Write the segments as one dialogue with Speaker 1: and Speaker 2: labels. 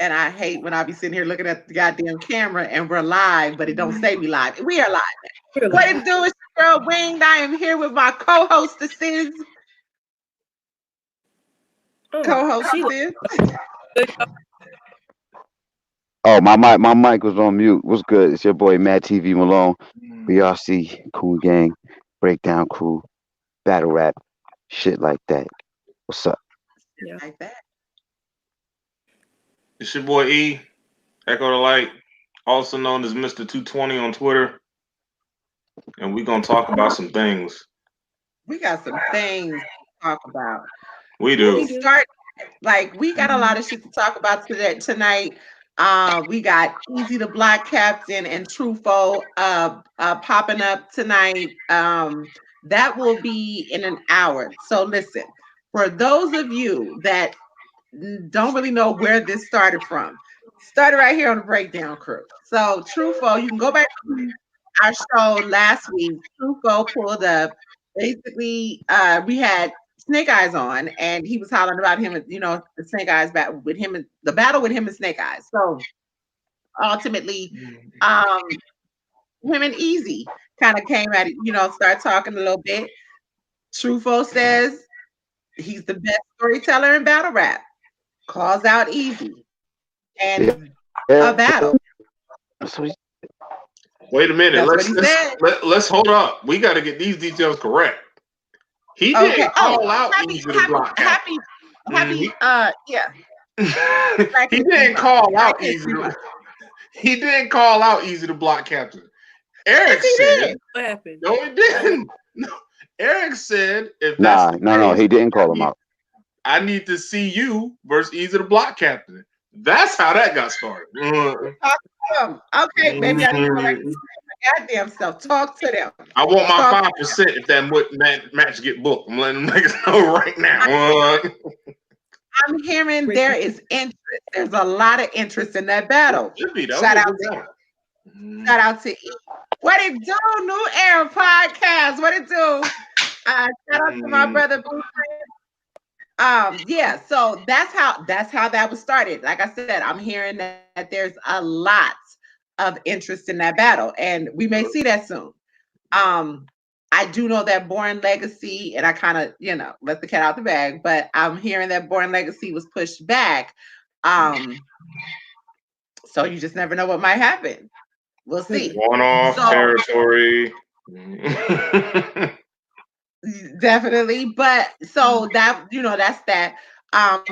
Speaker 1: And I hate when I be sitting here looking at the goddamn camera and we're live, but it don't say we live. We are live. What it do is your girl Winged. I am here with my co-hostesses. Co-hostesses.
Speaker 2: Oh, my mic was on mute. What's good? It's your boy Mad TV Malone, BRC, Cool Gang, Breakdown Crew, Battle Rap, shit like that. What's up?
Speaker 1: Yeah. Like that.
Speaker 3: It's your boy E, Echo the Light, also known as Mr. 220 on Twitter. And we're going to talk about some things.
Speaker 1: We got some things to talk about.
Speaker 3: We do.
Speaker 1: We start, we got a lot of shit to talk about tonight. We got Eazy the Black Captain and Trufoe popping up tonight. That will be in an hour. So listen, for those of you that don't really know where this started from, started right here on the Breakdown Crew. So Trufoe, you can go back to our show last week. Trufoe pulled up. Basically, we had Snake Eyes on, and he was hollering about him, the Snake Eyes battle with him, and the battle with him and Snake Eyes. So ultimately, him and Eazy kind of came at it, start talking a little bit. Trufoe says he's the best storyteller in battle rap. Calls out Eazy and a battle.
Speaker 3: Wait a minute.
Speaker 1: That's
Speaker 3: Let's hold up. We got to get these details correct. He didn't call out Eazy the Block Captain.
Speaker 1: Yeah.
Speaker 3: He didn't call out Eazy. He didn't call out Eazy the Block Captain. Eric said,
Speaker 4: "What happened?"
Speaker 3: No, he didn't. No. Eric said, "If
Speaker 2: that's no, he didn't call him out.
Speaker 3: I need to see you versus Eazy the Block Captain." That's how that got started.
Speaker 1: Okay, maybe I need to go back to goddamn stuff. Talk to them.
Speaker 3: I want my 5% if that match get booked. I'm letting them niggas know right now.
Speaker 1: I'm hearing there is interest. There's a lot of interest in that battle. Shout out to E. What it do? New Era Podcast. What it do? Shout out to my brother Blueprint. Yeah, so that's how that was started. Like I said, I'm hearing that there's a lot of interest in that battle, and we may see that soon. I do know that Born Legacy, and I kind of, let the cat out the bag, but I'm hearing that Born Legacy was pushed back. So you just never know what might happen. We'll see.
Speaker 3: One-off territory.
Speaker 1: Definitely, but so that that's that.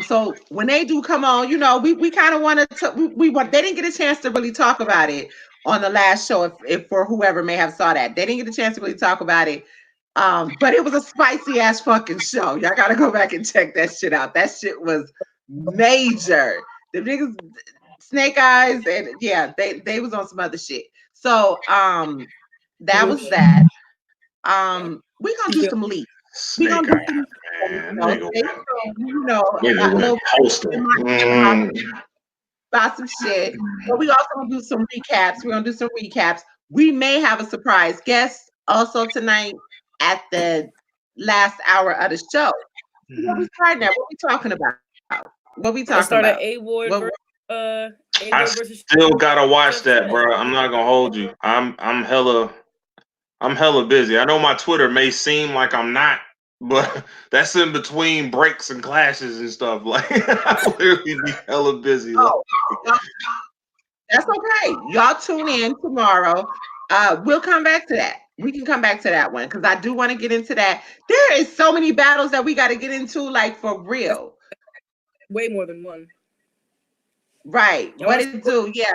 Speaker 1: So when they do come on, we kind of wanted to. They didn't get a chance to really talk about it on the last show. If for whoever may have saw that, they didn't get a chance to really talk about it. But it was a spicy ass fucking show. Y'all gotta go back and check that shit out. That shit was major. The niggas, Snake Eyes, and yeah, they was on some other shit. So that was that. We gonna do some leaks. We gonna do some, about some shit. But we also gonna do some recaps. We're gonna do some recaps. We may have a surprise guest also tonight at the last hour of the show. What we starting at? What we talking about? What we talking about?
Speaker 3: I still gotta watch that, bro. I'm not gonna hold you. I'm hella busy. I know my Twitter may seem like I'm not, but that's in between breaks and clashes and stuff. Like I literally be hella busy.
Speaker 1: That's okay. Y'all tune in tomorrow. We'll come back to that. We can come back to that one because I do want to get into that. There is so many battles that we got to get into, like for real.
Speaker 4: Way more than one.
Speaker 1: Right. What it do? Yeah.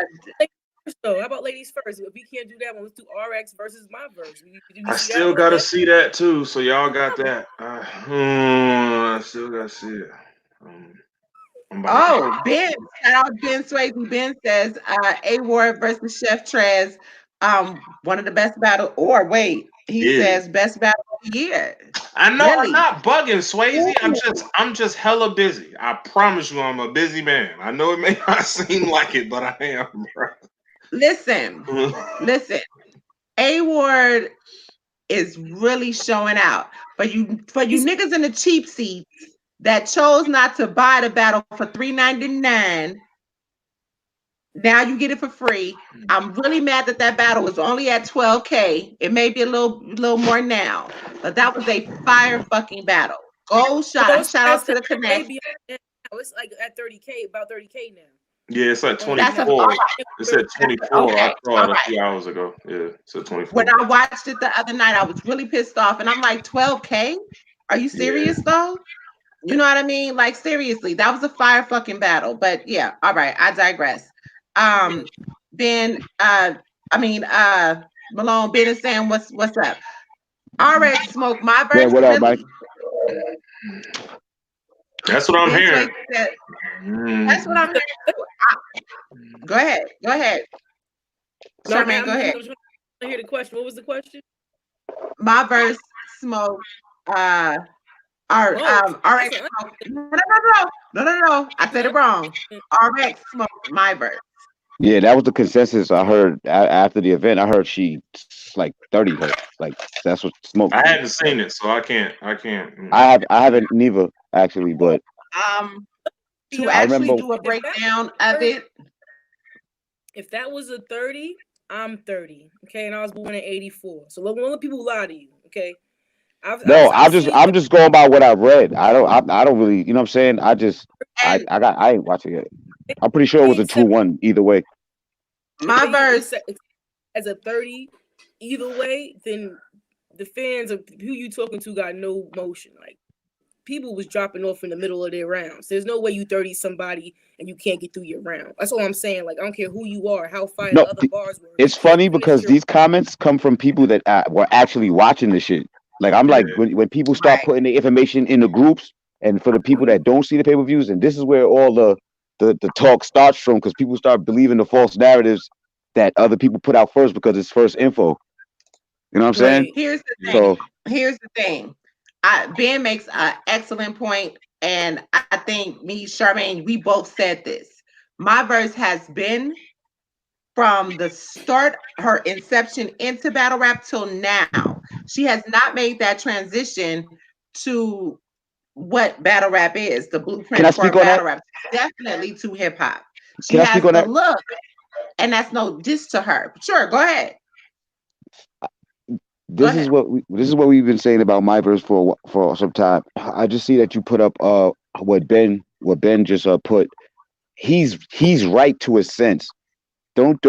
Speaker 4: So how about ladies first? If we can't do that one, let's do RX versus my verse.
Speaker 3: I still gotta see that too. So y'all got that. I still gotta see it.
Speaker 1: Ben, shout out Ben Swayze. Ben says A Ward versus Chef Trez, one of the best battle. Or wait, he says best battle of the year.
Speaker 3: I know. Really? I'm not bugging, Swayze. I'm just hella busy. I promise you, I'm a busy man. I know it may not seem like it, but I am, bro.
Speaker 1: Listen. A Ward is really showing out. For you niggas in the cheap seats that chose not to buy the battle for $3.99. Now you get it for free. I'm really mad that that battle was only at 12K. It may be a little more now, but that was a fire fucking battle. Gold shot. Shout out to the Connect.
Speaker 4: It's like at 30K, about 30K now.
Speaker 3: Yeah, it's at 24.
Speaker 1: Right.
Speaker 3: It's at 24.
Speaker 1: Okay.
Speaker 3: I saw it a few hours ago. Yeah, it's at 24.
Speaker 1: When I watched it the other night, I was really pissed off, and I'm like, 12K? Are you serious though? You know what I mean? Like seriously, that was a fire fucking battle. But yeah, all right, I digress. Ben, Malone, Ben is saying what's up. RX Smoke, my verse.
Speaker 2: Yeah, what up, Mike?
Speaker 3: That's what I'm hearing.
Speaker 1: That's what I'm hearing. Go ahead. Charmaine, go ahead.
Speaker 4: I hear the question. What was the question?
Speaker 1: My verse Smoke. RX Smoke. No. I said it wrong. RX Smoke, my verse.
Speaker 2: Yeah, that was the consensus I heard after the event. I heard she like 30 her. Like that's what Smoke.
Speaker 3: I hadn't seen it, so I can't.
Speaker 2: I haven't neither actually, but
Speaker 1: to actually do a breakdown of it.
Speaker 4: If that was a 30, I'm 30. Okay, and I was born in 84. So let people lie to you. Okay.
Speaker 2: I'm just going by what I read. I don't really, you know what I'm saying? I ain't watching it. I'm pretty sure it was a 2-1 either way.
Speaker 1: My verse
Speaker 4: as a 30 either way, then the fans of who you talking to got no motion. Like people was dropping off in the middle of their rounds. There's no way you 30 somebody and you can't get through your round. That's all I'm saying. Like I don't care who you are, how fire the other bars were.
Speaker 2: It's funny because these comments come from people that were actually watching the shit. Like I'm like when people start putting the information in the groups, and for the people that don't see the pay-per-views, and this is where all the talk starts from, because people start believing the false narratives that other people put out first because it's first info. You know what I'm saying?
Speaker 1: Here's the thing. Ben makes an excellent point, and I think me, Charmaine, we both said this. My verse has been from the start, her inception into battle rap till now. She has not made that transition to what battle rap is, the blueprint for battle rap. Definitely to hip hop. She has the look, and that's no diss to her. Sure, go ahead.
Speaker 2: This is what we've been saying about my verse for some time. I just see that you put up what Ben just put. He's right to a sense. Don't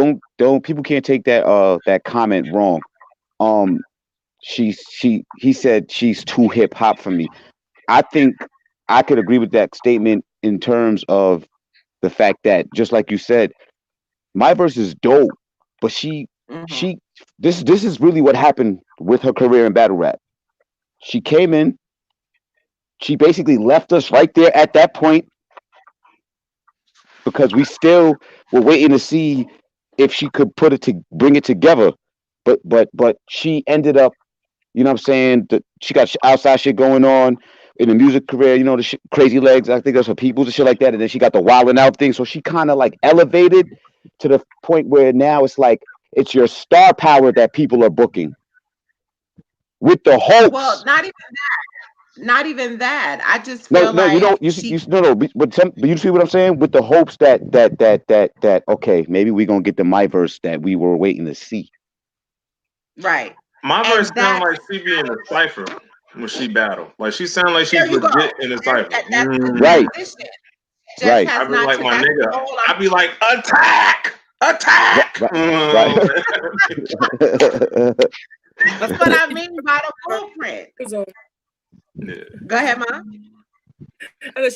Speaker 2: people can't take that comment wrong. He said she's too hip hop for me. I think I could agree with that statement in terms of the fact that, just like you said, my verse is dope, but this is really what happened with her career in battle rap. She came in, she basically left us right there at that point because we still were waiting to see if she could bring it together. But she ended up, you know what I'm saying? She got outside shit going on in the music career, you know, the Crazy Legs, I think that's her peoples and shit like that. And then she got the Wildin' Out thing. So she kind of like elevated to the point where now it's like, it's your star power that people are booking with the hopes.
Speaker 1: Well, not even that. I just feel like
Speaker 2: But you see what I'm saying? With the hopes that okay, maybe we're gonna get the my verse that we were waiting to see.
Speaker 1: Right.
Speaker 3: My verse sounds like she be in a cipher when she battle. Like she sounds like she's legit in a cipher.
Speaker 2: Right.
Speaker 1: Right.
Speaker 3: I be like my nigga. I be like attack.
Speaker 2: Right.
Speaker 1: That's what I mean by the blueprint.
Speaker 3: Yeah.
Speaker 1: Go ahead, Mom.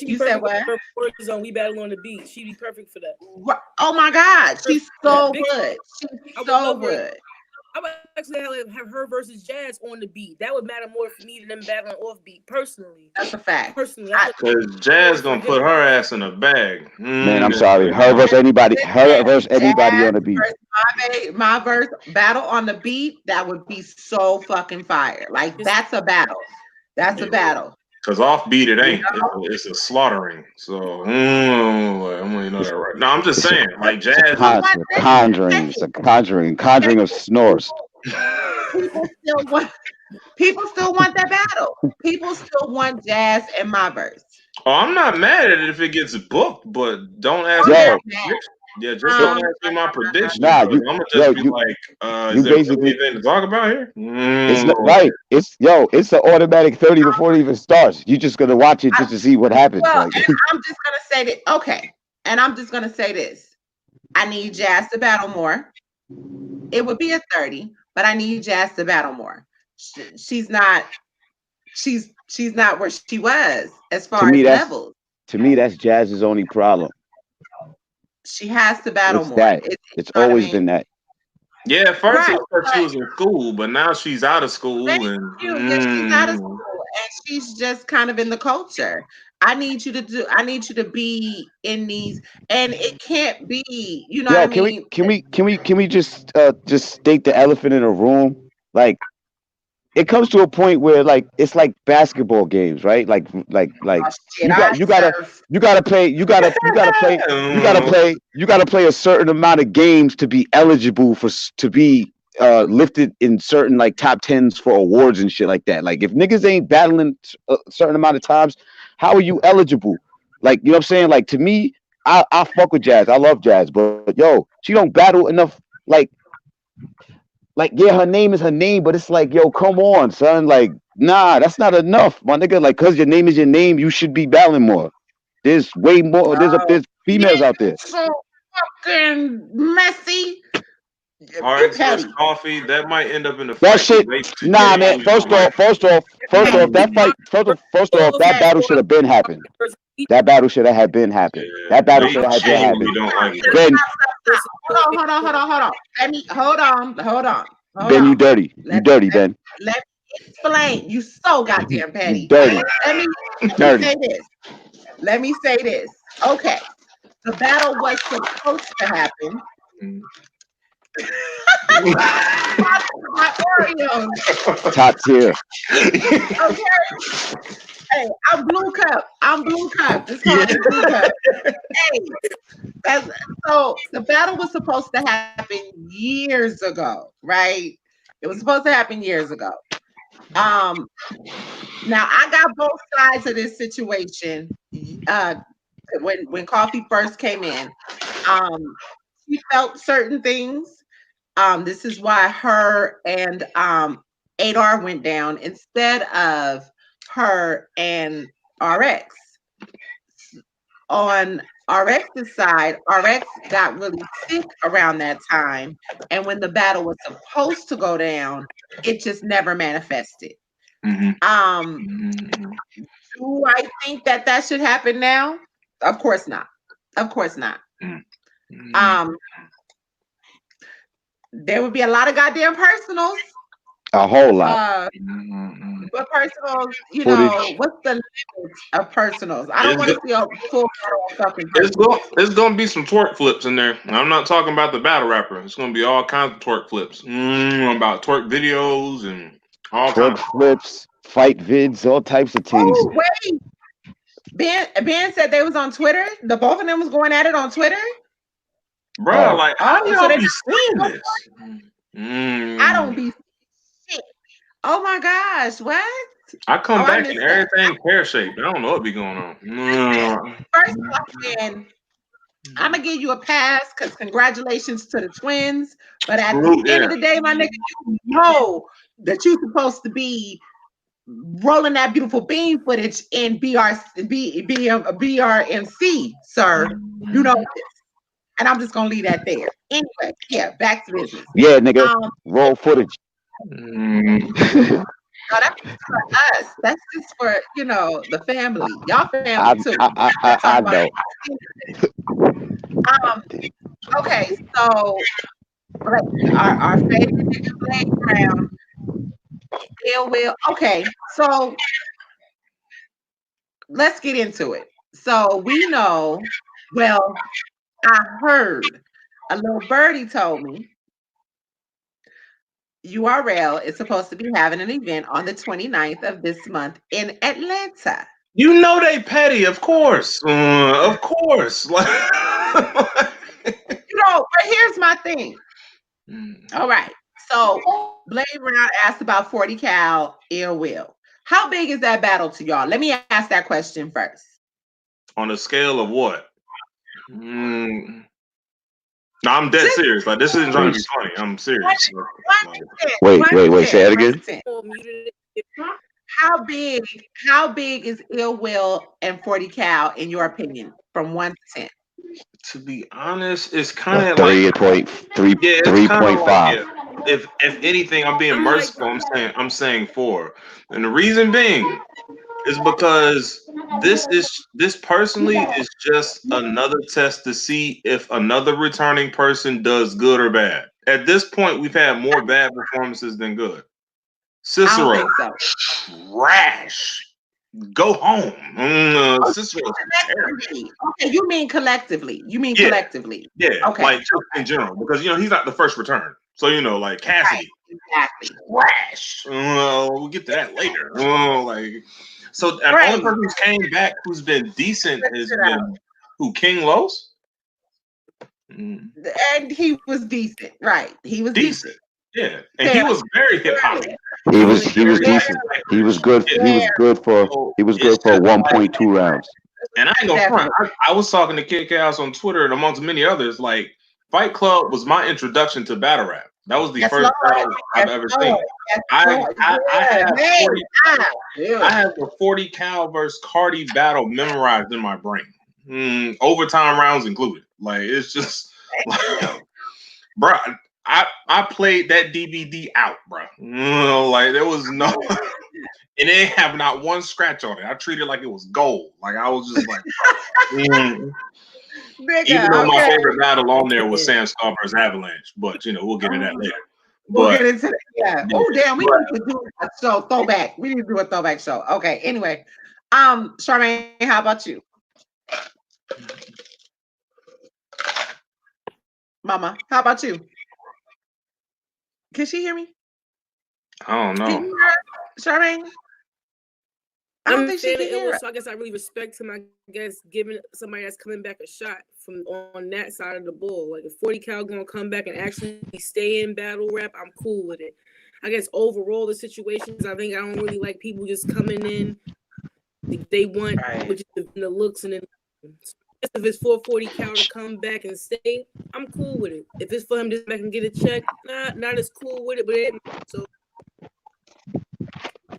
Speaker 4: You said what? Zone, we battle on the beat. She'd be perfect for that.
Speaker 1: Oh my God, she's so good. She's so good.
Speaker 4: I would actually have her versus Jazz on the beat. That would matter more for me than them battling off beat. Personally,
Speaker 1: that's a fact.
Speaker 4: Personally,
Speaker 3: because Jazz gonna put her ass in a bag.
Speaker 2: Man, I'm sorry. Her versus anybody. Her versus anybody on the beat.
Speaker 1: My verse battle on the beat. That would be so fucking fire. Like that's a battle. That's a battle.
Speaker 3: Because off beat it ain't. It's a slaughtering. So I'm gonna know that right. No, I'm just saying, like Jazz.
Speaker 2: It's a conjuring of snores.
Speaker 1: People still want that battle. People still want Jazz and my verse.
Speaker 3: Oh, I'm not mad at it if it gets booked, but don't ask. Yeah, just don't
Speaker 1: Um,
Speaker 3: ask me my prediction.
Speaker 2: Nah,
Speaker 3: I'm gonna just be like,
Speaker 2: you
Speaker 3: is there
Speaker 2: basically
Speaker 3: anything to talk about here?
Speaker 2: it's not right. It's an automatic 30 before it even starts. You just gonna watch it just to see what happens.
Speaker 1: well,
Speaker 2: Like
Speaker 1: and I'm just gonna say that. Okay, and I'm just gonna say this. I need Jazz to battle more. It would be a 30, but I need Jazz to battle more. She's not. She's not where she was as
Speaker 2: to
Speaker 1: far
Speaker 2: me,
Speaker 1: as levels.
Speaker 2: that's Jazz's only problem.
Speaker 1: She has to battle
Speaker 2: It's
Speaker 1: more.
Speaker 2: that.
Speaker 1: You
Speaker 2: It's
Speaker 1: know what I
Speaker 2: always
Speaker 1: mean?
Speaker 2: been that.
Speaker 3: Yeah, at first it
Speaker 1: Right.
Speaker 3: was because she
Speaker 1: But
Speaker 3: was in school, but now she's out of
Speaker 1: thank
Speaker 3: school and
Speaker 1: you. Yeah, she's out of school and she's just kind of in the culture. I need you to be in these, and it can't be, you know what I
Speaker 2: Yo,
Speaker 1: mean?
Speaker 2: can we just state the elephant in the room? Like it comes to a point where like it's like basketball games, right? Like
Speaker 1: Oh shit, I surf.
Speaker 2: you gotta play a certain amount of games to be eligible to be lifted in certain like top tens for awards and shit like that. Like if niggas ain't battling a certain amount of times, how are you eligible? Like you know what I'm saying? Like to me, I fuck with Jazz. I love Jazz, but yo, she don't battle enough. Like yeah, her name is her name, but it's like, yo, come on, son. Like, nah, that's not enough, my nigga. Like, cause your name is your name, you should be battling more. There's way more. There's
Speaker 1: Yeah,
Speaker 2: females out there.
Speaker 1: so fucking messy. You
Speaker 3: RXS
Speaker 1: petty.
Speaker 3: coffee. That might end up in the
Speaker 2: That
Speaker 3: fight
Speaker 2: shit,
Speaker 3: debate
Speaker 2: nah,
Speaker 3: today.
Speaker 2: man. First
Speaker 1: Petty.
Speaker 2: off, that fight, first off, that
Speaker 1: Petty.
Speaker 2: battle should have been happened. That battle should have had been happened.
Speaker 3: Yeah,
Speaker 2: That battle
Speaker 3: they
Speaker 2: should have had been
Speaker 3: genuinely
Speaker 2: happened.
Speaker 3: don't like her.
Speaker 2: Ben,
Speaker 1: Hold on. Let me hold on.
Speaker 2: Ben, you dirty. You dirty, Ben.
Speaker 1: Let me explain. You so goddamn
Speaker 2: You
Speaker 1: petty.
Speaker 2: dirty.
Speaker 1: Let me
Speaker 2: You
Speaker 1: let me
Speaker 2: dirty.
Speaker 1: say this. Let me say this. Okay. The battle was supposed to happen. My Oreos.
Speaker 2: Top tier.
Speaker 1: Okay. Hey, I'm blue cup. I'm blue cup. Just call me blue cup. Hey, that's, so the battle was supposed to happen years ago, right? It was supposed to happen years ago. Um, Now I got both sides of this situation. Uh, when Coffee first came in, she felt certain things. This is why her and Adar went down instead of her and RX. On RX's side, RX got really sick around that time, and when the battle was supposed to go down, it just never manifested. Um, do I think that that should happen now? Of course not. Of course not. Um, there would be a lot of goddamn personals.
Speaker 2: A whole lot.
Speaker 1: But personals, you
Speaker 2: Footage.
Speaker 1: know, what's the limits of personals? I don't want to see a full battle of fucking
Speaker 3: It's gonna be some twerk flips in there. I'm not talking about the battle rapper. It's gonna be all kinds of twerk flips. About twerk videos and all
Speaker 2: Twerk
Speaker 3: kinds.
Speaker 2: flips, fight vids, all types of things.
Speaker 1: Oh wait, Ben said they was on Twitter. The both of them was going at it on Twitter.
Speaker 3: Bro, like how do
Speaker 1: so
Speaker 3: y'all
Speaker 1: they
Speaker 3: be seeing
Speaker 1: not-
Speaker 3: this?
Speaker 1: I don't be shit. Oh my gosh, what?
Speaker 3: I come
Speaker 1: I
Speaker 3: back
Speaker 1: missed
Speaker 3: and
Speaker 1: that.
Speaker 3: everything pear shaped. I don't know what be going on.
Speaker 1: First off, Ben, I'm gonna give you a pass because congratulations to the twins. But at the end of the day, my nigga, you know that you're supposed to be rolling that beautiful bean footage in BRMC, sir. You know this. And I'm just gonna leave that there. Anyway, yeah, back to business.
Speaker 2: Yeah, nigga. Roll footage.
Speaker 1: No, that's for us. That's just for, you know, the family. Y'all family too.
Speaker 2: I know.
Speaker 1: Okay, so our favorite nigga Blake Brown, Ill Will. Okay, so let's get into it. So we know, well, I heard a little birdie told me URL is supposed to be having an event on the 29th of this month in Atlanta.
Speaker 3: You know they petty, of course. Of course.
Speaker 1: You know, but here's my thing. All right. So Blade Brown asked about 40 cal Ill Will. How big is that battle to y'all? Let me ask that question first.
Speaker 3: On a scale of what? No, I'm dead serious. Like this isn't trying to be
Speaker 2: Wait,
Speaker 3: funny. I'm serious. Like,
Speaker 1: 1%,
Speaker 2: wait. Say that again.
Speaker 1: 1%.
Speaker 4: Oh, muted it.
Speaker 1: How big? How big is Ill Will and 40 Cal in your opinion? From 1 to 10.
Speaker 3: to be honest, it's kind of like
Speaker 2: 3.3,
Speaker 3: yeah, it's kind of like
Speaker 2: 3.5.
Speaker 3: if anything, I'm being
Speaker 4: I'm like,
Speaker 3: merciful. I'm saying 4, and the reason being is because this personally is just another test to see if another returning person does good or bad. At this point, we've had more bad performances than good.
Speaker 1: I don't
Speaker 3: Cicero,
Speaker 1: think so.
Speaker 3: trash. Go home.
Speaker 1: Oh,
Speaker 3: Cicero's terrible.
Speaker 1: collectively. Okay, you mean collectively. You mean
Speaker 3: Yeah,
Speaker 1: collectively.
Speaker 3: yeah,
Speaker 1: Okay.
Speaker 3: like just in general, because he's not the first return. So like
Speaker 1: Right.
Speaker 3: Cassidy,
Speaker 1: Exactly.
Speaker 3: trash. We'll get to that later. So the only
Speaker 1: Right.
Speaker 3: person who's came back who's been decent
Speaker 1: Check
Speaker 3: has
Speaker 1: it out.
Speaker 3: been who King Los.
Speaker 1: And he was decent. Right. He was decent.
Speaker 3: Decent, yeah, and he
Speaker 1: Fair.
Speaker 3: was very hip hop.
Speaker 1: Fairly.
Speaker 2: He
Speaker 4: I'm
Speaker 2: was
Speaker 4: like,
Speaker 2: he was
Speaker 1: Fair.
Speaker 2: decent. He was good.
Speaker 3: Yeah.
Speaker 2: He was good for
Speaker 3: So
Speaker 2: he was
Speaker 3: it's
Speaker 2: good for
Speaker 3: just like,
Speaker 2: 1.2 rounds.
Speaker 3: and I ain't gonna front.
Speaker 1: Definitely.
Speaker 3: I was talking to Kid Chaos on Twitter and amongst many others. Like Fight Club was my introduction to battle rap. That was the
Speaker 1: Yes,
Speaker 3: first
Speaker 1: Lord.
Speaker 3: battle I've
Speaker 1: Yes,
Speaker 3: ever
Speaker 1: Lord.
Speaker 3: seen.
Speaker 1: Yes,
Speaker 3: I
Speaker 1: Lord.
Speaker 3: I, I
Speaker 1: Yeah.
Speaker 3: have
Speaker 1: Man.
Speaker 3: 40
Speaker 1: Ah,
Speaker 3: I
Speaker 1: yeah.
Speaker 3: have the 40 cal versus Cardi battle memorized in my brain. Overtime rounds included. Like it's just like, bro. I played that DVD out, bro. Like there was no, and they have not one scratch on it. I treated it like it was gold. Like I was just like, even
Speaker 1: Nigga,
Speaker 3: though my
Speaker 1: okay.
Speaker 3: favorite battle on there was
Speaker 4: yeah.
Speaker 3: Sam versus Avalanche, but we'll get into that later.
Speaker 1: We'll
Speaker 3: But
Speaker 1: get into that. Yeah.
Speaker 3: yeah,
Speaker 1: Oh, damn. We
Speaker 3: but
Speaker 1: need to do a show throwback. We need to do a throwback show. Okay. Anyway. Charmaine, how about you? Mama, how about you? Can she hear me?
Speaker 3: I don't
Speaker 1: Can
Speaker 3: know.
Speaker 1: you hear her? Charmaine? I don't
Speaker 4: I'm a
Speaker 1: think she
Speaker 4: fan
Speaker 1: can
Speaker 4: of
Speaker 1: hear
Speaker 4: Ill,
Speaker 1: us.
Speaker 4: so I guess I really respect him. I guess giving somebody that's coming back a shot from on that side of the ball. Like if 40 cal gonna come back and actually stay in battle rap, I'm cool with it. I guess overall the situations, I think I don't really like people just coming in. They want
Speaker 1: Right.
Speaker 4: which is the looks and then if it's 440 cal to come back and stay, I'm cool with it. If it's for him to come back and get a check, not as cool with it, but it so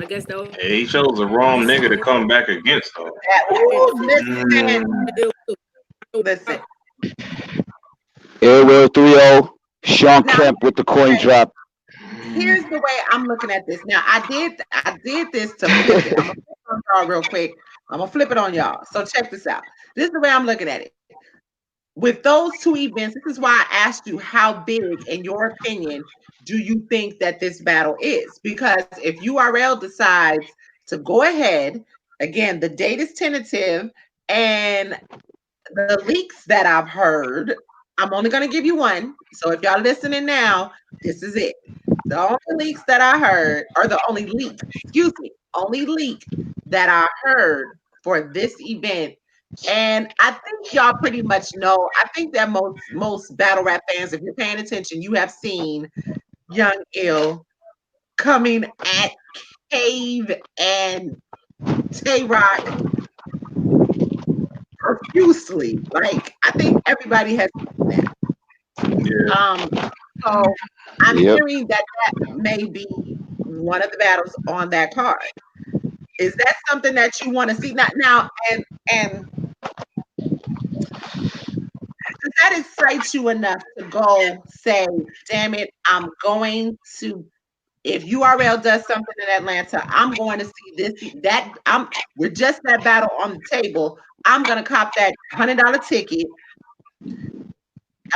Speaker 4: I guess that would
Speaker 3: He chose the wrong nigga to come back against though.
Speaker 1: Ooh, listen.
Speaker 3: Mm.
Speaker 1: Listen.
Speaker 2: Ill Will 3-0. Sean
Speaker 1: Now,
Speaker 2: Kemp with the coin drop.
Speaker 1: here's the way I'm looking at this. Now, I did this to flip it. I'm gonna flip it on y'all real quick. I'm gonna flip it on y'all. So check this out. This is the way I'm looking at it. With those two events, this is why I asked you how big, in your opinion, do you think that this battle is? Because if URL decides to go ahead, again, the date is tentative, and the leaks that I've heard, I'm only going to give you one. So if y'all listening now, this is it. The only leaks that I heard, or the only leak, excuse me, only leak that I heard for this event. And I think y'all pretty much know. I think that most battle rap fans, if you're paying attention, you have seen Young Ill coming at Cave and Tay Rock profusely. Like I think everybody has seen that.
Speaker 3: Yeah.
Speaker 1: So I'm
Speaker 2: Yep.
Speaker 1: hearing that may be one of the battles on that card. Is that something that you want to see? Not now, and does that excite you enough to go say, "Damn it, I'm going to." If URL does something in Atlanta, I'm going to see this. That I'm with just that battle on the table. I'm gonna cop that $100 ticket,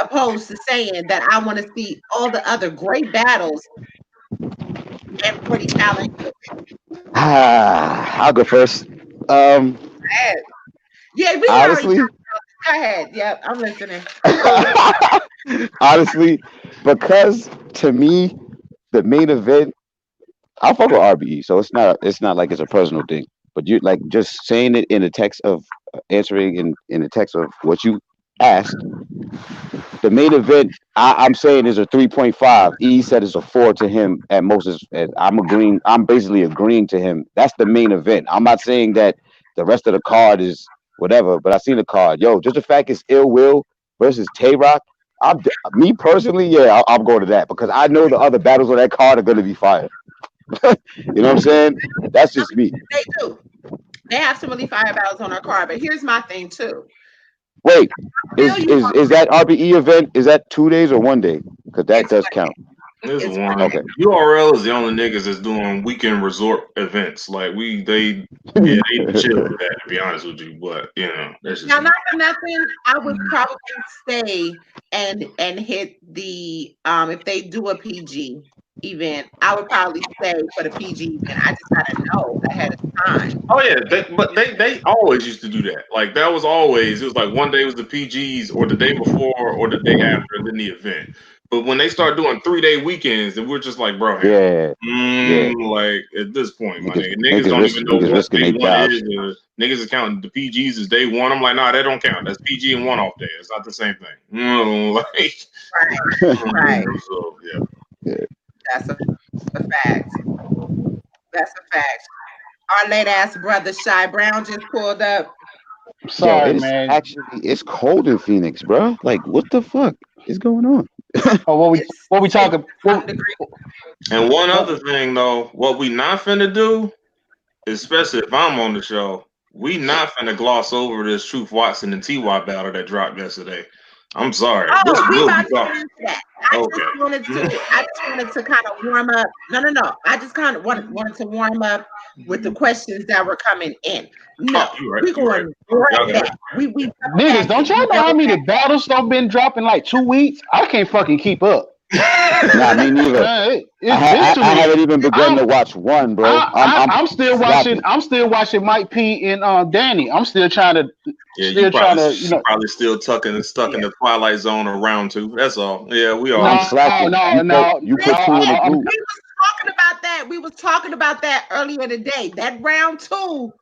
Speaker 1: opposed to saying that I want to see all the other great battles and 40 talent.
Speaker 2: I'll go first. Um,
Speaker 1: Yeah, we already
Speaker 2: honestly,
Speaker 1: talked about it. Go ahead. Yep, I'm listening.
Speaker 2: honestly, because to me, the main event, I fuck with RBE, so it's not like it's a personal thing. But you like just saying it in the text of answering in the text of what you asked. The main event, I'm saying is a 3.5. E said it's a 4 to him at most. I'm agreeing. I'm basically agreeing to him. That's the main event. I'm not saying that the rest of the card is whatever, but I seen the card. Yo, just the fact it's Ill Will versus Tay Rock. Me personally, yeah, I'll go to that because I know the other battles on that card are gonna be fire. You know what I'm saying? That's just me.
Speaker 1: They do. They have some really fire battles on our card. But here's my thing too.
Speaker 2: Wait,
Speaker 1: Feel you
Speaker 2: is that RBE event? Is that 2 days or 1 day? Because that
Speaker 1: it's
Speaker 2: does
Speaker 1: one
Speaker 2: count.
Speaker 3: This
Speaker 1: it's
Speaker 3: one.
Speaker 2: Okay.
Speaker 3: URL is the only niggas that's doing weekend resort events. Like they chill with that, to be honest with you. But that's just
Speaker 1: now
Speaker 3: me.
Speaker 1: not for nothing. I would probably stay and hit the if they do a PG event, I would probably stay for the PG event. I just gotta know ahead of time.
Speaker 3: Oh yeah, but they always used to do that. Like that was always it was like one day was the PGs or the day before or the day after and then the event. But when they start doing 3-day weekends, and we're just like, bro,
Speaker 2: Yeah, yeah.
Speaker 3: like at this point, my
Speaker 2: Niggas,
Speaker 3: niggas don't even know
Speaker 2: niggas
Speaker 3: what
Speaker 2: risking
Speaker 3: day
Speaker 2: their
Speaker 3: one
Speaker 2: jobs.
Speaker 3: is. Niggas is counting the PGs as day one. I'm like, nah, that don't count. That's PG and one off day. It's not the same thing. Like,
Speaker 1: Right.
Speaker 3: so yeah.
Speaker 2: Yeah.
Speaker 1: That's a fact. That's a fact. Our late ass brother Shy Brown just pulled up.
Speaker 2: Yo,
Speaker 5: Sorry, man.
Speaker 2: it's cold in Phoenix, bro. Like, what the fuck is going on?
Speaker 5: Oh,
Speaker 1: It's
Speaker 5: what we talking?
Speaker 1: some degree.
Speaker 3: And one other thing though, what we not finna do, especially if I'm on the show, we not finna gloss over this Truth Watson and TEEWHY battle that dropped yesterday. I'm sorry. This
Speaker 1: Oh, we
Speaker 3: will be
Speaker 1: about to
Speaker 3: talk.
Speaker 1: get into that.
Speaker 3: Okay.
Speaker 1: I just wanted to kind of warm up. No. I just kind of wanted to warm up with the questions that were coming in. No,
Speaker 3: Oh, you right.
Speaker 1: we're
Speaker 3: You right.
Speaker 1: going right
Speaker 3: Y'all got
Speaker 1: back. We
Speaker 5: Niggas, don't y'all know how many battles don't been dropping like 2 weeks? I can't fucking keep up.
Speaker 2: Nah, me neither.
Speaker 5: It's too
Speaker 2: I
Speaker 5: many.
Speaker 2: haven't even begun to watch one, bro.
Speaker 5: I'm still watching.
Speaker 2: sloppy.
Speaker 5: I'm still watching Mike P and Danny. I'm still trying to.
Speaker 3: Yeah,
Speaker 5: Still trying to.
Speaker 3: probably still stuck in the Twilight Zone or round two. That's all. Yeah, we
Speaker 2: I'm
Speaker 3: are.
Speaker 2: slacking. You put two in the
Speaker 5: I'm,
Speaker 2: group.
Speaker 1: We was talking about that. We was talking about that earlier today. That round two.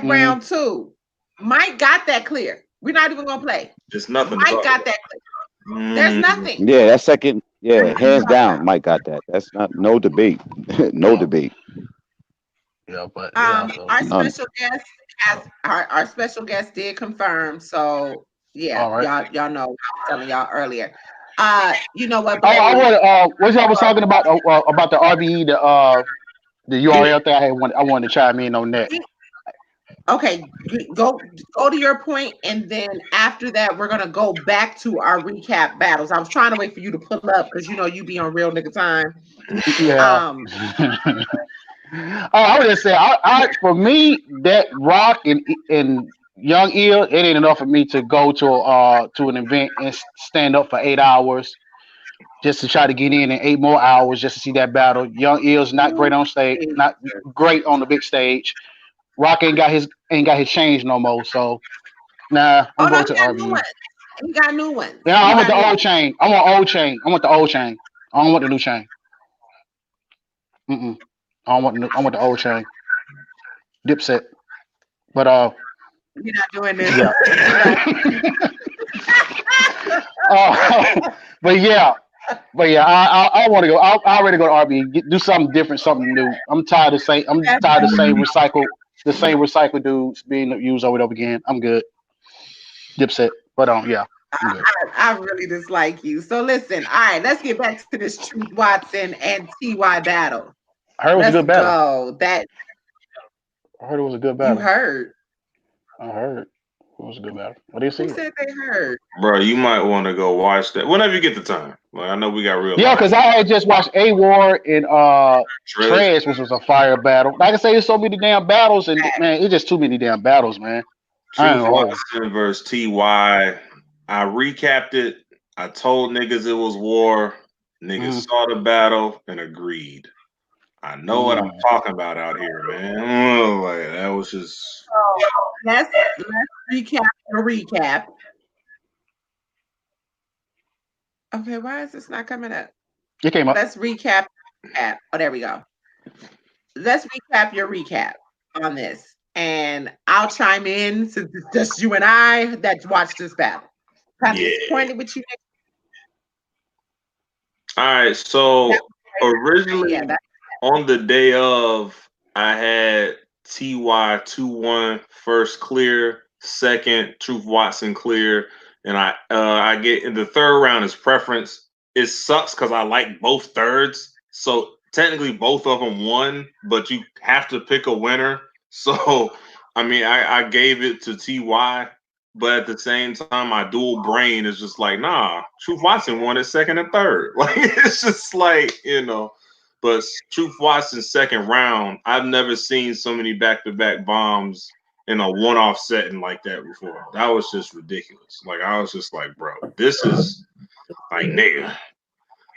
Speaker 1: Round two. Mike got that clear. We're not even gonna play.
Speaker 3: There's nothing.
Speaker 1: Mike got that clear. There's nothing.
Speaker 2: Yeah, that second. Yeah, hands down, Mike got that. That's not no debate. No debate.
Speaker 5: Yeah, but
Speaker 1: our
Speaker 2: None.
Speaker 1: special guest our special guest did confirm. So yeah,
Speaker 5: all right.
Speaker 1: y'all know I was telling y'all earlier. You know what?
Speaker 5: Oh, I want. What y'all was talking about the RBE, the URL thing. I wanted to chime in on that.
Speaker 1: Okay, go to your point, and then after that, we're gonna go back to our recap battles. I was trying to wait for you to pull up because you know you be on real nigga time.
Speaker 5: Yeah. I would just say, for me, that Rock and Young Eel, it ain't enough for me to go to an event and stand up for 8 hours just to try to get in 8 more hours just to see that battle. Young Eel's not great on stage, not great on the big stage. Rock ain't got his change no more, so nah, I'm going to RBE.
Speaker 1: He got new ones.
Speaker 5: Yeah, I want the old chain. I want old chain. I want the old chain. I don't want the new chain. I don't want I want the old chain. Dipset. But
Speaker 1: you're not doing this.
Speaker 5: Yeah. But yeah. I want to go. I already go to RB. Do something different, something new. I'm tired of the same recycle dudes being used over and over again. I'm good. Dipset. But yeah. I'm good.
Speaker 1: I really dislike you. So listen, all right, let's get back to this Truth Watson and TEEWHY battle.
Speaker 5: I heard it was a good battle.
Speaker 1: I
Speaker 5: heard it was a good battle.
Speaker 1: You heard?
Speaker 5: I heard it was a good battle. What do you see?
Speaker 1: Who said they heard?
Speaker 3: Bro, you might want to go watch that whenever you get the time. Like, I know we got real.
Speaker 5: Yeah, because I had just watched A War and Trez, which was a fire battle. Like I say, there's so many damn battles, and man, it's just too many damn battles, man.
Speaker 3: Truth Watson versus TEEWHY. I recapped it. I told niggas it was war. Niggas saw the battle and agreed. I know what I'm talking about out here, man. Like, that was just.
Speaker 1: Let's recap the recap. Okay, why is this not coming up?
Speaker 5: It came up.
Speaker 1: Let's recap. Oh, there we go. Let's recap your recap on this, and I'll chime in since it's just you and I that watched this battle. Kind of disappointed with you.
Speaker 3: All right, so originally on the day of, I had TEEWHY 2-1 first clear, second Truth Watson clear, and I get in the third round is preference. It sucks because I like both thirds, so technically both of them won, but you have to pick a winner. So I mean, I gave it to TY, but at the same time, my dual brain is just like, nah, Truth Watson won it second and third. Like it's just like, but Truth Watson's second round, I've never seen so many back-to-back bombs in a one-off setting like that before. That was just ridiculous. Like I was just like, bro, this is like nigga.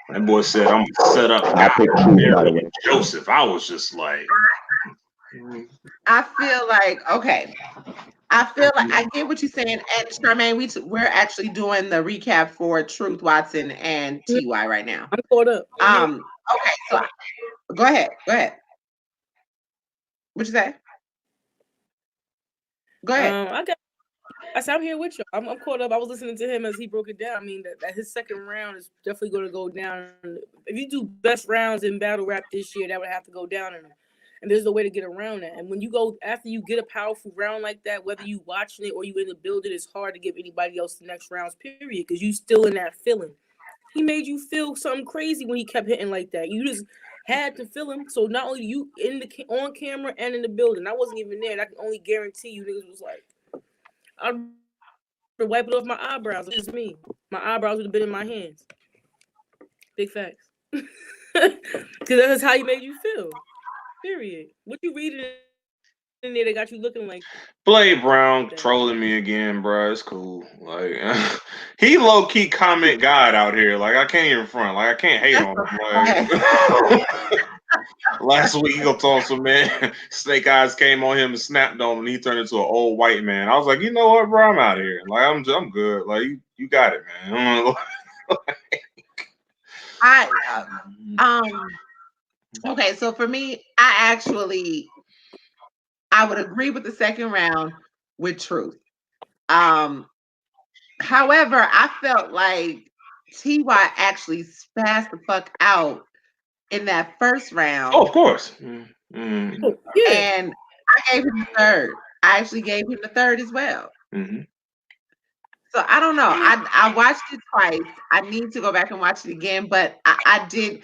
Speaker 3: That boy said I'm set up
Speaker 2: I picked Truth, by the way.
Speaker 3: Joseph. I was just like,
Speaker 1: I feel like okay. I feel like I get what you're saying, and Charmaine, we're actually doing the recap for Truth Watson and TY right now.
Speaker 4: I'm caught up.
Speaker 1: Okay, so go ahead. What you say? Go ahead.
Speaker 4: I said I'm here with you. I'm caught up. I was listening to him as he broke it down. I mean that his second round is definitely going to go down. If you do best rounds in battle rap this year, that would have to go down in them. And there's no way to get around that. And when you go after you get a powerful round like that, whether you watching it or you in the building, it's hard to give anybody else the next rounds. Period, because you still in that feeling. He made you feel something crazy when he kept hitting like that. You just had to feel him. So not only you on camera and in the building, I wasn't even there, and I can only guarantee you niggas was like, I'd wipe it off my eyebrows. It's just me. My eyebrows would have been in my hands. Big facts. Because that's how he made you feel. Period. What you reading in there that got you looking like
Speaker 3: Blade Brown trolling me again, bro. It's cool. Like he low key comment God out here. Like I can't even front. Like I can't hate on him. Like, last week he gonna talk some man. Snake Eyes came on him and snapped on him, and he turned into an old white man. I was like, you know what, bro? I'm out of here. Like I'm good. Like you got it, man.
Speaker 1: Okay, so for me, I would agree with the second round with Truth. However, I felt like TY actually spazzed the fuck out in that first round.
Speaker 3: Oh, of course.
Speaker 1: And I gave him the third. I actually gave him the third as well. So I don't know. I watched it twice. I need to go back and watch it again, but I did.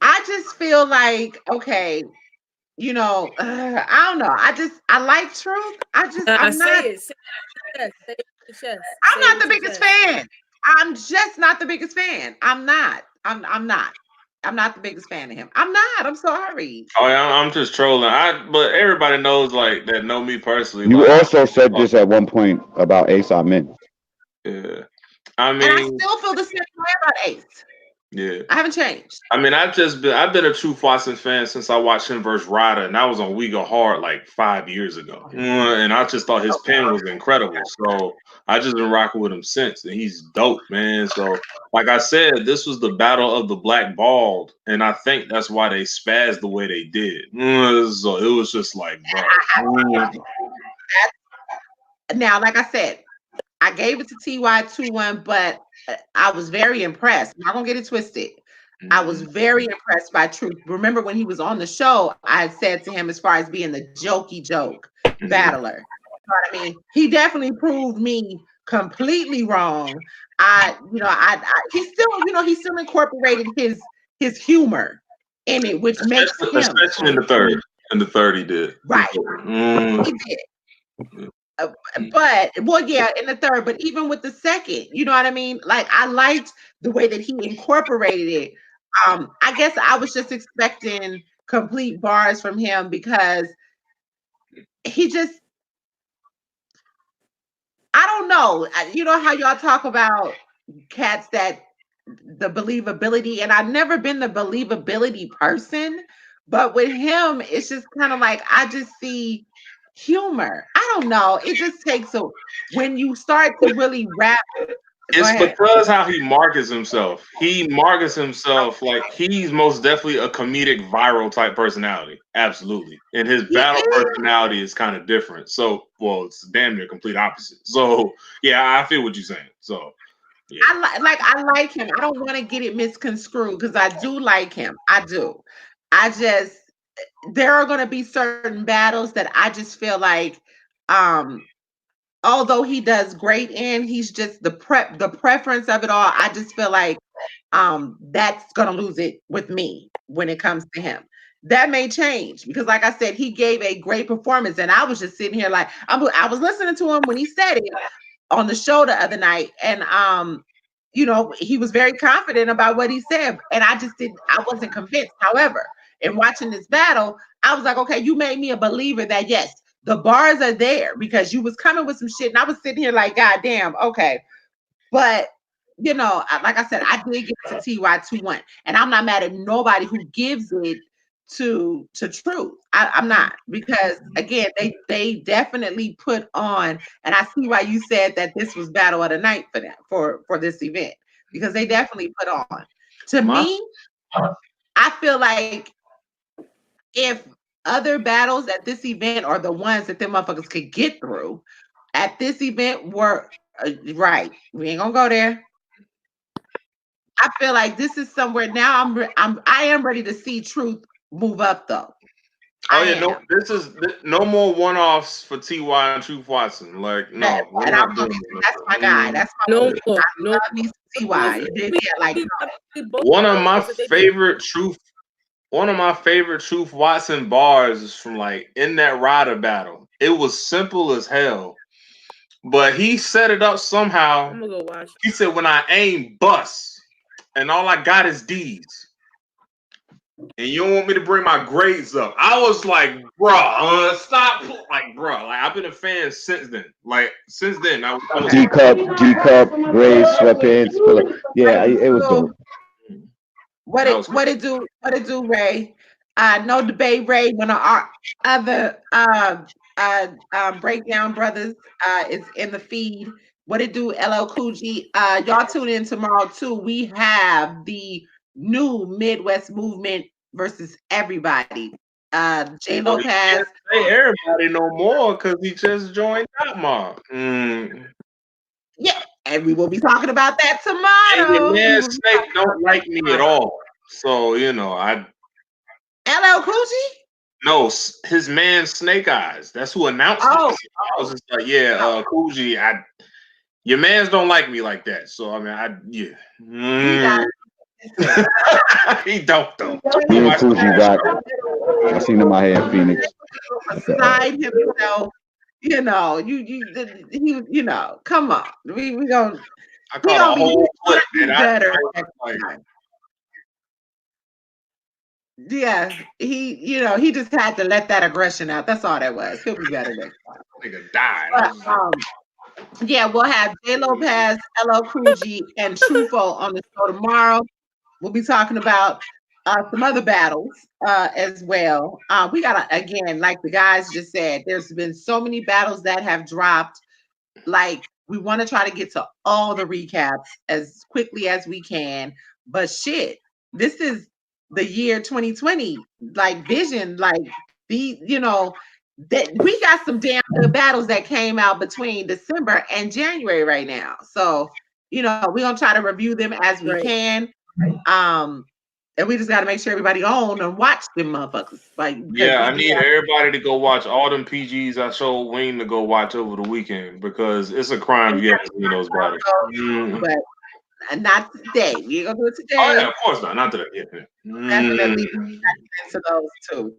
Speaker 1: I just feel like, okay, I don't know. I like Truth. I'm not. I'm not the biggest fan. I'm just not the biggest fan. I'm not. I'm not. I'm not the biggest fan of him. I'm not. I'm sorry.
Speaker 3: Oh yeah, I'm just trolling. But everybody knows like that. Know me personally.
Speaker 2: You
Speaker 3: like,
Speaker 2: also said this at one point about Ace Men.
Speaker 3: Yeah, I mean,
Speaker 1: and I still feel the same way about Ace.
Speaker 3: Yeah,
Speaker 1: I haven't changed.
Speaker 3: I mean, I've been a Truth Watson fan since I watched him versus Ryder, and that was on We Go Hard like 5 years ago. And I just thought his pen was incredible. So I just been rocking with him since, and he's dope, man. So like I said, this was the battle of the Black Bald, and I think that's why they spazzed the way they did. So it was just like, bro.
Speaker 1: Now, like I said, I gave it to TY 2-1, but I was very impressed. I'm not gonna get it twisted. I was very impressed by Truth. Remember when he was on the show, I had said to him as far as being the jokey joke battler. You know what I mean? He definitely proved me completely wrong. He still incorporated his humor in it, which makes him
Speaker 3: especially in the third. In the third, he did.
Speaker 1: Right. He did. But in the third, but even with the second, you know what I mean? Like I liked the way that he incorporated it. I guess I was just expecting complete bars from him because he just, I don't know. You know how y'all talk about cats that the believability, and I've never been the believability person, but with him, it's just kind of like I just see humor. I don't know. It just takes when you start to really rap.
Speaker 3: It's because how he markets himself. He markets himself like he's most definitely a comedic viral type personality. Absolutely. And his battle personality is kind of different. So, it's damn near complete opposite. So, yeah, I feel what you're saying. So, yeah.
Speaker 1: I like him. I don't want to get it misconstrued because I do like him. I do. There are going to be certain battles that I just feel like although he does great in, he's just the preference of it all. I just feel like that's gonna lose it with me when it comes to him. That may change because, like I said, he gave a great performance, and I was just sitting here like I was listening to him when he said it on the show the other night, and he was very confident about what he said, and I wasn't convinced. However, in watching this battle, I was like, okay, you made me a believer that yes, the bars are there because you was coming with some shit, and I was sitting here like, God damn, okay. But like I said, I did get to TY 2-1, and I'm not mad at nobody who gives it to Truth. I'm not, because again, they definitely put on, and I see why you said that this was battle of the night for them for this event, because they definitely put on. To me, I feel like if other battles at this event are the ones that them motherfuckers could get through at this event were right. We ain't gonna go there. I feel like this is somewhere now. I am ready to see Truth move up though.
Speaker 3: Oh
Speaker 1: I
Speaker 3: yeah, no,
Speaker 1: am.
Speaker 3: no more one-offs for TY and Truth Watson. Like, no, we're
Speaker 1: And
Speaker 3: not doing
Speaker 1: that's my guy. That's my
Speaker 4: No
Speaker 1: boy.
Speaker 4: more.
Speaker 1: I
Speaker 4: No.
Speaker 1: love me some TY. Yeah, like
Speaker 3: one of my favorite Truth Watson bars is from like in that Rider battle. It was simple as hell, but he set it up somehow.
Speaker 4: I'm gonna go watch.
Speaker 3: He said, "When I aim, bust, and all I got is D's." And you don't want me to bring my grades up. I was like, bruh, stop. Like, bruh, like, I've been a fan since then. Like, since then, I was
Speaker 2: D cup, grays, sweatpants. Yeah, it was dope.
Speaker 1: What it do, Ray? No debate, Ray. One of our other breakdown brothers is in the feed. What it do, LL Cool G? Y'all tune in tomorrow too. We have the new Midwest movement versus everybody. J
Speaker 3: oh, you
Speaker 1: Lopez.
Speaker 3: can't say everybody no more because he just joined that mob.
Speaker 1: Yeah, and we will be talking about that
Speaker 3: And your
Speaker 1: tomorrow.
Speaker 3: man Snake don't like me at all. So, I
Speaker 1: LL Cool G?
Speaker 3: no, his man Snake Eyes. That's who announced it.
Speaker 1: Oh,
Speaker 3: I was just like, yeah, Cool G, your mans don't like me like that. So, I mean, yeah.
Speaker 1: he got
Speaker 3: He don't, though.
Speaker 2: Me and Cool G got. I seen him out here in Phoenix.
Speaker 1: beside himself. Come on. We gonna
Speaker 3: I caught a whole clip, and
Speaker 1: better.
Speaker 3: like,
Speaker 1: Yeah, he just had to let that aggression out. That's all that was. He'll be better next time.
Speaker 3: nigga died.
Speaker 1: But, yeah, we'll have J Lopez, LL Cool G, and Trufoe on the show tomorrow. We'll be talking about some other battles as well. We gotta, again, like the guys just said, there's been so many battles that have dropped. Like, we want to try to get to all the recaps as quickly as we can. But shit, this is the year 2020, like vision, like that we got some damn good battles that came out between December and January right now. So, we're gonna try to review them as we can. And we just got to make sure everybody on and watch them motherfuckers. Like,
Speaker 3: yeah, I need everybody to go watch all them PGs I showed Wayne to go watch over the weekend because it's a crime if you haven't seen those battles.
Speaker 1: But not today. We ain't gonna do it today.
Speaker 3: Oh yeah, of course not. Not today. Yeah.
Speaker 1: Definitely into those two.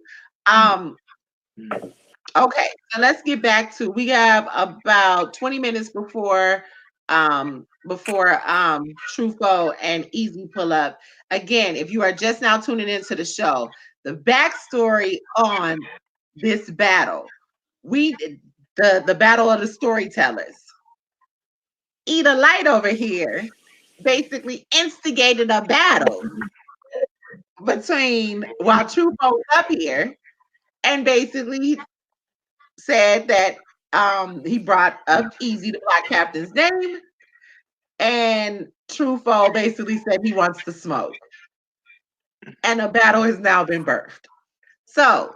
Speaker 1: Okay, so let's get back to. We have about 20 minutes before Trufoe and Eazy pull up. Again, if you are just now tuning into the show, the backstory on this battle, the battle of the storytellers. Eat a Light over here basically instigated a battle between while Trufoe was up here and basically said that he brought up Eazy the Black Captain's name, and Trufoe basically said he wants to smoke. And a battle has now been birthed. So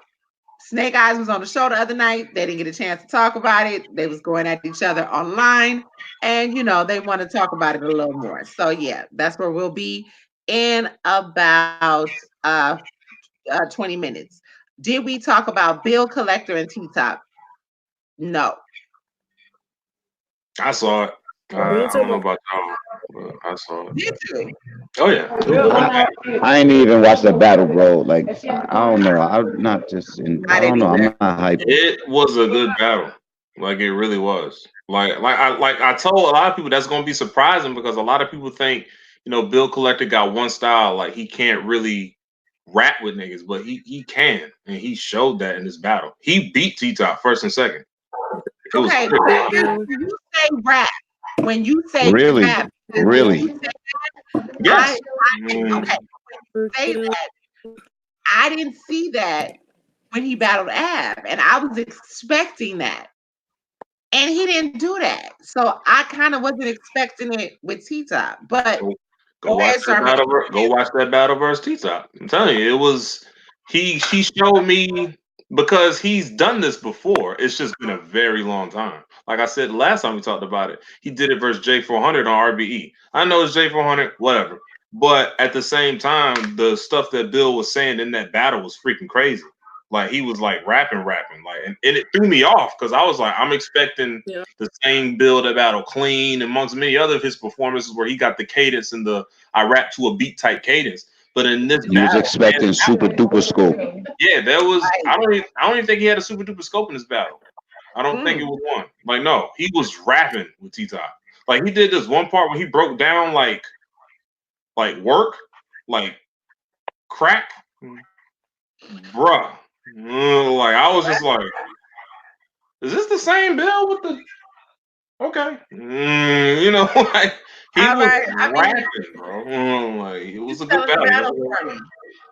Speaker 1: Snake Eyes was on the show the other night. They didn't get a chance to talk about it. They was going at each other online. And they want to talk about it a little more. So yeah, that's where we'll be in about 20 minutes. Did we talk about Bill Collector and T-Top? No.
Speaker 3: I saw it. I don't know about y'all, but I saw it.
Speaker 1: Did you?
Speaker 3: Oh yeah, it was a good battle.
Speaker 2: I ain't even watched the battle, bro. Like I don't know. I'm not just in.
Speaker 1: I
Speaker 2: I don't
Speaker 1: didn't
Speaker 2: know. I'm
Speaker 1: either.
Speaker 2: not hyped.
Speaker 3: It was a good battle. Like it really was. Like I told a lot of people that's gonna be surprising because a lot of people think, Bill Collector got one style, like he can't really rap with niggas, but he can, and he showed that in this battle. He beat T Top first and second. It was
Speaker 1: Okay,
Speaker 3: quick.
Speaker 1: when you say rap, when you say
Speaker 2: Really,
Speaker 1: rap, when
Speaker 2: really.
Speaker 1: you say
Speaker 3: Yes.
Speaker 1: okay, when you say that, I didn't see that when he battled Ab, and I was expecting that, and he didn't do that. So I kind of wasn't expecting it with T Top. But
Speaker 3: Go watch
Speaker 1: ahead,
Speaker 3: that
Speaker 1: Sermon.
Speaker 3: battle. Go watch that battle versus T Top. I'm telling you, it was he showed me because he's done this before. It's just been a very long time. Like I said last time we talked about it, he did it versus J400 on RBE. I know it's J400, whatever. But at the same time, the stuff that Bill was saying in that battle was freaking crazy. Like he was like rapping, like, and it threw me off because I was like, I'm expecting the same Bill that battle clean, amongst many other of his performances where he got the cadence and the I rap to a beat type cadence. But in this
Speaker 2: You was
Speaker 3: battle,
Speaker 2: expecting super duper scope.
Speaker 3: yeah, there was. I don't even think he had a super duper scope in this battle. I don't think it was one. Like no, he was rapping with T Top. Like he did this one part where he broke down like work, like crack, bruh. Like I was just like, is this the same Bill with the? Okay, like he was rapping, bro. Like it was a good battle.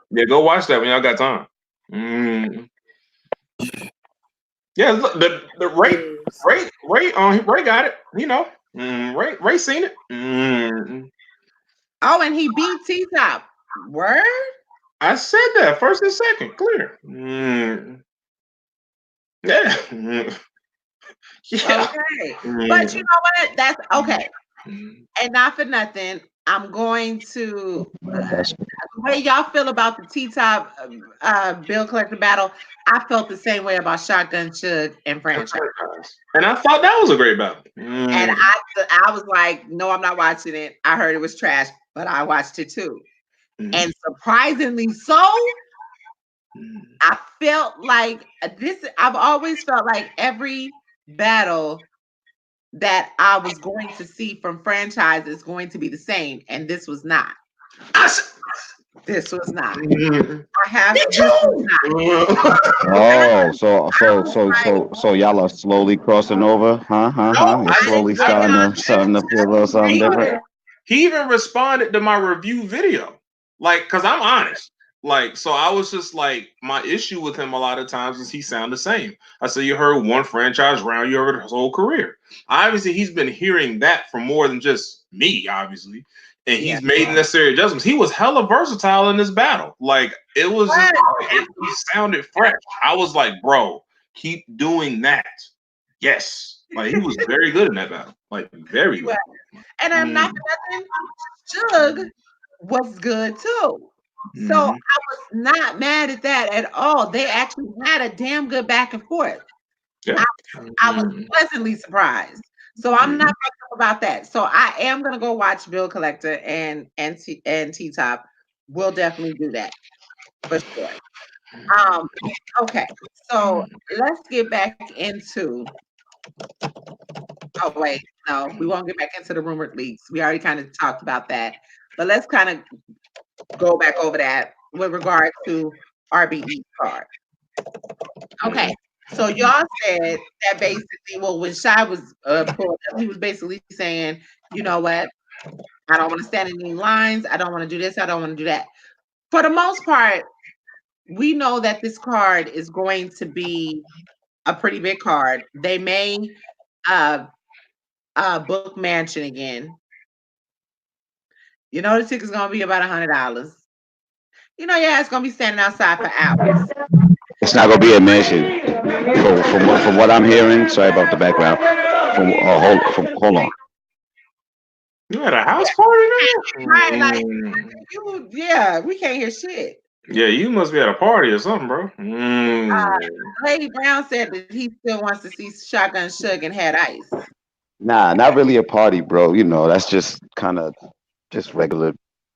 Speaker 3: Yeah, go watch that when y'all got time. Yeah, look, the Ray got it. Ray seen it.
Speaker 1: Oh, and he beat T Top. Word?
Speaker 3: I said that first and second, clear. Yeah. Yeah.
Speaker 1: Okay. But you know what? That's okay. And not for nothing, I'm going to the way y'all feel about the T Top Bill Collector battle. I felt the same way about Shotgun Suge and Franchise.
Speaker 3: And I thought that was a great battle.
Speaker 1: And I was like, no, I'm not watching it. I heard it was trash, but I watched it too. And surprisingly so, I felt like this. I've always felt like every battle that I was going to see from Franchise is going to be the same, and this was not. This was not. I have to.
Speaker 2: Oh, so y'all are slowly crossing over, huh? You're slowly starting to feel a little something different.
Speaker 3: He even responded to my review video, like, cause I'm honest. Like, so I was just like, my issue with him a lot of times is he sound the same. I said, you heard one Franchise round, you heard his whole career. Obviously, he's been hearing that from more than just me, obviously. And he's made necessary adjustments. He was hella versatile in this battle. Like, it was just, he sounded fresh. I was like, bro, keep doing that. Yes. Like, he was very good in that battle. Like, very good.
Speaker 1: And I'm not nothing. Suge was good too. So I was not mad at that at all. They actually had a damn good back and forth.
Speaker 3: Yeah.
Speaker 1: I was pleasantly surprised. So I'm not about that. So I am gonna go watch Bill Collector and T Top. We'll definitely do that for sure. Okay, so let's get back into. Oh wait, no, we won't get back into the rumored leaks. We already kind of talked about that, but let's kind of go back over that with regard to RBE card. Okay, so y'all said that basically, well, when Shy was pulled up, he was basically saying, you know what, I don't want to stand in any lines. I don't want to do this. I don't want to do that. For the most part, we know that this card is going to be a pretty big card. They may book Mansion again. You know the ticket's gonna be about $100. You know, yeah, it's gonna be standing outside for hours.
Speaker 2: It's not gonna be a mansion. From what I'm hearing, sorry about the background. Hold on.
Speaker 3: You had a house party there?
Speaker 1: Right, like yeah, we can't hear shit.
Speaker 3: Yeah, you must be at a party or something, bro.
Speaker 1: Lady Brown said that he still wants to see Shotgun Suge and Had Ice.
Speaker 2: Nah, not really a party, bro. You know, that's just kind of just regular.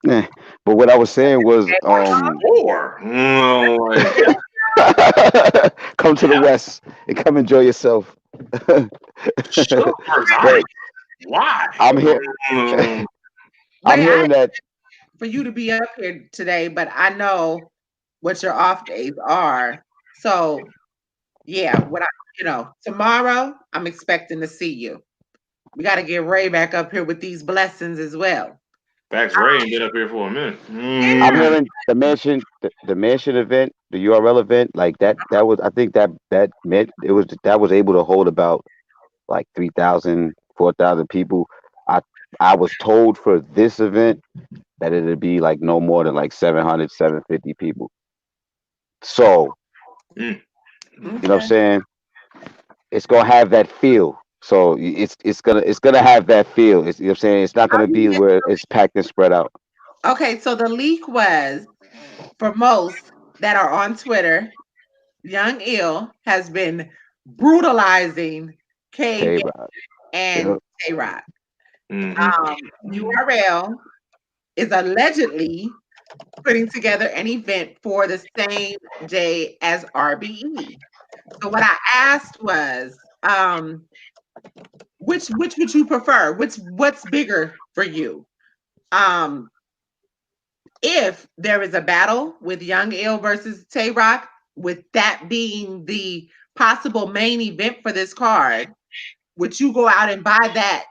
Speaker 2: Eh. But what I was saying was,
Speaker 3: War. No, like,
Speaker 2: come to the West and come enjoy yourself.
Speaker 3: Sugar
Speaker 2: But
Speaker 3: exotic. Why?
Speaker 2: I'm here.
Speaker 3: Mm,
Speaker 2: I'm
Speaker 1: Ray, I
Speaker 2: hearing that.
Speaker 1: for you to be up here today, but I know what your off days are. So yeah, what I tomorrow I'm expecting to see you. We got to get Ray back up here with these blessings as well.
Speaker 3: Facts Ray ain't been up here for a minute.
Speaker 2: I'm
Speaker 1: Yeah.
Speaker 2: hearing the mansion event, the URL event, like that. That was, I think that meant that was able to hold about like 3,000, 4,000 people. I I was told for this event that it'd be like no more than like 700, 750 people. So
Speaker 3: Mm.
Speaker 2: you know what I'm
Speaker 1: Okay.
Speaker 2: saying? It's gonna have that feel. So it's gonna have that feel. It's, you know what I'm saying? It's not
Speaker 1: Are
Speaker 2: gonna
Speaker 1: you
Speaker 2: be where it's packed and spread out.
Speaker 1: okay, so the leak was for most that are on Twitter, Young Ill has been brutalizing K
Speaker 2: Tay Rock.
Speaker 1: and
Speaker 2: Yep.
Speaker 1: Tay Rock.
Speaker 3: Hmm.
Speaker 1: URL is allegedly putting together an event for the same day as RBE. So what I asked was, which would you prefer? What's bigger for you? Um, if there is a battle with Young Ill versus Tay Rock, with that being the possible main event for this card, would you go out and buy that,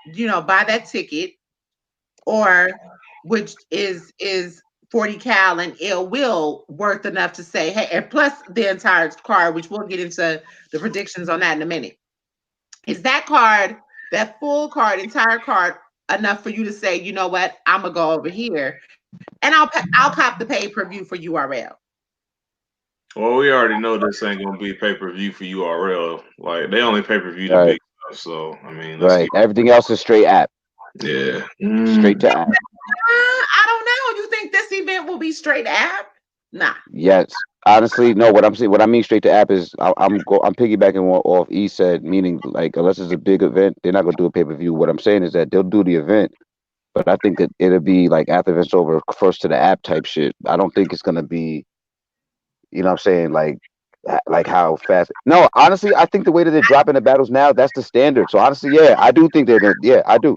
Speaker 1: buy that ticket, or which is 40 cal and Ill Will worth enough to say, hey, and plus the entire card, which we'll get into the predictions on that in a minute. Is that card, that full card, entire card, enough for you to say, you know what, I'm gonna go over here and I'll cop the pay per view for URL.
Speaker 3: Well, we already know this ain't gonna be pay per view for URL. Like they only pay per view the
Speaker 2: Right.
Speaker 3: big stuff. So I mean, let's
Speaker 2: Right.
Speaker 3: keep.
Speaker 2: Everything else is straight app.
Speaker 3: Yeah.
Speaker 2: Straight to app.
Speaker 1: I don't know. You think this event will be straight app? Nah.
Speaker 2: Yes. Honestly, no. What I'm saying, what I mean straight to app is, I'm piggybacking off E said, meaning like unless it's a big event, they're not gonna do a pay per view. What I'm saying is that they'll do the event, but I think that it'll be like after the event's over, first to the app type shit. I don't think it's gonna be, you know what I'm saying, like how fast. No, honestly, I think the way that they're dropping the battles now, that's the standard. So honestly, yeah, I do think they're gonna. Yeah, I do.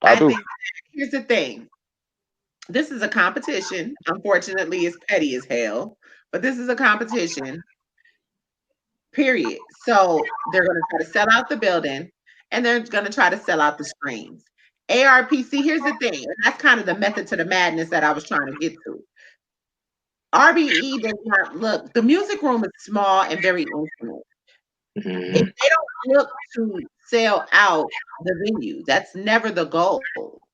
Speaker 2: I
Speaker 1: I
Speaker 2: do.
Speaker 1: think here's the thing. This is a competition. Unfortunately, it's petty as hell, but this is a competition, period. So they're going to try to sell out the building and they're going to try to sell out the screens. ARPC, here's the thing, and that's kind of the method to the madness that I was trying to get to. RBE does not look, the music room is small and very intimate. If
Speaker 3: Mhm.
Speaker 1: they don't look to sell out the venue, that's never the goal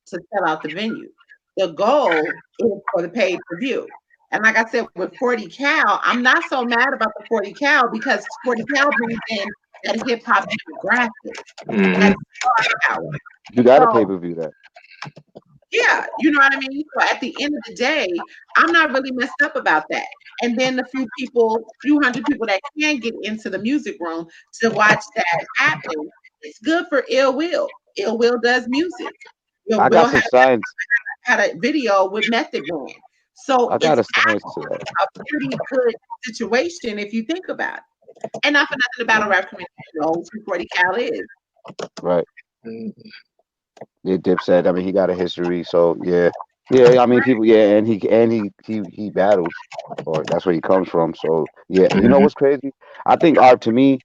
Speaker 1: to sell out the venue. The goal is for the pay per view. And like I said, with 40 cal, I'm not so mad about the 40 cal because 40 cal brings in that hip hop demographic, that
Speaker 3: Mhm.
Speaker 1: star power.
Speaker 2: You got to pay
Speaker 1: So
Speaker 2: per view that.
Speaker 1: yeah, you know what I mean? So at the end of the day, I'm not really messed up about that. And then the few hundred people that can get into the music room to watch that happen, it's good for Ill Will. Ill Will does music. Ill
Speaker 2: I got
Speaker 1: Will
Speaker 2: some science.
Speaker 1: had a video with Method Man. So
Speaker 2: I got
Speaker 1: it's
Speaker 2: a science to that.
Speaker 1: a pretty good situation if you think about it. And not for nothing, the battle rap community knows who 40 Cal is.
Speaker 2: Right. Yeah, Dipset. I mean, he got a history, so yeah, yeah. I mean, people, yeah, and he battles, or that's where he comes from. So yeah, you know
Speaker 3: Mhm.
Speaker 2: what's crazy? I think art to me.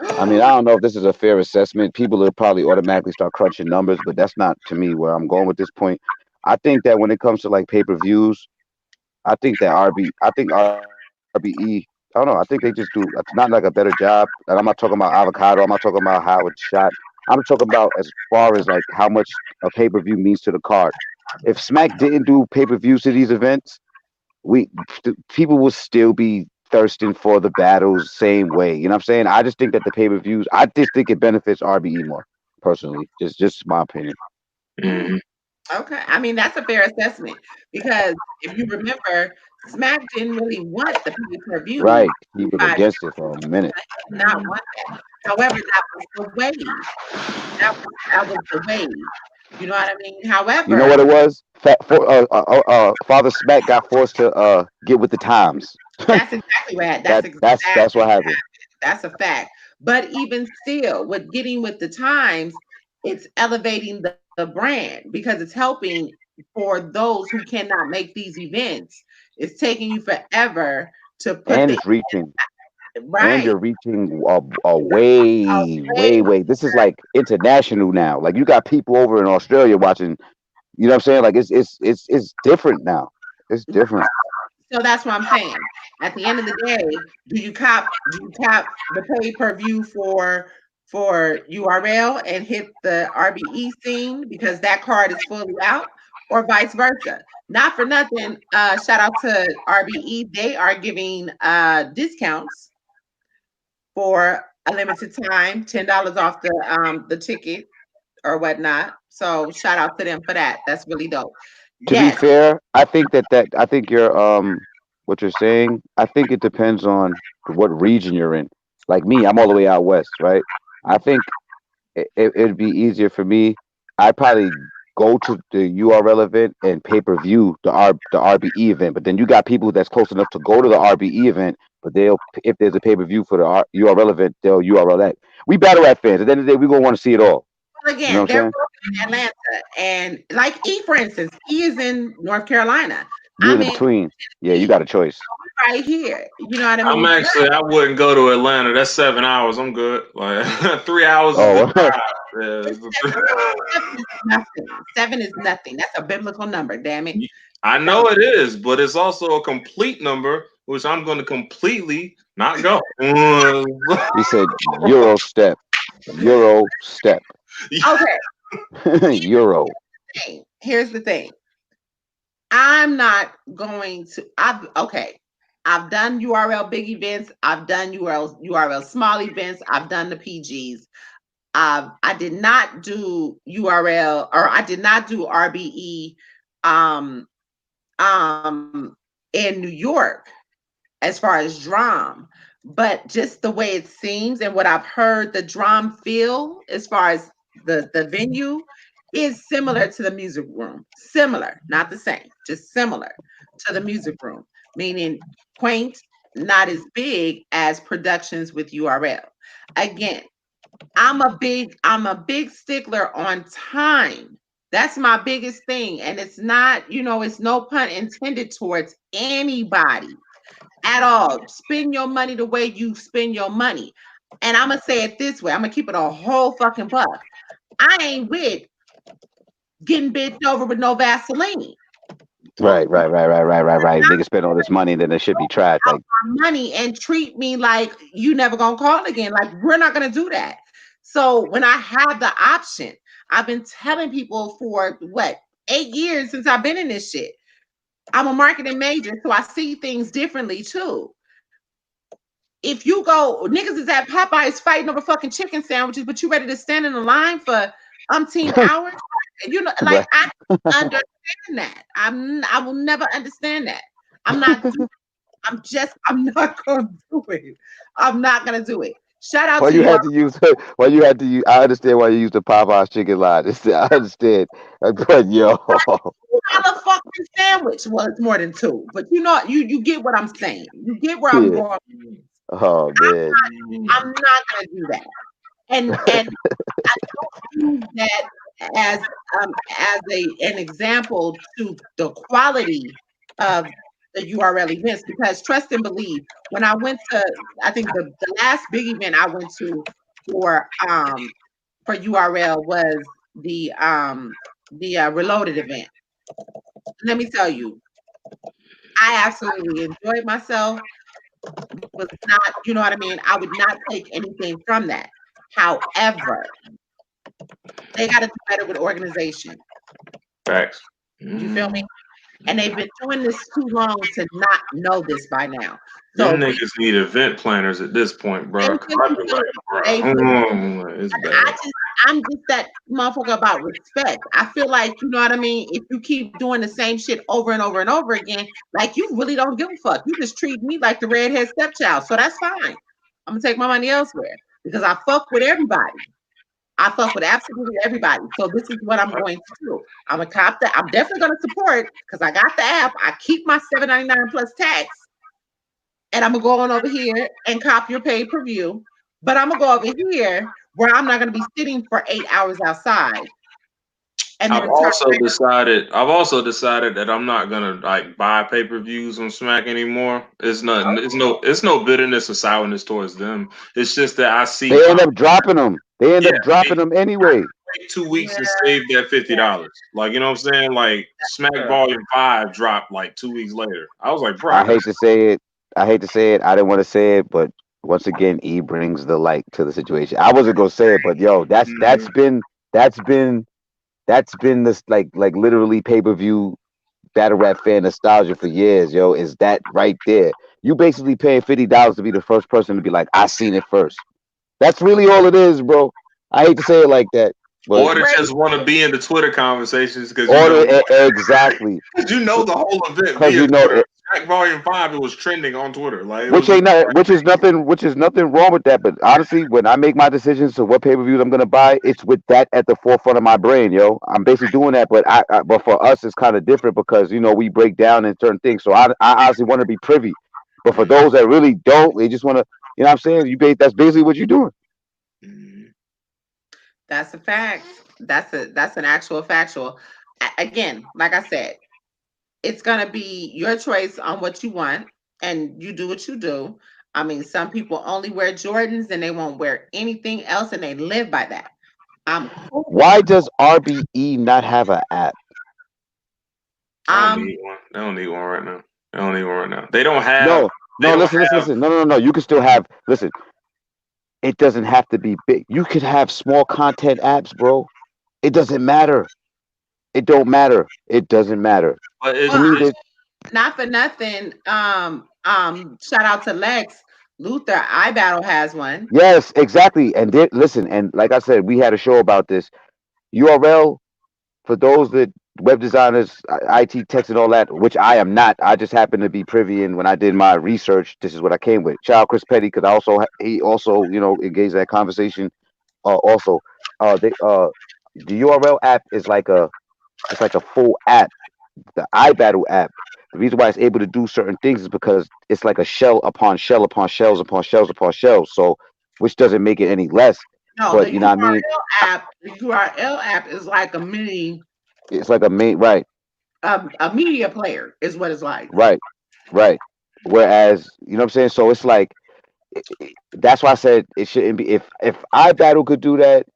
Speaker 2: I mean, I don't know if this is a fair assessment. People will probably automatically start crunching numbers, but that's not to me where I'm going with this point. I think that when it comes to like pay per views, I think RBE. I don't know. I think they just do not like a better job. And I'm not talking about avocado. I'm not talking about how it's shot. I'm talking about as far as like how much a pay per view means to the card. If Smack didn't do pay per views to these events, we people will still be thirsting for the battles same way. You know what I'm saying? I just think that the pay per views. I just think it benefits RBE more personally. Just my opinion.
Speaker 3: Mhm.
Speaker 1: Okay. I mean, that's a fair assessment because if you remember, Smack didn't really want the pay per view
Speaker 2: Right? He been
Speaker 1: 5
Speaker 2: against it for a minute.
Speaker 1: not want that. However, that was the wave. That was the wave. You know what I mean?
Speaker 2: You know
Speaker 1: However,
Speaker 2: what it was? Father Smack got forced to get with the times.
Speaker 1: that's exactly what that's
Speaker 2: That's
Speaker 1: exactly
Speaker 2: what happened.
Speaker 1: that's a fact. But even still, with getting with the times, it's elevating the brand because it's helping for those who cannot make these events. It's taking you forever to put
Speaker 2: And
Speaker 1: the
Speaker 2: it's reaching, and
Speaker 1: right.
Speaker 2: you're reaching a way, way,
Speaker 1: Okay.
Speaker 2: way. This is like international now. Like you got people over in Australia watching. You know what I'm saying? Like it's different now. It's different.
Speaker 1: So that's what I'm saying. At the end of the day, do you cop the pay per view for URL and hit the RBE scene because that card is fully out, or vice versa? Not for nothing. Shout out to RBE. They are giving discounts for a limited time, $10 off the ticket or whatnot. So shout out to them for that. That's really dope.
Speaker 2: To be
Speaker 1: Yes.
Speaker 2: fair, I think you're what you're saying. I think it depends on what region you're in. Like me, I'm all the way out west, right? I think it'd be easier for me. I'd probably go to the URL event and pay per view the RBE event. But then you got people that's close enough to go to the RBE event, but they'll if there's a pay per view for the URL event, they'll URL that. We battle rap fans. At the end of the day, we gonna want to see it all.
Speaker 1: Well,
Speaker 2: You know
Speaker 1: again,
Speaker 2: what I'm
Speaker 1: they're
Speaker 2: saying?
Speaker 1: both in Atlanta, and like E, for instance, E is in North Carolina.
Speaker 2: You in
Speaker 1: I'm
Speaker 2: the
Speaker 1: in
Speaker 2: between. Yeah, you
Speaker 1: Tennessee,
Speaker 2: got a choice.
Speaker 1: right here. You know what I
Speaker 3: I'm
Speaker 1: mean? But
Speaker 3: actually, I wouldn't go to Atlanta. That's 7 hours. I'm good. Like 3 hours is the
Speaker 2: Oh,
Speaker 3: drive.
Speaker 1: it's
Speaker 3: Yeah.
Speaker 1: seven is nothing. Seven is nothing. That's a biblical number. Damn it.
Speaker 3: I
Speaker 1: So
Speaker 3: know it is, but it's also a complete number, which I'm going to completely not go.
Speaker 2: he said Euro step, Euro step,
Speaker 1: okay,
Speaker 2: Euro.
Speaker 1: here's the thing. I'm not going to. I've okay. I've done URL big events. I've done URL small events. I've done the PGs. I did not do URL, or I did not do RBE um, um, in New York as far as drum, but just the way it seems and what I've heard the drum feel as far as the venue is similar to the music room. Similar, not the same, just similar to the music room, meaning quaint, not as big as productions with URL. Again, I'm a big stickler on time. That's my biggest thing. And it's not, it's no pun intended towards anybody at all. Spend your money the way you spend your money. And I'm gonna say it this way. I'm gonna keep it a whole fucking buck. I ain't with getting bitched over with no Vaseline.
Speaker 2: Right,
Speaker 1: Put
Speaker 2: right, right, right, right, right, right. Niggas spend all this money, then it should be trash. Like,
Speaker 1: money and treat me like you never gonna call again. Like we're not gonna do that. So when I have the option, I've been telling people for what 8 years since I've been in this shit. I'm a marketing major, so I see things differently too. If you go, niggas is at Popeyes fighting over fucking chicken sandwiches, but you ready to stand in the line for umpteen hours? Like
Speaker 2: right.
Speaker 1: I understand that. I will never understand that. I'm not I'm not gonna do it. I'm not gonna do it. Shout out
Speaker 2: Why
Speaker 1: to
Speaker 2: you
Speaker 1: you.
Speaker 2: had to use? Why you had to use? I understand why you used the Popeyes chicken line. I understand, but yo,
Speaker 1: $2 fucking sandwich. Well, it's more than two, but you get what I'm saying. You get where I'm
Speaker 2: yeah.
Speaker 1: going.
Speaker 2: Oh man.
Speaker 1: I'm not gonna do that. And I don't use that as an example to the quality of the URL events because trust and believe. When I went to, I think the last big event I went to for for URL was the Reloaded event. Let me tell you, I absolutely enjoyed myself. Was not, you know what I mean? I would not take anything from that. However, they got to do better with organization.
Speaker 3: Facts.
Speaker 1: You feel me? And they've been doing this too long to not know this by now.
Speaker 3: Them
Speaker 1: So
Speaker 3: niggas need event planners at this point,
Speaker 1: they
Speaker 3: bro.
Speaker 1: really do. They really,
Speaker 3: It's
Speaker 1: I
Speaker 3: bad.
Speaker 1: just, I'm just that motherfucker about respect. I feel like, you know what I mean? If you keep doing the same shit over and over and over again, like you really don't give a fuck. You just treat me like the redhead stepchild. So that's fine. I'm gonna take my money elsewhere. because I fuck with everybody. I fuck with absolutely everybody. So this is what I'm going to do. I'm a cop that I'm definitely going to support because I got the app. I keep my $7.99 plus tax, and I'm gonna go on over here and cop your pay per view. But I'm gonna go over here where I'm not gonna be sitting for 8 hours outside and
Speaker 3: I've
Speaker 1: then turn
Speaker 3: also
Speaker 1: back.
Speaker 3: decided. I've also decided that I'm not gonna like buy pay-per-views on Smack anymore. It's nothing. It's no. It's no bitterness or sourness towards them. It's just that I see.
Speaker 2: They end up dropping them. They end
Speaker 3: Yeah,
Speaker 2: up dropping them anyway.
Speaker 3: wait 2 weeks
Speaker 1: Yeah,
Speaker 3: to save that $50. Like, you know what I'm saying? Like Smack
Speaker 1: true.
Speaker 3: Volume 5 dropped like 2 weeks later. I was like, bro, I
Speaker 2: I
Speaker 3: could
Speaker 2: hate to say it. I hate to say it. I didn't want to say it, but once again, E brings the light to the situation. I wasn't gonna say it, but yo, that's been that's been this like literally pay per view battle rap fan nostalgia for years. Yo, is that right there? You basically paying $50 to be the first person to be like, I seen it first. That's really all it is, bro. I hate to say it like that, but
Speaker 3: or to just want to be in the Twitter conversations because
Speaker 2: order it exactly.
Speaker 3: the whole event
Speaker 2: Because
Speaker 3: via
Speaker 2: you know
Speaker 3: Twitter. Smack Volume 5, it was trending on Twitter. Like it
Speaker 2: which
Speaker 3: was
Speaker 2: ain't not, which is nothing wrong with that. But honestly, when I make my decisions to what pay per views I'm gonna buy, it's with that at the forefront of my brain, yo. I'm basically doing that, but but for us it's kind of different because we break down in certain things. So I honestly want to be privy, but for those that really don't, they just want to, what I'm saying, that's basically what you're doing.
Speaker 3: Mhm.
Speaker 1: That's a fact. That's an actual factual. Again, like I said, it's gonna be your choice on what you want, and you do what you do. I mean, some people only wear Jordans and they won't wear anything else, and they live by that. I'm cool with
Speaker 2: Why does RBE not have an app?
Speaker 3: They don't
Speaker 1: um
Speaker 3: need one. They don't need one right now. They don't need one right now. They don't have.
Speaker 2: No,
Speaker 3: They
Speaker 2: no,
Speaker 3: don't
Speaker 2: listen, listen,
Speaker 3: have.
Speaker 2: listen. No, no, no, no. You can still have. Listen, it doesn't have to be big. You could have small content apps, bro. It doesn't matter. It don't matter. It doesn't matter.
Speaker 3: But
Speaker 2: To
Speaker 1: well,
Speaker 2: me,
Speaker 3: it's
Speaker 2: that
Speaker 1: not for nothing. Shout out to Lex. Luther I Battle has one.
Speaker 2: yes, exactly. And listen, and like I said, we had a show about this. URL for those that web designers, IT techs, and all that, which I am not. I just happen to be privy, and when I did my research, this is what I came with. Shout out Chris Petty because he also engaged in that conversation. Also, the URL app is like a full app. The iBattle app. The reason why it's able to do certain things is because it's like a shell upon shell upon shells upon shells upon shells. So, which doesn't make it any less.
Speaker 1: No,
Speaker 2: But you know what I mean?
Speaker 1: The URL app is like a mini,
Speaker 2: It's like a main right,
Speaker 1: a media player is what it's like.
Speaker 2: right, right. Whereas, you know what I'm saying? So it's like that's why I said it shouldn't be. If iBattle could do that,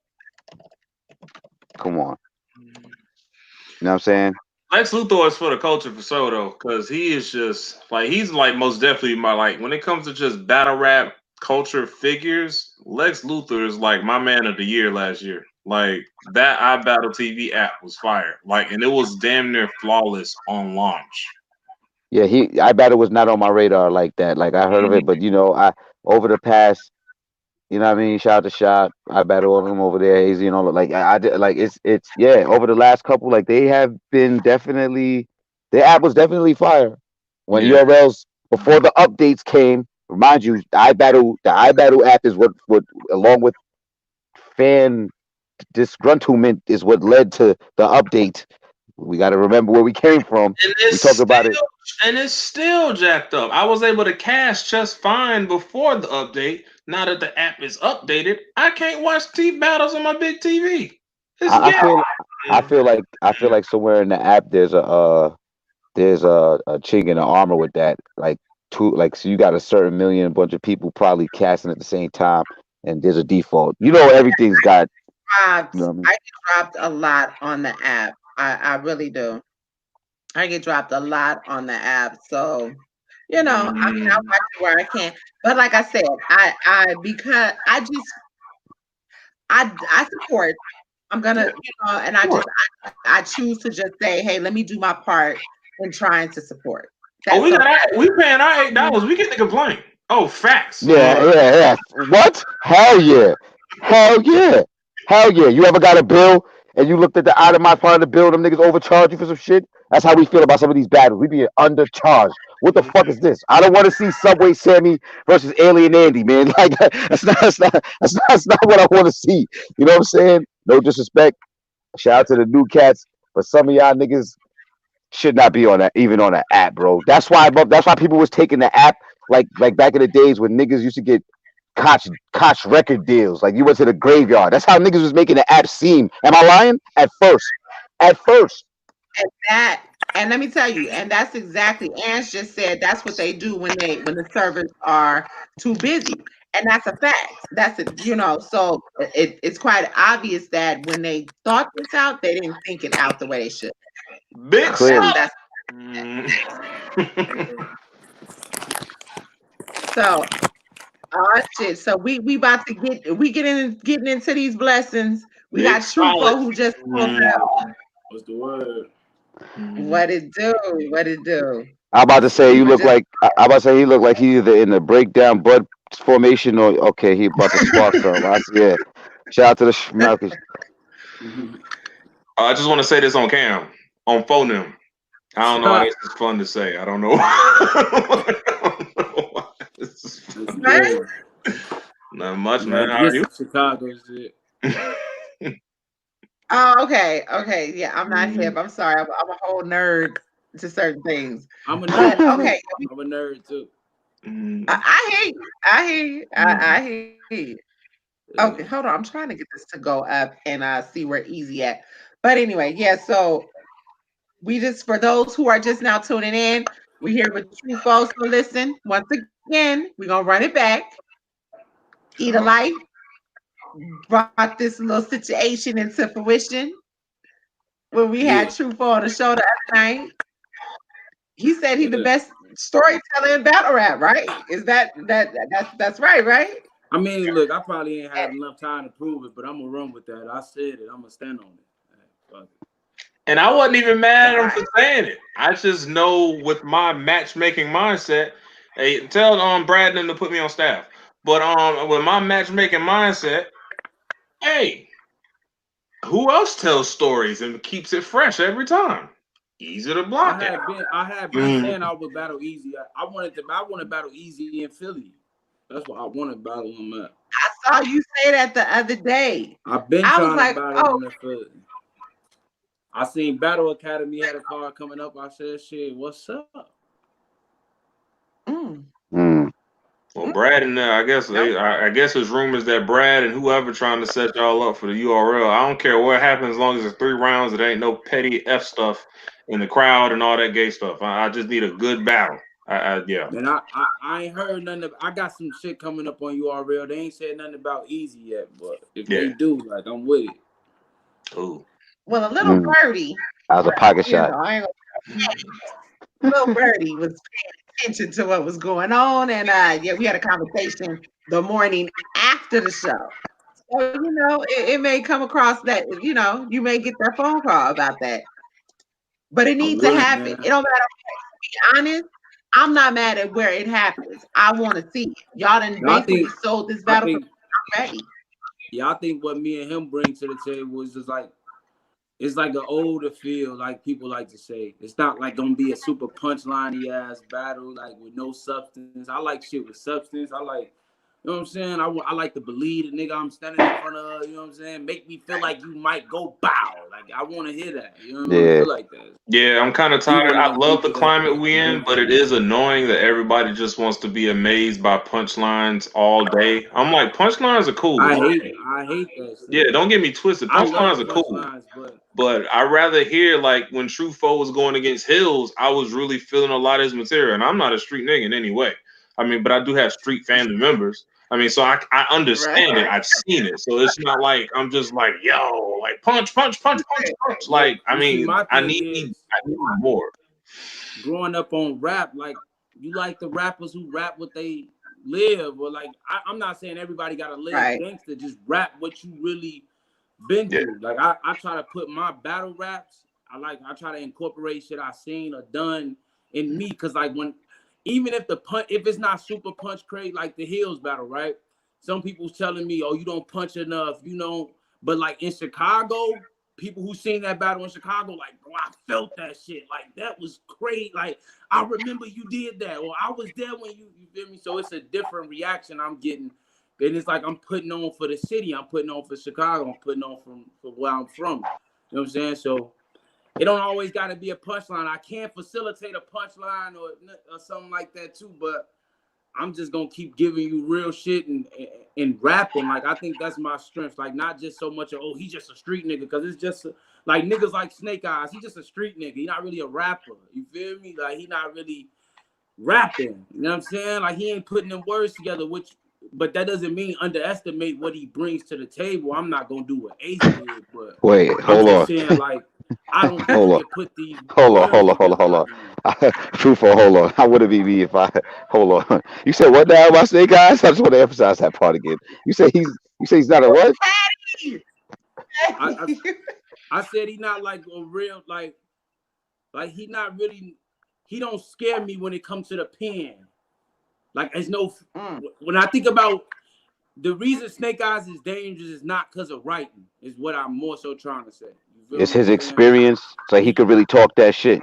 Speaker 2: come on. You know what I'm saying?
Speaker 3: Lex Luthor is for the culture for sure though, because he is just like he's like most definitely my like when it comes to just battle rap culture figures. Lex Luthor is like my man of the year last year. Like that iBattle TV app was fire. Like and it was damn near flawless on launch.
Speaker 2: Yeah, iBattle was not on my radar like that. Like I heard of it, but I over the past. You know what I mean? Shout out to Shot. I battle all of them over there, Eazy and all of like I did like it's yeah, over the last couple, like they have been definitely their app was definitely fire. When
Speaker 3: Yeah.
Speaker 2: URLs before the updates came, remind you, the iBattle app is what along with fan disgruntlement is what led to the update. We gotta remember where we came from.
Speaker 3: And
Speaker 2: We talked about it.
Speaker 3: it's still jacked up. I was able to cash just fine before the update. Now that the app is updated, I can't watch T battles on my big TV. It's
Speaker 2: I, I
Speaker 3: gas.
Speaker 2: feel I feel like somewhere in the app there's a chink in the armor with that. Like so you got a certain million, bunch of people probably casting at the same time, and there's a default. Everything's got. You know what I mean?
Speaker 1: I get dropped a lot on the app. I really do. I get dropped a lot on the app. So, I mean, I watch it where I can. But like I said, because I support. I'm gonna, and I choose to just say, hey, let me do my part in trying to support.
Speaker 3: Oh,
Speaker 1: That's so.
Speaker 3: we paying our $8. We get to complain. Oh, facts.
Speaker 2: Yeah, yeah, yeah. What? Hell yeah, hell yeah, hell yeah. You ever got a bill and you looked at the itemized part of the bill, them niggas overcharge you for some shit? That's how we feel about some of these battles. We being undercharged. What the fuck is this? I don't want to see Subway Sammy versus Alien Andy, man. Like that's not what I want to see. You know what I'm saying? No disrespect. Shout out to the new cats, but some of y'all niggas should not be on that, even on that app, bro. That's why people was taking the app like back in the days when niggas used to get Koch record deals. Like you went to the graveyard. That's how niggas was making the app seem. Am I lying? At first.
Speaker 1: And that, and let me tell you, and that's exactly, Ange just said that's what they do when the servers are too busy. And that's a fact. That's it, so it's quite obvious that when they thought this out, they didn't think it out the way they should.
Speaker 3: Bitch.
Speaker 2: Clearly.
Speaker 1: So, oh shit. So we about to getting into these blessings. We got Trufoe who just pulled up.
Speaker 6: What's the word?
Speaker 1: What it do? What it do?
Speaker 2: I'm about to say he looked he either in the breakdown bud formation or okay, he about to spark something. Yeah. Shout out to the Schmalkers.
Speaker 3: I just want to say this on cam, on phone them. I don't know why this is fun to say. I don't know. This is fun. Not much, man. How are you?
Speaker 6: Chicago shit.
Speaker 1: Oh, okay. Yeah, I'm not hip. I'm sorry. I'm a whole nerd to certain things.
Speaker 6: I'm a nerd.
Speaker 1: Okay.
Speaker 6: I'm a nerd too.
Speaker 1: I hear you. I hear you. Okay, hold on. I'm trying to get this to go up and see where Eazy at. But anyway, yeah. So we just, for those who are just now tuning in, we here with Trufoe. So listen, once again, we're gonna run it back. Eat a Life brought this little situation into fruition when we had Trufoe on the show the other night. He said he's the best storyteller in battle rap, right? Is that's right?
Speaker 6: I mean, look, I probably ain't had enough time to prove it, but I'm gonna run with that. I said it. I'm gonna stand on it.
Speaker 3: And I wasn't even mad at him for saying it. I just know with my matchmaking mindset. Hey, tell Bradden to put me on staff. But with my matchmaking mindset, hey, who else tells stories and keeps it fresh every time? Easy to block it.
Speaker 6: I have been saying I would battle Eazy. I want to battle Eazy in Philly. That's what I want to battle him at.
Speaker 1: I saw you say that the other day.
Speaker 6: I've been trying to battle him in Philly. I seen Battle Academy had a card coming up. I said, shit, what's up?
Speaker 3: Well, Brad and I guess there's rumors that Brad and whoever trying to set y'all up for the URL. I don't care what happens as long as it's 3 rounds. It ain't no petty F stuff in the crowd and all that gay stuff. I just need a good battle. Yeah.
Speaker 6: And I ain't heard nothing. I got some shit coming up on URL. They ain't said nothing about Eazy yet, but if they do, like, I'm with it.
Speaker 3: Ooh.
Speaker 1: Well, a little birdie.
Speaker 2: That was a pocket shot.
Speaker 1: Little birdie was paying attention to what was going on, and we had a conversation the morning after the show. So it may come across that you may get that phone call about that, but it needs to happen. It don't matter. To be honest, I'm not mad at where it happens. I want to see it. Y'all done basically sold this battle. I'm ready.
Speaker 6: Yeah, I think what me and him bring to the table is just like, it's like an older feel, like people like to say. It's not like gonna be a super punchline-y ass battle, like with no substance. I like shit with substance. I like, you know what I'm saying? I like to believe the nigga I'm standing in front of, you know what I'm saying? Make me feel like you might go bow. Like, I want to hear that. You know what I mean? I feel like that.
Speaker 3: Yeah, I'm kind of tired. I love the climate we in, but it is annoying that everybody just wants to be amazed by punchlines all day. I'm like, punchlines are cool.
Speaker 6: I hate that shit.
Speaker 3: Yeah, don't get me twisted. Punchlines are cool. But I'd rather hear, like, when Trufoe was going against Hills, I was really feeling a lot of his material. And I'm not a street nigga in any way. I mean, but I do have street family members. I mean, so I understand it. I've seen it. So it's not like I'm just like, yo, like punch. Like, I mean, I need more.
Speaker 6: Growing up on rap, like, you like the rappers who rap what they live, or like, I'm not saying everybody gotta live gangster, just rap what you really been through. Like, I try to put my battle raps, I try to incorporate shit I seen or done in me, because like even if if it's not super punch crazy, like the Hills battle, right? Some people's telling me, oh, you don't punch enough, but like in Chicago, people who seen that battle in Chicago, like, bro, I felt that shit. Like, that was great. Like, I remember you did that, or I was there when you feel me? So it's a different reaction I'm getting. And it's like I'm putting on for the city. I'm putting on for Chicago. I'm putting on for where I'm from. You know what I'm saying? So it don't always got to be a punchline. I can facilitate a punchline or something like that too, but I'm just gonna keep giving you real shit and rapping. Like, I think that's my strength. Like, not just so much of, oh, he's just a street nigga, because it's just like niggas like Snake Eyes. He just a street nigga. He not really a rapper. You feel me? Like, he not really rapping. You know what I'm saying? Like, he ain't putting them words together, but that doesn't mean underestimate what he brings to the table. I'm not gonna do what Ace did, but
Speaker 2: Wait,
Speaker 6: I'm
Speaker 2: hold
Speaker 6: just
Speaker 2: on.
Speaker 6: saying, like, I don't think
Speaker 2: Hold
Speaker 6: he
Speaker 2: on.
Speaker 6: can put these
Speaker 2: Hold on,
Speaker 6: words
Speaker 2: hold on, hold on,
Speaker 6: together
Speaker 2: hold
Speaker 6: like
Speaker 2: on.
Speaker 6: he.
Speaker 2: Truthful, hold on. How would it be me if I hold on? You said what now about Snake Eyes? I just want to emphasize that part again. You say he's not a what?
Speaker 6: I said he not like a real like he not really, he don't scare me when it comes to the pen. Like, there's no when I think about the reason Snake Eyes is dangerous is not because of writing, is what I'm more so trying to say. You feel
Speaker 2: It's
Speaker 6: what
Speaker 2: his
Speaker 6: I'm saying?
Speaker 2: experience, so he could really talk that shit.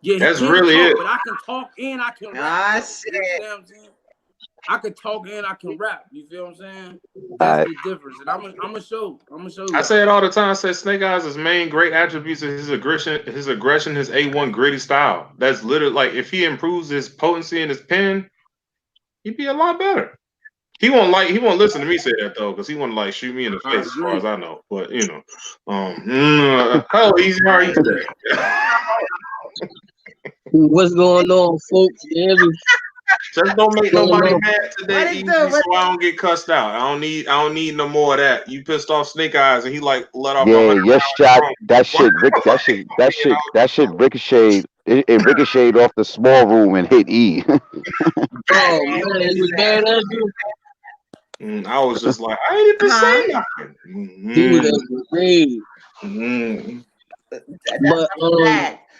Speaker 6: Yeah, he
Speaker 3: That's
Speaker 6: can
Speaker 3: really
Speaker 6: talk,
Speaker 3: it.
Speaker 6: but I can talk and I can rap.
Speaker 1: Ah,
Speaker 6: Though. You
Speaker 1: shit.
Speaker 6: understand what I'm saying? I can talk and I can rap. You feel what I'm saying?
Speaker 2: All
Speaker 6: That's
Speaker 2: right.
Speaker 6: the difference. And I'm gonna show
Speaker 3: I
Speaker 6: y'all.
Speaker 3: say it all the time. I say Snake Eyes' main great attributes is his aggression, his A1 gritty style. That's literally like, if he improves his potency in his pen, he'd be a lot better. He won't listen to me say that though, because he want to like shoot me in the
Speaker 6: I
Speaker 3: face as far
Speaker 6: agree.
Speaker 3: as I know. But how easy are you today?
Speaker 7: What's going on, folks? You hear me?
Speaker 3: Just don't make
Speaker 7: What's going
Speaker 3: nobody
Speaker 7: on?
Speaker 3: mad
Speaker 1: What
Speaker 3: today,
Speaker 1: it
Speaker 3: Easy,
Speaker 1: do?
Speaker 3: so I don't get cussed out. I don't need no more of that. You pissed off Snake Eyes and he like let off
Speaker 2: Yeah,
Speaker 3: 100
Speaker 2: your shot,
Speaker 3: rounds.
Speaker 2: that
Speaker 3: Why
Speaker 2: shit, Rick,
Speaker 3: the fuck ain't you
Speaker 2: that shit ricocheted. It ricocheted off the small room and hit E.
Speaker 7: Oh man, he was mad at you.
Speaker 3: I was just like, I ain't even
Speaker 1: Huh?
Speaker 3: say
Speaker 7: He was
Speaker 3: nothing.
Speaker 7: angry.
Speaker 3: Mm-hmm.
Speaker 7: But
Speaker 1: That's a fact.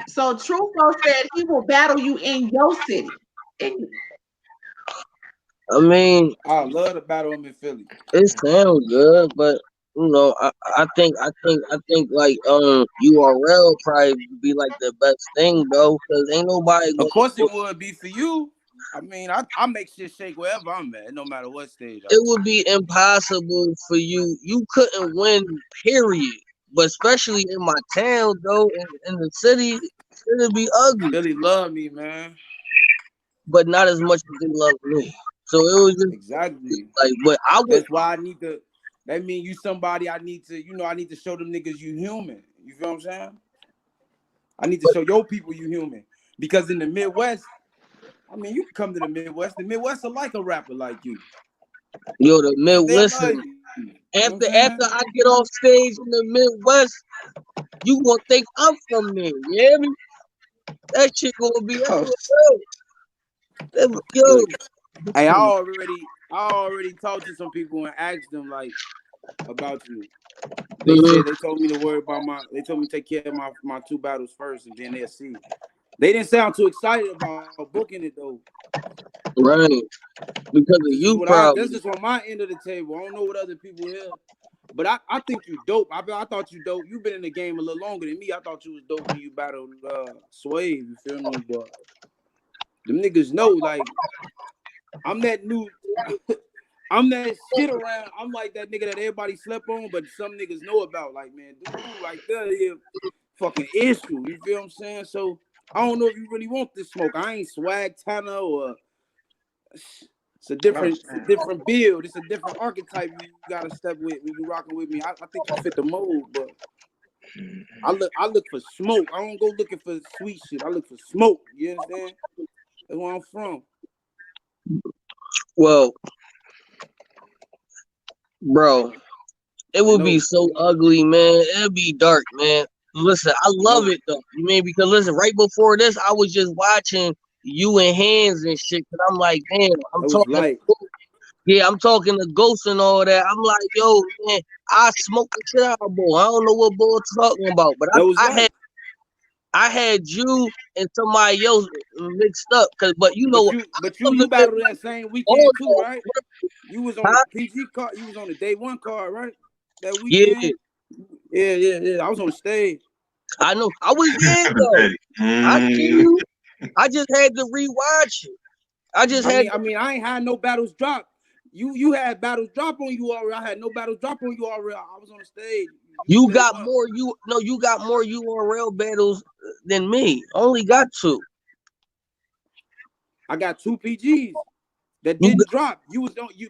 Speaker 1: So Trufoe said he will battle you in your city.
Speaker 7: I mean,
Speaker 6: I love to battle him in Philly.
Speaker 7: it sounds good, but I think like URL probably be like the best thing though, because ain't nobody
Speaker 6: Of course
Speaker 7: gonna.
Speaker 6: it would be for you. I mean, I make shit shake wherever I'm at, no matter what stage I'm
Speaker 7: It
Speaker 6: at.
Speaker 7: would be impossible for you. You couldn't win, period. But especially in my town though, in the city, it'd be ugly.
Speaker 6: Philly love me, man.
Speaker 7: But not as much as they love me. So it was just
Speaker 6: Exactly.
Speaker 7: like, but I would.
Speaker 6: That's why I need to. That mean you somebody I need to, I need to show them niggas you human. You feel what I'm saying? I need to show your people you human. Because in the Midwest, I mean, you can come to the Midwest. The Midwest are like a rapper like you.
Speaker 7: Yo, the Mid.
Speaker 6: They'll
Speaker 7: Listen,
Speaker 6: love you. You know what I'm
Speaker 7: after
Speaker 6: saying?
Speaker 7: I get off stage in the Midwest, you gonna think I'm from there. You hear me? That shit gonna be
Speaker 1: Oh,
Speaker 7: yo.
Speaker 6: Hey, I already talked to some people and asked them like about you. They said they told me to worry about they told me to take care of my two battles first and then they'll see. They didn't sound too excited about booking it though.
Speaker 7: Right. Because of you
Speaker 6: This
Speaker 7: probably.
Speaker 6: is on my end of the table. I don't know what other people here. But I think you dope. I thought you dope. You've been in the game a little longer than me. I thought you was dope when you battled Sway, you feel me? But them niggas know, like, I'm that new I'm that shit around. I'm like that nigga that everybody slept on, but some niggas know about. Like, man, dude right there is fucking issue. You feel what I'm saying? So I don't know if you really want this smoke. I ain't Swag Tanner or it's a different build. It's a different archetype you gotta step with when you rocking with me. I think you fit the mold, but I look for smoke. I don't go looking for sweet shit. I look for smoke. You understand? That's where I'm from.
Speaker 7: Well, bro, it would be so ugly, man. It'd be dark, man. Listen, I love it though. You mean, because listen, right before this, I was just watching you and Hands and shit. Cause I'm like, damn, I'm talking. Yeah, I'm talking to Ghost and all that. I'm like, yo, man, I smoked the shit out of Bull. I don't know what Bull talking about, but I had you and somebody else mixed up. But you
Speaker 6: battled that same weekend too, right? You was on the PG card. You was on the day one card, right? that weekend. Yeah. I was on the stage.
Speaker 7: I know. I was there though. I seen you. I just had to rewatch it. I
Speaker 6: ain't had no battles drop. You had battles drop on URL. I had no battles drop on URL. I was on the stage.
Speaker 7: You got more. You got more URL battles than me. Only got 2.
Speaker 6: I got 2 PGs that didn't drop.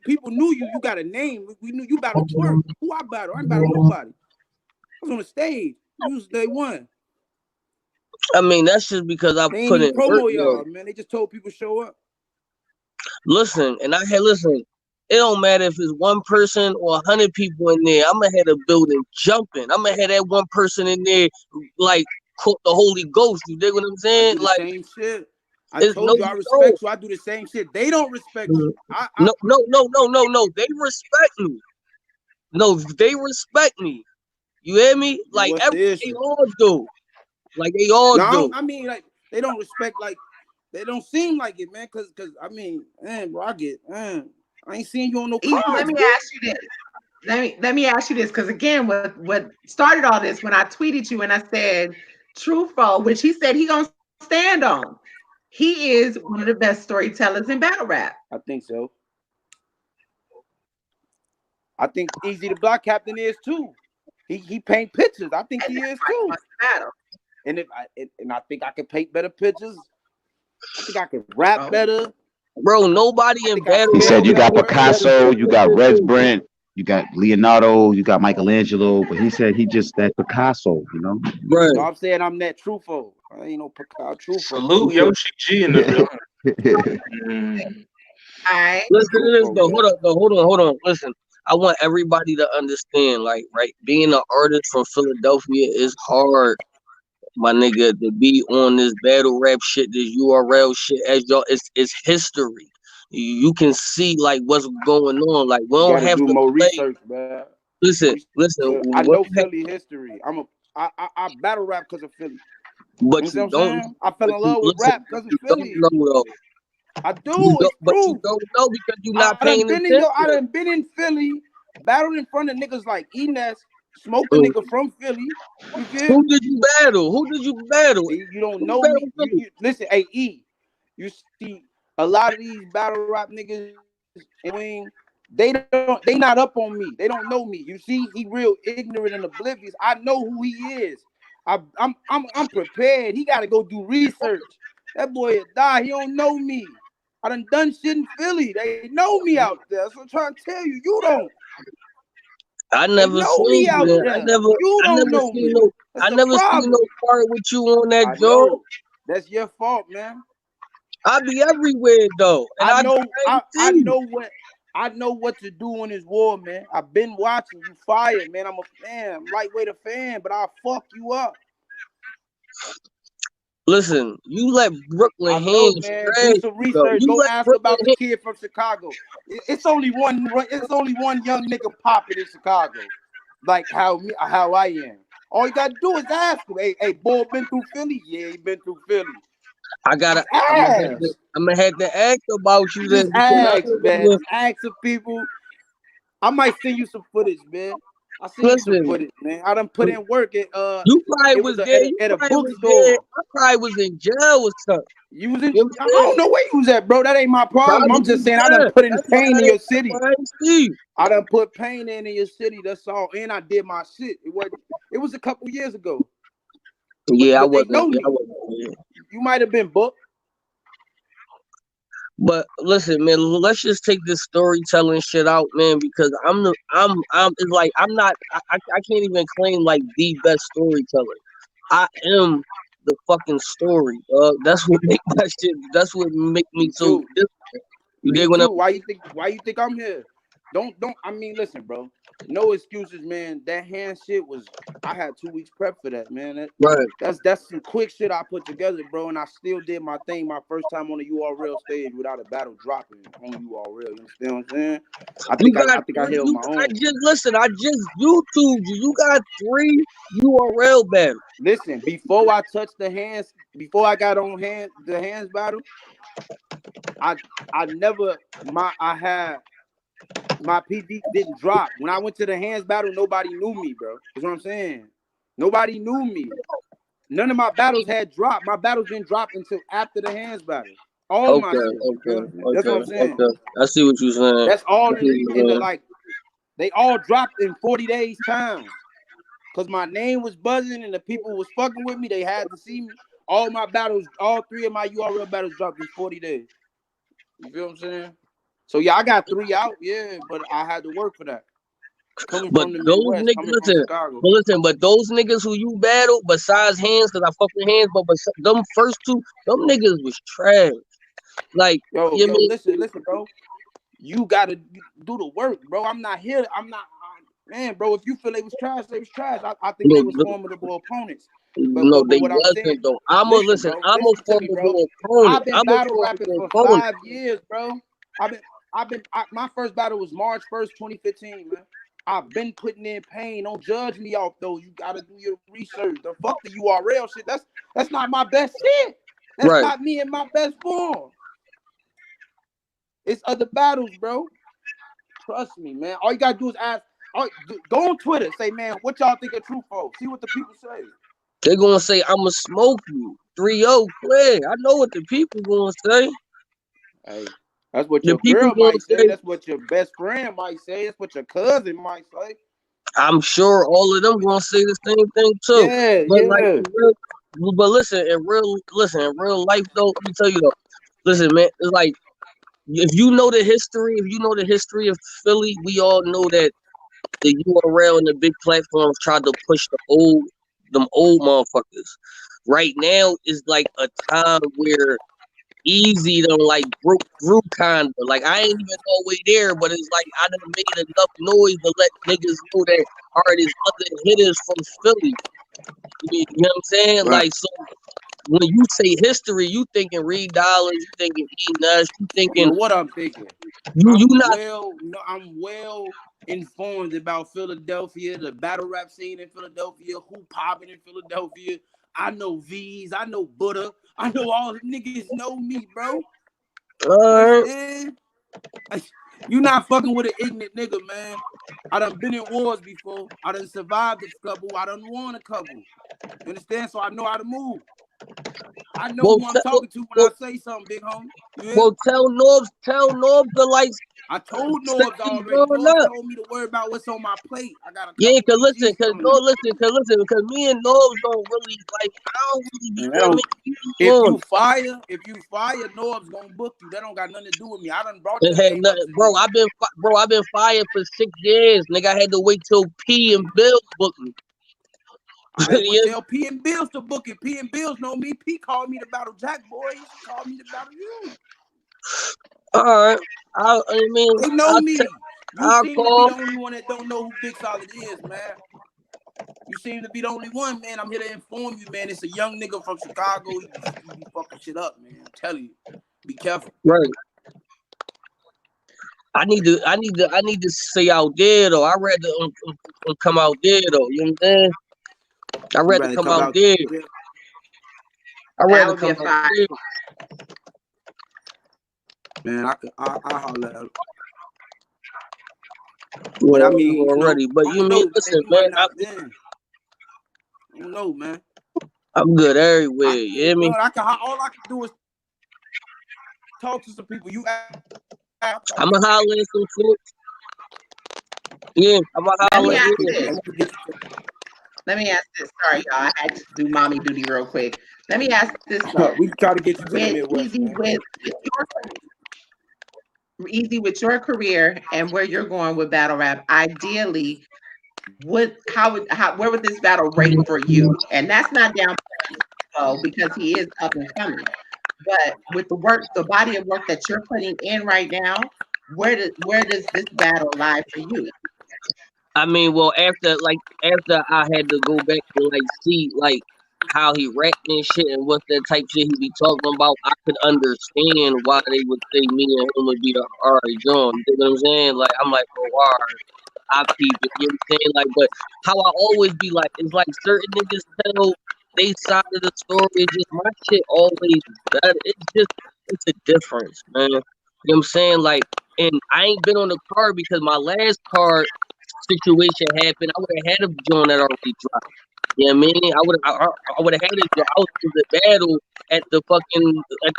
Speaker 6: People knew you. You got a name. We knew you battled Twerk. Who I battled? I ain't battled nobody. I was on the stage. You was day one.
Speaker 7: I mean, that's just because I
Speaker 6: they
Speaker 7: put
Speaker 6: ain't
Speaker 7: in
Speaker 6: promo
Speaker 7: work,
Speaker 6: y'all, man. They just told people show up.
Speaker 7: Listen, it don't matter if it's 1 person or 100 people in there. I'm gonna have a building jumping. I'm gonna have that 1 person in there like caught the Holy Ghost. You dig what I'm saying?
Speaker 6: I do the
Speaker 7: like
Speaker 6: same shit. I told you I respect you. I do the same shit. They don't respect you.
Speaker 7: No. They respect me. No, they respect me. You hear me? Like they all do. Like they all do.
Speaker 6: I mean, like they don't respect. Like they don't seem like it, man. Cause I mean, man, bro, I ain't seeing you on no cards.
Speaker 1: Let me ask you this. Let me ask you this, because again, what started all this when I tweeted you and I said Trufoe, which he said he gonna stand on. He is one of the best storytellers in battle rap.
Speaker 6: I think so. I think Eazy the Block Captain is too. He paint pictures. I think he is too.
Speaker 1: Battle.
Speaker 6: And I think I can paint better pictures. I think I can rap better.
Speaker 7: Bro, nobody in battle.
Speaker 2: He said you got Picasso, you got Rembrandt, you got Leonardo, you got Michelangelo, but he said he just that Picasso, you know.
Speaker 7: Right.
Speaker 6: So I'm saying I'm that Trufoe. I ain't no Trufoe.
Speaker 3: Salute Yoshi G in the building.
Speaker 1: Alright.
Speaker 7: Listen to this though. Hold on. Listen, I want everybody to understand, like, right, being an artist from Philadelphia is hard, my nigga, to be on this battle rap shit, this URL shit, as y'all, it's history. You can see like what's going on. Like we don't have
Speaker 6: do
Speaker 7: to
Speaker 6: more
Speaker 7: play.
Speaker 6: Research, man.
Speaker 7: Listen.
Speaker 6: I know Philly history. I battle rap because of Philly.
Speaker 7: But you don't.
Speaker 6: I fell in love with rap because of Philly.
Speaker 7: Don't know, though.
Speaker 6: I do.
Speaker 7: But you don't know because you're not paying attention.
Speaker 6: I done been in Philly, battled in front of niggas like Enes, smoked a nigga from Philly.
Speaker 7: Who did you battle?
Speaker 6: You don't know me. Listen, hey E, you see a lot of these battle rap niggas they not up on me. They don't know me. You see, he real ignorant and oblivious. I know who he is. I'm prepared. He got to go do research. That boy die. He don't know me. I done shit in Philly. They know me out there. So I'm trying to tell you, you don't.
Speaker 7: I never seen
Speaker 6: me out there.
Speaker 7: I never seen no part with you on that joint.
Speaker 6: That's your fault, man.
Speaker 7: I be everywhere though. And
Speaker 6: I know what to do in this war, man. I've been watching you fired, man. I'm a fan. I'm lightweight a fan, but I'll fuck you up.
Speaker 7: Listen, you let Brooklyn
Speaker 6: do some research. Go ask about the kid from Chicago. It's only one young nigga popping in Chicago, like how I am. All you gotta do is ask him. Hey, boy, been through Philly? Yeah, he been through Philly.
Speaker 7: I'm gonna have to ask about you then.
Speaker 6: Ask some people. I might send you some footage, man. I see some footage, man. I done put in work at
Speaker 7: you probably was there
Speaker 6: at a bookstore.
Speaker 7: I probably was in jail or something.
Speaker 6: You was in I don't know where you was at, bro. That ain't my problem. I'm just saying I done put in pain in your city. I done put pain in your city, that's all. And I did my shit. It was a couple years ago.
Speaker 7: Yeah,
Speaker 6: but
Speaker 7: I wasn't.
Speaker 6: You might have been booked.
Speaker 7: But listen, man, let's just take this storytelling shit out, man, because it's like I can't even claim like the best storyteller. I am the fucking story. That's what make my shit. That's what make me so different. You dig what I'm?
Speaker 6: Why you think I'm here? Don't. I mean, listen, bro. No excuses, man. That hand shit I had 2 weeks prep for that, man. That's some quick shit I put together, bro. And I still did my thing my first time on the URL stage without a battle dropping on URL. You understand what I'm saying? I think I held my own.
Speaker 7: I just YouTubed you. You got 3 URL battles.
Speaker 6: Listen, before I touched the hands, before I got on the hands battle, I had my PD didn't drop. When I went to the hands battle, nobody knew me, bro. That's what I'm saying. Nobody knew me. None of my battles had dropped. My battles didn't drop until after the hands battle. All my shit. That's what I'm saying.
Speaker 7: I see what you're saying.
Speaker 6: That's all in the like. They all dropped in 40 days time. Cause my name was buzzing and the people was fucking with me. They had to see me. All my battles, all 3 of my URL battles dropped in 40 days. You feel what I'm saying? So yeah, I got 3 out, yeah, but I had to work for that. Coming
Speaker 7: But
Speaker 6: from the
Speaker 7: those
Speaker 6: Midwest,
Speaker 7: niggas,
Speaker 6: coming from Chicago.
Speaker 7: but those niggas who you battled, besides hands, cause I fuck with hands, but them first 2, them niggas was trash. Like,
Speaker 6: yo, listen, bro. You gotta do the work, bro. I'm not here. Man, bro. If you feel they was trash, they was trash. I think they was formidable opponents. But
Speaker 7: they
Speaker 6: what I'm
Speaker 7: wasn't
Speaker 6: saying,
Speaker 7: though. I'm a formidable opponent.
Speaker 6: I've been battle rapping for 5 years, bro. My first battle was March 1st, 2015, man. I've been putting in pain. Don't judge me off though. You gotta do your research. The fuck the URL shit. That's not my best shit. That's not me in my best form. It's other battles, bro. Trust me, man. All you gotta do is ask. Go on Twitter. Say, man, what y'all think of Trufoe? See what the people say.
Speaker 7: They're gonna say, I'ma smoke you. 3-0 clear. I know what the people gonna say.
Speaker 6: Hey, that's what your girl might say. That's what your best friend might say. That's what your cousin might say.
Speaker 7: I'm sure all of them gonna say the same thing too.
Speaker 6: Yeah,
Speaker 7: but listen, in real life though, let me tell you though. Listen, man, it's like if you know the history of Philly, we all know that the URL and the big platforms tried to push them old motherfuckers. Right now is like a time where Eazy done like broke through kinda. Like I ain't even all the way there, but it's like I done made enough noise to let niggas know that there's other hitters from Philly. You know what I'm saying? Right. Like so when you say history, you thinking Reed Dollars, you thinking E Nush, you thinking.
Speaker 6: You know what I'm thinking? I'm well informed about Philadelphia, the battle rap scene in Philadelphia, who popping in Philadelphia. I know V's, I know Buddha, I know all the niggas know me, bro. You not fucking with an ignorant nigga, man. I done been in wars before. I done survived a couple. I done won a couple. You understand? So I know how to move. I know who I'm talking to when I say something, big homie. Yeah?
Speaker 7: Well, tell Norbs the like.
Speaker 6: I told Norbs already. Norbs told me to worry about what's on my plate. I got
Speaker 7: because me and Norbs don't really like. I don't really be
Speaker 6: if you fire, Norbs gonna book you. That don't got nothing to do with me. I done brought you.
Speaker 7: Bro, I've been fired for 6 years. Nigga, I had to wait till P and Bill booked me.
Speaker 6: I had to tell P and Bills to book it. P and Bills know me. P called me to battle Jack Boy. He called me to battle you.
Speaker 7: All right. I mean,
Speaker 6: they know me. You seem to be the only one that don't know who Big Solid is, man. You seem to be the only one, man. I'm here to inform you, man. It's a young nigga from Chicago. He be fucking shit up, man. I'm telling you. Be careful.
Speaker 7: Right. I need to stay out there though. I'd rather come out there though. You know what I'm saying? I'd rather come out there. I'd rather come out there.
Speaker 6: Man, I holler at him. But I mean,
Speaker 7: already. But you mean, listen, man. I
Speaker 6: don't know, man.
Speaker 7: I'm good everywhere. You hear me?
Speaker 6: All I can do is talk to some people.
Speaker 7: I'm a holler at some folks. Yeah, I'm a holler.
Speaker 1: Let me ask this. Sorry, y'all. I had to do mommy duty real quick. Let me ask this.
Speaker 6: We try to get you to the Midwest.
Speaker 1: Eazy, with your career and where you're going with battle rap, ideally, where would this battle rate for you? And that's not down because he is up and coming. But with the body of work that you're putting in right now, where does this battle lie for you?
Speaker 7: I mean, well, after I had to go back and see how he rapped and shit and what that type shit he be talking about, I could understand why they would say me and him would be the alright John. You know what I'm saying? Like I'm like, oh, all right, I peep it. You know what I'm saying? Like, but how I always be like, it's like certain niggas tell they side of the story. It's just my shit always better. It's a difference, man. You know what I'm saying? Like and I ain't been on the card because my last card situation happened. I would have had a joint that already dropped. You know what I mean? I would have had it. I was in the battle at the fucking at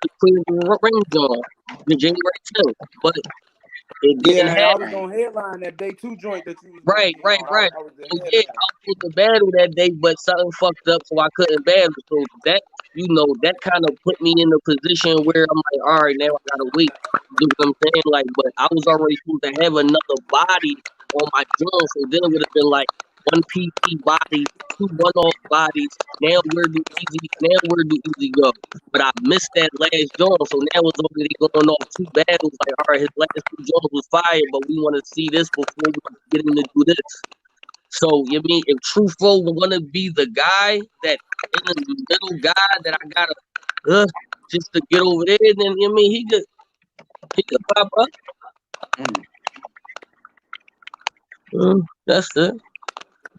Speaker 7: the Queen Ring joint, the January 10th, but it didn't
Speaker 6: Yeah, I
Speaker 7: happen.
Speaker 6: was on headline that day 2 joint that you was
Speaker 7: Right.
Speaker 6: on. I was the
Speaker 7: So yeah,
Speaker 6: headline.
Speaker 7: I was supposed to battle that day, but something fucked up, so I couldn't battle. So that that kind of put me in a position where I'm like, all right, now I gotta wait. You know what I'm saying? Like, but I was already supposed to have another body on my drum, so then it would have been like one PT body, 2 one-off bodies. Now where do Eazy go? But I missed that last joint, so now it's already going off 2 battles. Like, all right, his last 2 joints was fire, but we want to see this before we get him to do this. So you mean if Trufoe wanna be the guy that in the middle guy that I gotta just to get over there, then you mean he could pop up. That's it.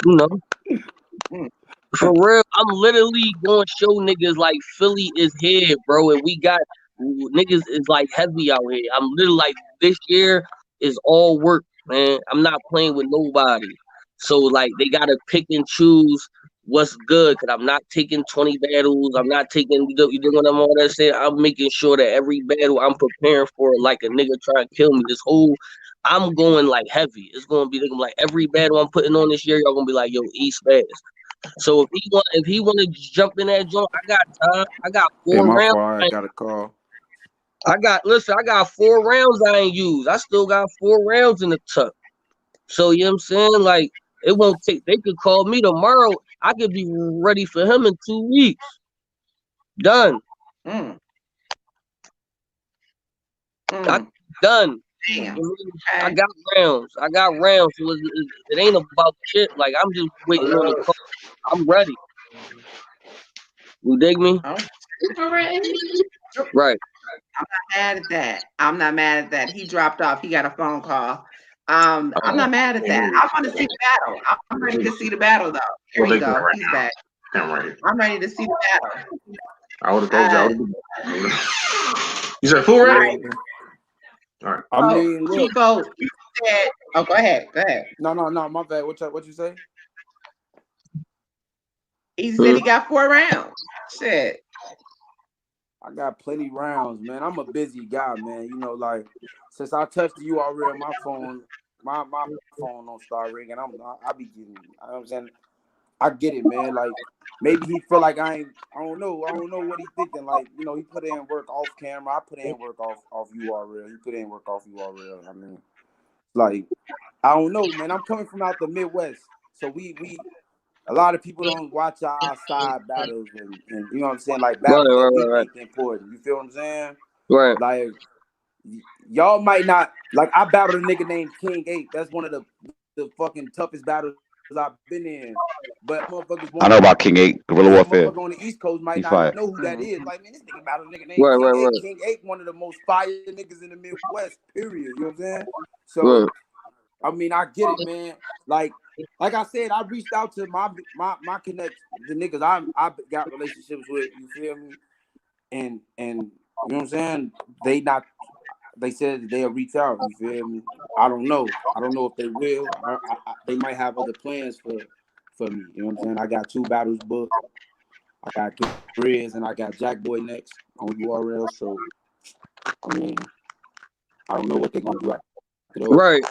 Speaker 7: You know. For real, I'm literally going to show niggas like Philly is here, bro, and we got niggas is like heavy out here. I'm literally like this year is all work, man. I'm not playing with nobody. So like they gotta pick and choose what's good, cause I'm not taking 20 battles. I'm not taking you know what I'm all that saying. I'm making sure that every battle I'm preparing for like a nigga trying to kill me. This whole I'm going like heavy. It's gonna be like every battle I'm putting on this year, y'all gonna be like, yo, East fast. So if he want to jump in that joint, I got time. I got 4 rounds.
Speaker 6: I got a call.
Speaker 7: I got 4 rounds I ain't used. I still got 4 rounds in the tuck. So you know what I'm saying? Like it won't take. They could call me tomorrow. I could be ready for him in 2 weeks. Done. Done.
Speaker 1: Damn.
Speaker 7: I got rounds. So it ain't about shit. Like I'm just waiting on the call. I'm ready. You dig me? Right.
Speaker 1: I'm not mad at that. He dropped off. He got a phone call. I'm not mad at that. I want to see the battle. I'm ready to see the battle, though. Here we go. Right He's back. I'm ready to see the battle.
Speaker 3: I would have told you. You said full ready? All right.
Speaker 6: I mean, look.
Speaker 1: Trufoe said, "Oh, go ahead.
Speaker 6: No, my bad. What you say?
Speaker 1: He said he got 4 rounds. Shit.
Speaker 6: I got plenty rounds, man. I'm a busy guy, man. You know, like since I touched the URL, my phone don't start ringing. I be getting, you know what I'm saying? I get it, man. Like maybe he feel like I don't know what he thinking. Like, you know, he put in work off camera. I put in work off URL. He put in work off URL. I mean, like, I don't know, man. I'm coming from out the Midwest. So we a lot of people don't watch our side battles and you know what I'm saying, like battles that we think important. You feel what I'm saying?
Speaker 7: Right.
Speaker 6: Like y'all might not like. I battled a nigga named King 8. That's one of the fucking toughest battles I've been in. But motherfuckers
Speaker 2: I know about King 8, Guerrilla Warfare.
Speaker 6: Motherfucker on the East Coast might not
Speaker 2: fired.
Speaker 6: know who that is. Like, man, this nigga battled a nigga named King 8. King 8, one of the most fire niggas in the Midwest. Period. You know what I'm saying? So I mean, I get it, man. Like I said, I reached out to my connects, the niggas I got relationships with. You feel me? And you know what I'm saying? They said they'll reach out. You feel me? I don't know. I don't know if they will. They might have other plans for me. You know what I'm saying? I got 2 battles booked. I got Grizz and I got Jack Boy next on URL. So I mean, I don't know what they're gonna do.
Speaker 7: Right.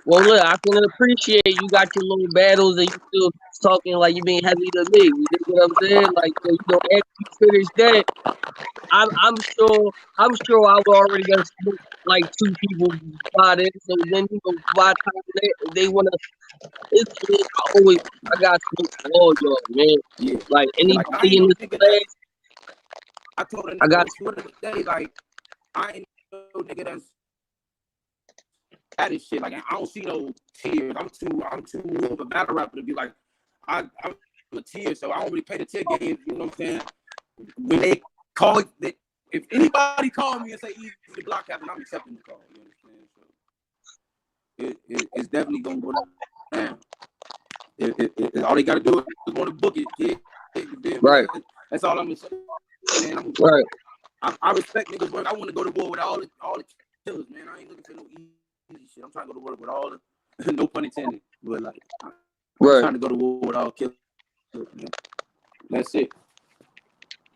Speaker 7: Well, look, I can appreciate you got your little battles and you still talking like you being heavy to me. You know what I'm saying? Like, so, you know, after you finish that, I'm sure I was already gonna smoke like 2 people by then. So then you know by the time they wanna, I got smoke for all y'all, man.
Speaker 6: Yeah.
Speaker 7: Like anybody in this class,
Speaker 6: I told a nigga
Speaker 7: I got
Speaker 6: on Twitter today, like I ain't no nigga that's that is shit. Like I don't see no tears. I'm too of a battle rapper to be like I'm a tear, so I don't really play the tear game. You know what I'm saying? When they call it, if anybody call me and say Eazy the block captain, I'm accepting the call. You understand? So it's definitely gonna go down. All they gotta do is want to book it, kid.
Speaker 7: Right.
Speaker 6: That's all I'm gonna say. Man,
Speaker 7: right.
Speaker 6: I respect niggas work. I want to go to war with all the killers, man. I ain't looking for no easy shit. I'm trying to go to work with all the no pun intended, but like I'm trying to go to war with all killers. Man. That's it.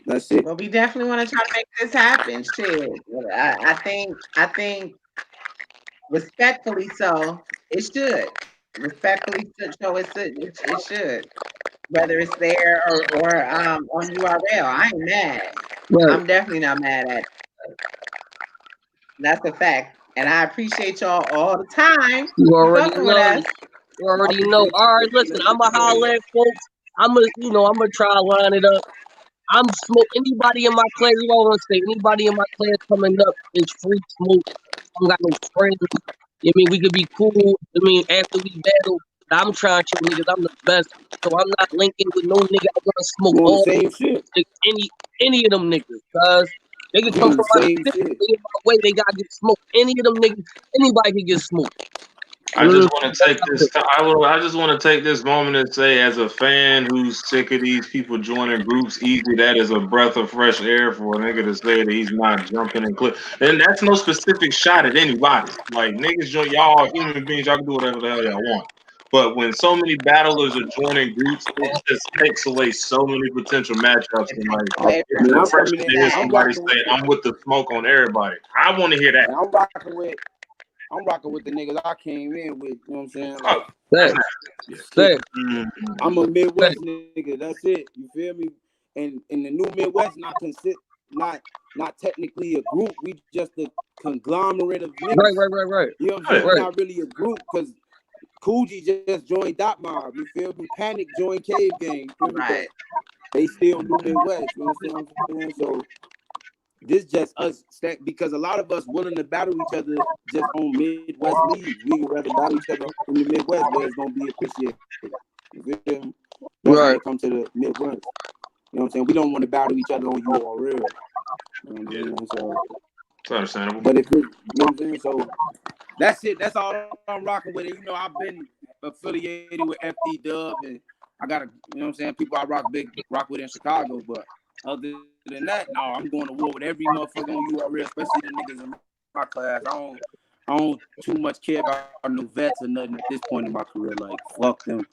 Speaker 6: That's it.
Speaker 1: Well, we definitely want to try to make this happen. Shit. I think respectfully so, it should. Respectfully so it should. Whether it's there or on URL. I ain't mad.
Speaker 7: Right.
Speaker 1: I'm definitely not mad at it. That's a fact. And I appreciate y'all all the time
Speaker 7: You
Speaker 1: for
Speaker 7: already
Speaker 1: fucking with
Speaker 7: know.
Speaker 1: us.
Speaker 7: You already know. All right, listen, I'ma holler at folks. I'ma try to line it up. I'm smoke anybody in my class. You know what I'm saying? Anybody in my class coming up is free smoke. I don't got no friends. I mean, we could be cool. I mean, after we battle, I'm trying to show niggas I'm the best. So I'm not linking with no nigga. I'm gonna smoke all
Speaker 6: the same shit.
Speaker 7: Any of them niggas, cause they can come from my city, my way. They gotta get smoked. Any of them niggas, anybody can get smoked.
Speaker 3: I just want to take this. I just want to take this moment and say, as a fan who's sick of these people joining groups, Eazy, that is a breath of fresh air for a nigga to say that he's not jumping and clip. And that's no specific shot at anybody. Like niggas, y'all are human beings. Y'all can do whatever the hell y'all want. But when so many battlers are joining groups, it just takes away so many potential matchups. And like, it's refreshing to hear somebody say, "I'm with the smoke on everybody." I want to hear that.
Speaker 6: I'm rocking with the niggas I came in with. You know what I'm saying? Like, I'm a Midwest nigga. That's it. You feel me? And in the new Midwest, not technically a group. We just a conglomerate of niggas.
Speaker 7: Right.
Speaker 6: You know what I'm saying? We're not really a group because Coogee just joined Dot Mob. You feel me? Panic joined Cave Gang.
Speaker 1: Right.
Speaker 6: They still new Midwest. You understand what I'm saying? So this just us because a lot of us willing to battle each other just on Midwest league. We would rather battle each other in the Midwest where it's gonna be appreciated. You feel me? That's when it comes to the Midwest. You know what I'm saying? We don't want to battle each other on URL. You know what I'm saying? So
Speaker 3: it's understandable.
Speaker 6: But if you know what I'm saying, so that's it. That's all I'm rocking with it. You know, I've been affiliated with FD Dub and I got you know what I'm saying, people I rock with in Chicago, but other than that, no, I'm going to war with every motherfucker on URL, especially the niggas in my class. I don't too much care about no vets or nothing at this point in my career. Like, fuck them.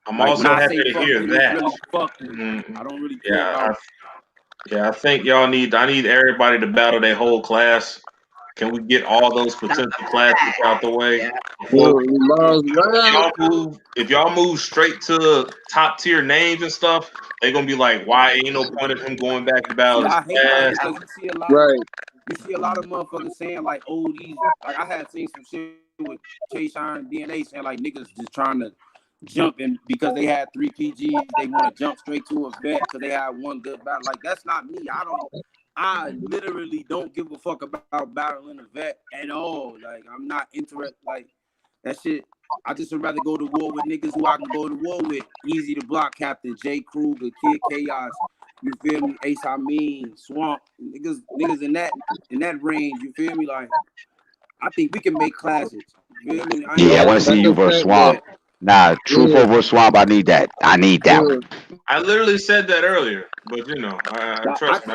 Speaker 3: I'm also happy to hear that.
Speaker 6: Really fuck them. I don't really care about
Speaker 3: I think I need everybody to battle their whole class. Can we get all those potential classes out the way? If y'all move straight to top tier names and stuff, they're gonna be like, why ain't no point of him going back to battle his class?
Speaker 6: Because you see a lot of motherfuckers saying like, oh, these like I had seen some shit with K-Shine DNA saying like niggas just trying to jump in because they had 3 PGs, they want to jump straight to a vet because they had one good battle. Like that's not me. I literally don't give a fuck about battling a vet at all. Like I'm not interested. Like that shit. I just would rather go to war with niggas who I can go to war with. Eazy the Block Captain, J. Kruger, Kid Chaos. You feel me? Ace I mean, Swamp. Niggas in that range. You feel me? Like I think we can make classes. You feel me?
Speaker 2: I want to see you versus Swamp. Nah, Trufoe versus Swamp. I need that. One.
Speaker 3: I literally said that earlier, but you know, trust me.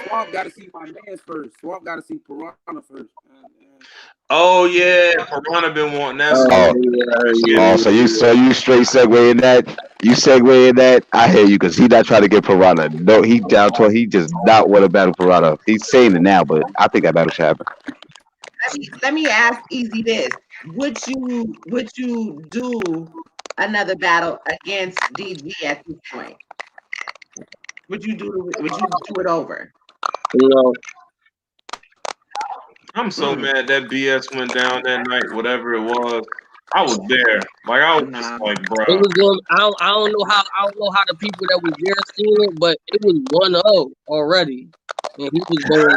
Speaker 6: Swamp got to see my man's first. Swamp got to see Piranha first.
Speaker 3: Oh yeah, Piranha been wanting that.
Speaker 2: So you straight segueing that? You segueing that? I hear you because he not trying to get Piranha. No, he down to he just not want to battle Piranha. He's saying it now, but I think that battle should happen.
Speaker 1: Let me ask Eazy this: Would you do another battle against DG at this point? Would you do it over?
Speaker 7: No.
Speaker 3: I'm so mad that BS went down that night, whatever it was. I was there. Like I was just like, bro.
Speaker 7: It was going, I don't know how the people that was there seen it, but it was 1-0 already. And he was going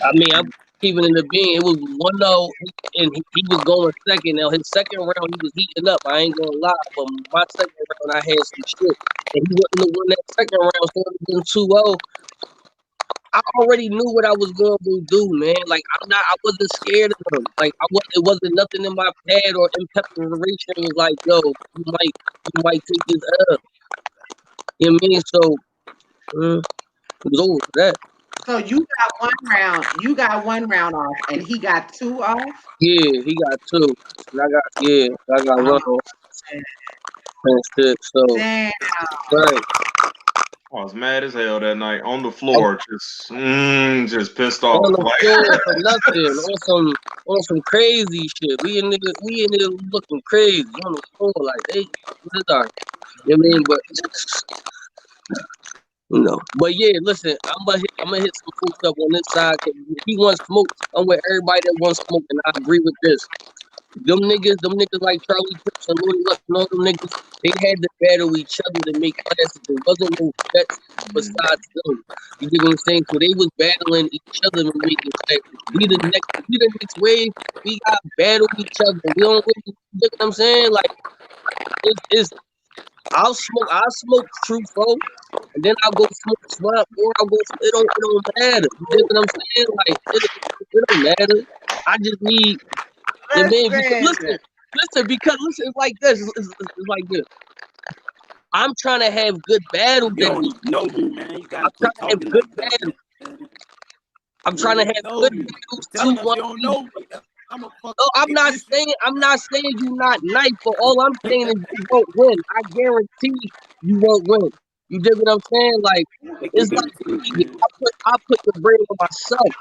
Speaker 7: I mean, I'm keeping in the bean. It was 1-0 and he was going second. Now his second round he was heating up. I ain't gonna lie, but my second round I had some shit. And he wouldn't have won that second round, so it would have been 2-0. I already knew what I was going to do, man. Like I wasn't scared of them. Like it wasn't nothing in my pad or in preparation. It was like, yo, you might take this up. You know what I mean? So it was over for that.
Speaker 1: So you got 1 round. You got 1 round off, and he got 2 off.
Speaker 7: Yeah, he got 2. And I got
Speaker 1: Oh,
Speaker 7: 1 off and shit. So
Speaker 1: damn.
Speaker 7: right.
Speaker 3: I was mad as hell that night on the
Speaker 7: I'm
Speaker 3: floor, just pissed
Speaker 7: on
Speaker 3: off.
Speaker 7: the
Speaker 3: Like,
Speaker 7: floor for nothing. On some crazy shit. We in there looking crazy on the floor like, hey, what is our? You know what I mean? But but yeah, listen, I'm gonna hit some folks up on this side because if he wants smoke, I'm with everybody that wants smoke, and I agree with this. Them niggas like Charlie Clips and Lord Luck and all them niggas, they had to battle each other to make classes. There wasn't no vets besides them. You dig what I'm saying? So they was battling each other and making classes. We the next wave. We got battle each other. We don't really, you dig what I'm saying? Like it's I'll smoke Trufoe, and then I'll go smoke Swamp, or I'll go. It don't matter. You dig what I'm saying? Like it don't matter. I just need. Yeah, man,
Speaker 1: Listen.
Speaker 7: because it's like this. It's like this. I'm trying to have good battles.
Speaker 6: Yo, no, man. You gotta
Speaker 7: I'm trying to have good battles. I'm trying to have good battles too.
Speaker 6: You don't know.
Speaker 7: I'm not saying you not nice, but all I'm saying is you won't win. I guarantee you won't win. You dig what I'm saying? Like it's like I put the brain on myself.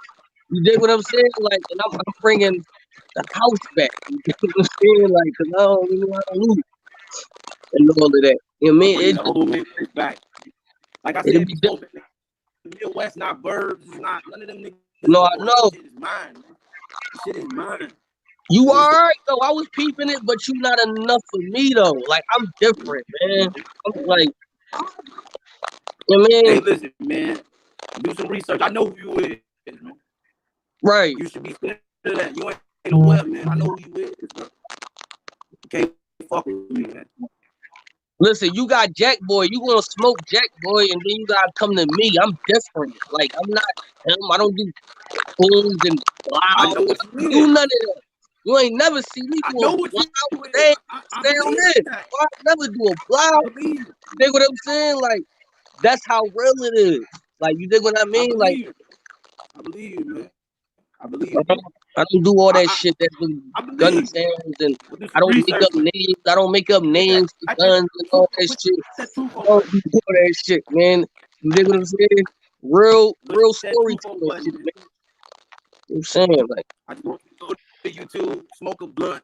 Speaker 7: You dig what I'm saying? Like, and I'm bringing the house back. You dig what I'm saying? Like, cause I don't really want to lose and all of that. You know what I mean?
Speaker 6: The whole Midwest back. Like I said before, the Midwest not birds, not none of them niggas.
Speaker 7: No, I know.
Speaker 6: Shit is mine. Shit is mine.
Speaker 7: You alright though. I was peeping it, but you not enough for me though. Like I'm different, man. I'm like, you know what I mean?
Speaker 6: Hey, listen, man. Do some research. I know who you is, man.
Speaker 7: Right.
Speaker 6: You should be scared of that. You ain't no web, man. I know who you is, bro. You can't fuck with me, man.
Speaker 7: Listen, you got Jack Boy. You gonna smoke Jack Boy, and then you gotta come to me. I'm different. Like I'm not him. I don't do booms and loud. I don't do none of that. You ain't never see me do a loud thing. Sound in. I never do a loud. You dig what I'm saying? Like that's how real it is. Like you dig what I mean?
Speaker 6: I believe you, man. I believe you.
Speaker 7: I don't do all that shit that gun sounds, and I don't make up names. I don't make up names for guns and all that shit. I don't do all that shit, man. You dig what I'm saying? Real storyteller shit, man. I'm saying, like,
Speaker 6: I just want to go to YouTube, smoke a blunt,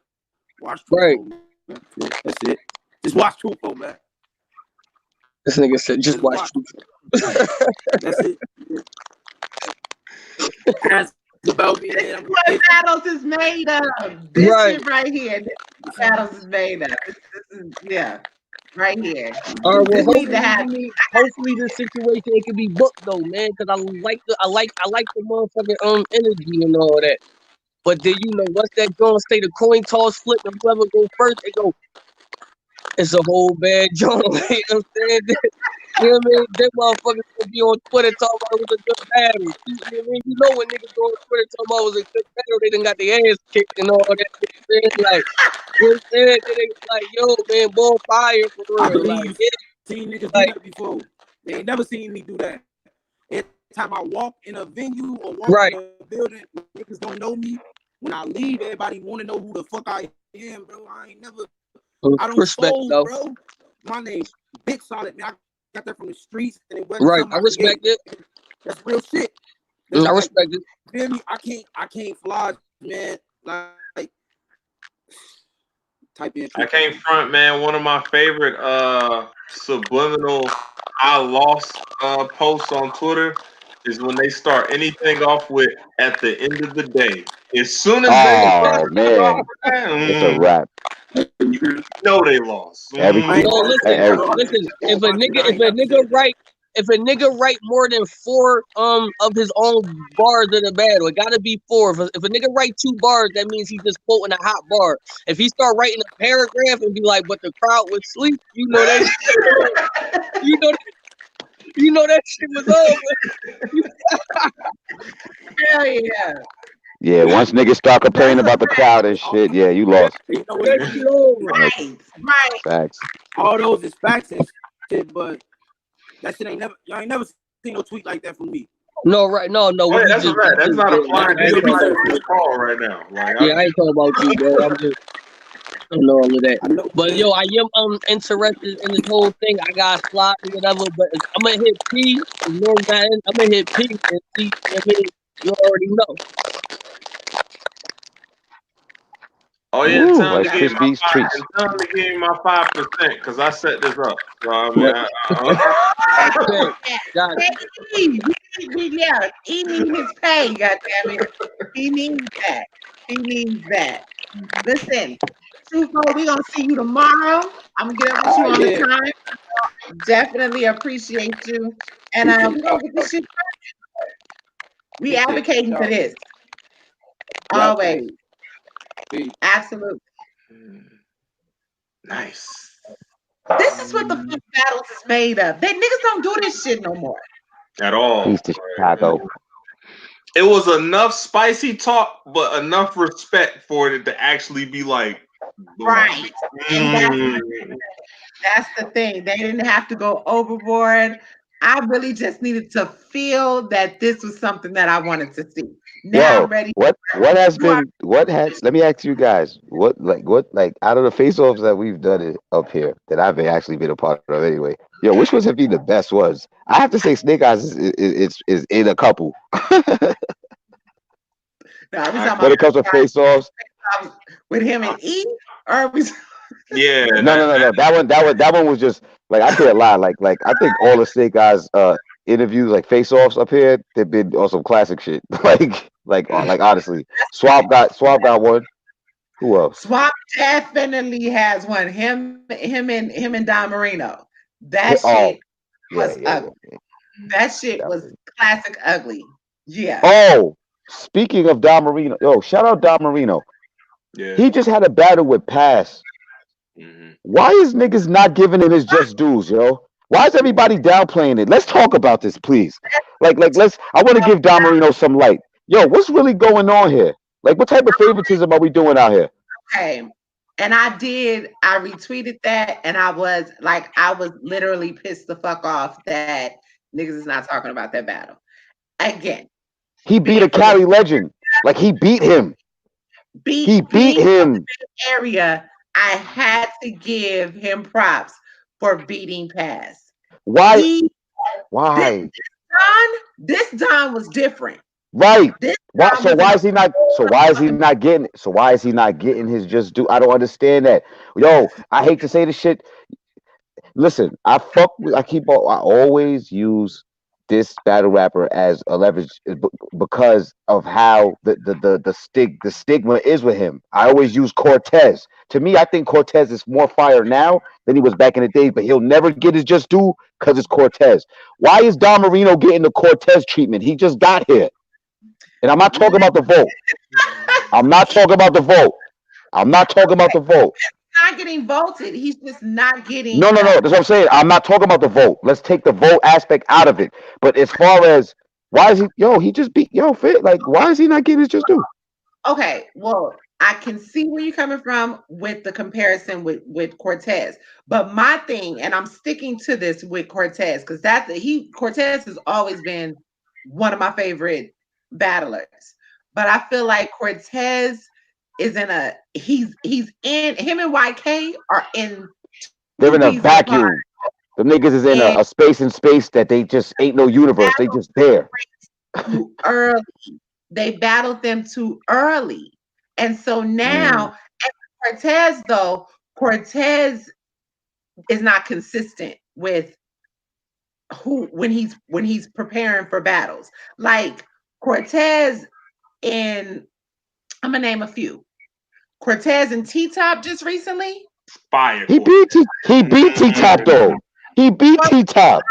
Speaker 6: watch
Speaker 7: Trufoe, right.
Speaker 6: Man. That's it. Just watch Trufoe, man.
Speaker 7: This nigga said, just watch Trufoe.
Speaker 6: That's it. Ask about me, man.
Speaker 1: What battles is made of? This shit right here. This battles is made of. This is right here.
Speaker 7: All right, well,
Speaker 1: hopefully
Speaker 7: this situation it can be booked though, man, because I like the motherfucking energy and all that. But then once that joint say the coin toss flip and whoever go first, they go. It's a whole bad joint. You know what I'm saying? You know what I mean? That motherfuckers gonna be on Twitter talking about it was a good battle. You know what I mean? You know when niggas go on Twitter talking about it was a good battle, they done got their ass kicked and all that. You know what I'm saying? Like, you know what I'm saying? They like, yo, man, ball fire for real.
Speaker 6: I believe seen niggas do that before. They ain't never seen me do that. Every time I walk in a venue or walk in a building, niggas don't know me. When I leave, everybody want to know who the fuck I am, bro. I ain't never. I don't fold, bro. My name's Big Solid, man. I got that from the streets. And it wasn't
Speaker 7: I respect it.
Speaker 6: That's real shit.
Speaker 7: I respect it.
Speaker 6: Feel me? I can't fly, man. Like type in.
Speaker 3: I can't front, man. One of my favorite subliminal I lost posts on Twitter is when they start anything off with "at the end of the day." As soon as
Speaker 2: man, it's a wrap.
Speaker 3: You know they lost.
Speaker 7: Listen. If a nigga write more than 4 of his own bars in a battle, it gotta be 4. If a nigga write 2 bars, that means he's just quoting a hot bar. If he start writing a paragraph and be like, "But the crowd would sleep," you know that shit. You know that shit was over.
Speaker 1: Hell yeah.
Speaker 2: Yeah, once niggas start complaining about the crowd and shit, yeah, you lost.
Speaker 6: You know that shit over.
Speaker 1: Right.
Speaker 2: Facts.
Speaker 6: All those is facts and shit, but that shit y'all ain't never seen no tweet like that from me.
Speaker 7: No, right? No,
Speaker 3: Oh
Speaker 7: what
Speaker 3: yeah,
Speaker 7: you
Speaker 3: that's a
Speaker 7: just
Speaker 3: fact. That's not
Speaker 7: did.
Speaker 3: applying to
Speaker 7: I ain't talking
Speaker 3: anybody
Speaker 7: about
Speaker 3: on
Speaker 7: you.
Speaker 3: the call right now. Like
Speaker 7: Yeah, I ain't talking about you, bro. I'm just and all of that.
Speaker 6: I know.
Speaker 7: But yo, I am interested in this whole thing. I got slot or whatever, but I'm gonna hit P. Ignore that. I'm gonna hit P and see. I mean, you already know.
Speaker 3: oh yeah,
Speaker 2: Ooh,
Speaker 3: tell him to
Speaker 2: Rice
Speaker 3: give me my
Speaker 2: Krispies
Speaker 3: 5
Speaker 2: treats.
Speaker 3: and tell him to give me my 5% because I set this up. So I mean,
Speaker 7: But okay, got
Speaker 1: Pay yeah, he needs his pay, goddammit. He needs that. He needs that. Listen, Trufoe, we gonna see you tomorrow. I'm gonna get up with you on the
Speaker 6: Yeah.
Speaker 1: time. Definitely appreciate you. And we're gonna get this shit. We
Speaker 6: Appreciate
Speaker 1: advocating for
Speaker 6: y'all.
Speaker 1: this.
Speaker 6: Y'all thanks.
Speaker 1: Always.
Speaker 6: Peace.
Speaker 1: Absolutely.
Speaker 3: nice.
Speaker 1: This is what the fuck battles is made of. They niggas don't do this shit no more.
Speaker 3: At all.
Speaker 2: Peace to Chicago.
Speaker 3: It was enough spicy talk, but enough respect for it to actually be like, boom.
Speaker 1: Right. And that's the thing. They didn't have to go overboard. I really just needed to feel that this was something that I wanted to see. Now
Speaker 2: Yo,
Speaker 1: I'm ready.
Speaker 2: what has
Speaker 1: You are
Speaker 2: been what has let me ask you guys what out of the face-offs that we've done it up here that I've actually been a part of anyway. Yo, which ones have been the best ones? I have to say Snake Eyes is in a couple.
Speaker 1: no, we
Speaker 3: I,
Speaker 1: talking
Speaker 2: When it comes to face-offs,
Speaker 1: about with him and E, or are we
Speaker 3: yeah,
Speaker 2: no. That one was just like I can't lie. Like I think all the Snake Eyes interviews like face-offs up here they've been on some classic shit. like honestly, Swab got one. Who else?
Speaker 1: Swamp definitely has one. Him and Don Marino. That
Speaker 2: Oh,
Speaker 1: shit
Speaker 2: yeah,
Speaker 1: was
Speaker 2: yeah,
Speaker 1: ugly.
Speaker 2: yeah.
Speaker 1: That shit was
Speaker 2: Definitely.
Speaker 1: classic ugly. Yeah.
Speaker 2: Oh, speaking of Don Marino, yo, shout out Don Marino.
Speaker 3: yeah.
Speaker 2: He just had a battle with Pass.
Speaker 3: Mhm.
Speaker 2: Why is niggas not giving him his just dues, yo? Why is everybody downplaying it? Let's talk about this, please. Let's. I want to give Don Marino some light. Yo, what's really going on here? Like, what type of favoritism are we doing out here?
Speaker 1: Okay. And I retweeted that and I was literally pissed the fuck off that niggas is not talking about that battle. Again,
Speaker 2: He beat
Speaker 1: being
Speaker 2: a
Speaker 1: from the
Speaker 2: Cali legend. Like he beat him. He beat
Speaker 1: being from the
Speaker 2: him.
Speaker 1: Bay Area, I had to give him props for beating Pass.
Speaker 2: Why?
Speaker 1: He
Speaker 2: Why?
Speaker 1: this Don was different.
Speaker 2: Right.
Speaker 1: This
Speaker 2: Why?
Speaker 1: Don
Speaker 2: So
Speaker 1: was in
Speaker 2: why
Speaker 1: a
Speaker 2: is he not? So why is he not getting? So why is he not getting his just due? I don't understand that. Yo, I hate to say this shit. Listen, I always use this battle rapper as a leverage because of how the stigma is with him. I always use Cortez. To me, I think Cortez is more fire now than he was back in the day, but he'll never get his just due because it's Cortez. Why is Don Marino getting the Cortez treatment? He just got here. And I'm not talking about the vote. I'm not talking about the vote. I'm not talking about the vote.
Speaker 1: not getting voted. He's just not getting
Speaker 2: No. That's what I'm saying. I'm not talking about the vote. Let's take the vote aspect out of it. But as far as why is he? Yo, he just beat. Yo, fit. Like, why is he not getting his just due?
Speaker 1: Okay, well, I can see where you're coming from with the comparison with Cortez. But my thing, and I'm sticking to this with Cortez, because Cortez has always been one of my favorite battlers. But I feel like Cortez is in a he's in him and YK are in
Speaker 2: They're
Speaker 1: two
Speaker 2: in a
Speaker 1: pieces apart.
Speaker 2: vacuum. The niggas is in
Speaker 1: And
Speaker 2: a space and space that they just ain't no universe. They just there.
Speaker 1: too early. They battled them too early. And so now, Cortez, though, Cortez is not consistent with who when he's preparing for battles. Like Cortez in I'm gonna name a few. Cortez and T Top just recently.
Speaker 3: Fire.
Speaker 2: He beat T Top though. He beat T Top.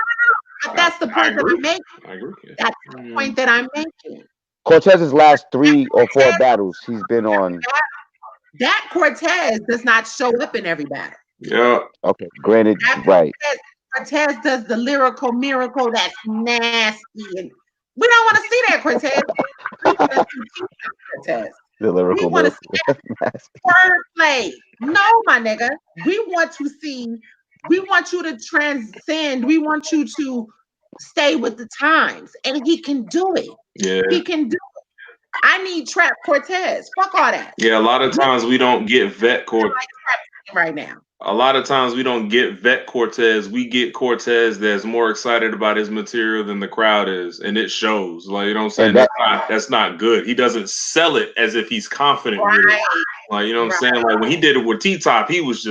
Speaker 1: But that's the point that I'm making.
Speaker 3: I agree.
Speaker 1: That's the point that I'm making.
Speaker 2: Cortez's last 3 or 4 battles he's been on.
Speaker 1: That Cortez does not show up in every battle.
Speaker 3: Yeah.
Speaker 2: Okay, granted,
Speaker 1: That
Speaker 2: right.
Speaker 1: Cortez does the lyrical miracle that's nasty, and we don't want to see that Cortez. We want to see Cortez.
Speaker 2: The
Speaker 1: We
Speaker 2: lyrical
Speaker 1: want to
Speaker 2: miracle.
Speaker 1: see wordplay. No, my nigga. We want to see. We want you to transcend. We want you to stay with the times, and he can do it.
Speaker 3: Yeah.
Speaker 1: He can do it. I need Trap Cortez. Fuck all that.
Speaker 3: Yeah, a lot of times we don't get vet Cortez
Speaker 1: right now.
Speaker 3: A lot of times we don't get vet Cortez. We get Cortez that's more excited about his material than the crowd is, and it shows. Like, you know what I'm saying? That's not good. He doesn't sell it as if he's confident with it. Like, you know what I'm saying? Like when he did it with T-Top, he was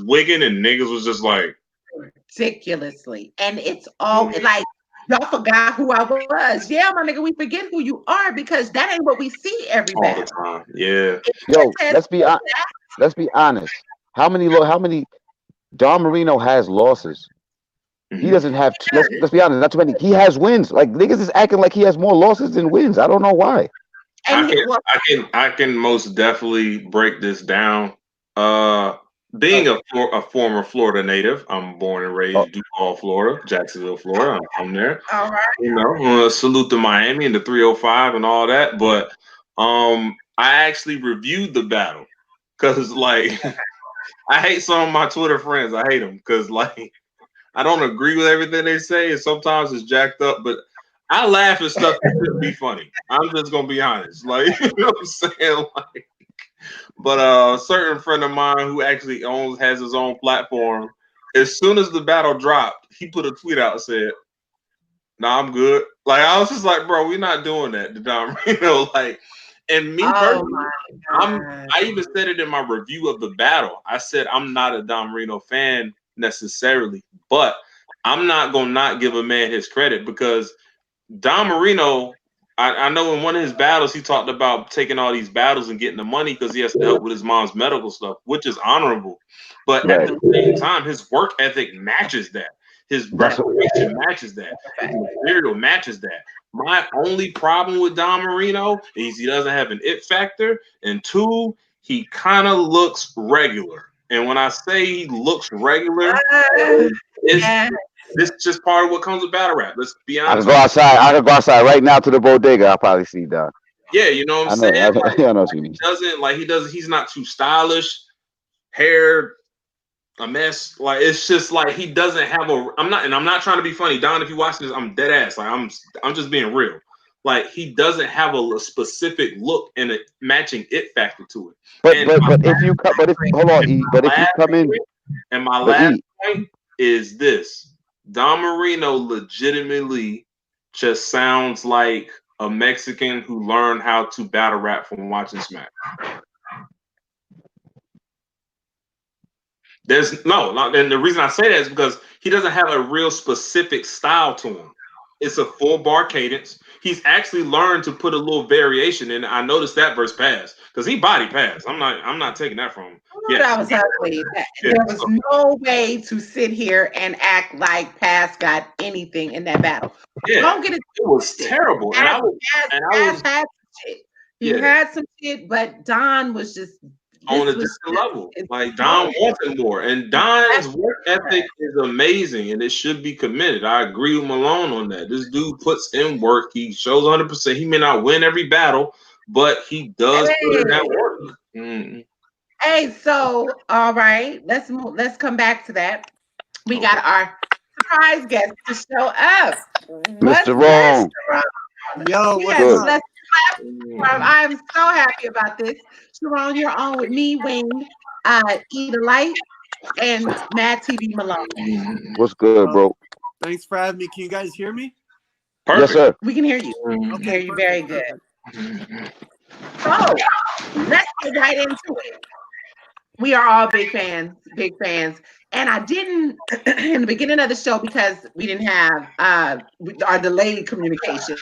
Speaker 3: wigging, and niggas was just like
Speaker 1: ridiculously. And it's all like y'all forgot who I was. Yeah, my nigga, we forget who you are because that ain't what we see every
Speaker 3: all the time. Yeah.
Speaker 2: Yo, let's be honest. How many Don Marino has losses? He doesn't have. Let's be honest. Not too many. He has wins. Like niggas is acting like he has more losses than wins. I don't know why.
Speaker 3: I can most definitely break this down. Being a former Florida native, I'm born and raised Duval, Florida, Jacksonville, Florida. I'm there.
Speaker 1: All right.
Speaker 3: You know, salute to Miami and the 305 and all that. But I actually reviewed the battle because, like, I hate some of my Twitter friends. I hate them because, like, I don't agree with everything they say, and sometimes it's jacked up. But I laugh at stuff that shouldn't be funny. I'm just gonna be honest, like, you know what I'm saying, like. But a certain friend of mine who actually has his own platform, as soon as the battle dropped, he put a tweet out and said, "Nah, I'm good." Like I was just like, "Bro, we're not doing that." To Don Marino, like, and me personally, I even said it in my review of the battle. I said I'm not a Don Marino fan necessarily, but I'm not gonna not give a man his credit because Don Marino. I know in one of his battles, he talked about taking all these battles and getting the money because he has to help with his mom's medical stuff, which is honorable. But at the same time, his work ethic matches that. His preparation matches that. His material matches that. My only problem with Don Marino is he doesn't have an it factor. And two, he kind of looks regular. And when I say he looks regular, this is just part of what comes with battle rap. Let's be honest.
Speaker 2: I could go outside right now to the bodega. I'll probably see Don.
Speaker 3: Yeah, you know what I'm saying?
Speaker 2: I know what you mean.
Speaker 3: He's not too stylish, hair a mess. Like it's just like he doesn't have I'm not trying to be funny. Don, if you watch this, I'm dead ass. Like I'm just being real. Like he doesn't have a specific look and a matching it factor to it. But if you come in, and my last point is this. Don Marino legitimately just sounds like a Mexican who learned how to battle rap from watching Smack. And the reason I say that is because he doesn't have a real specific style to him. It's a full bar cadence. He's actually learned to put a little variation in. I noticed that verse pass because he body passed. I'm not taking that from him.
Speaker 1: That was ugly. There was no way to sit here and act like Pass got anything in that battle.
Speaker 3: Yeah,
Speaker 1: don't get it.
Speaker 3: It was terrible.
Speaker 1: Pass had some shit. He had some shit, but Don was just
Speaker 3: on a different level. Like Don wanted more, and Don's work ethic is amazing, and it should be commended. I agree with Malone on that. This dude puts in work. He shows 100%. He may not win every battle, but he does put in that work. Mm-hmm.
Speaker 1: Hey, so all right, let's come back to that. We got our surprise guest to show up,
Speaker 2: Mr. Wrong.
Speaker 8: Yo, what's up?
Speaker 1: I'm so happy about this. Sharon, you're on with me, Wayne, Eater Light, and Mad TV Malone.
Speaker 2: What's good, bro?
Speaker 8: Thanks for having me. Can you guys hear me?
Speaker 2: Perfect. Yes, sir.
Speaker 1: We can hear you. Okay, you're very good. So let's get right into it. We are all big fans, and I didn't in the beginning of the show because we didn't have our delayed communication.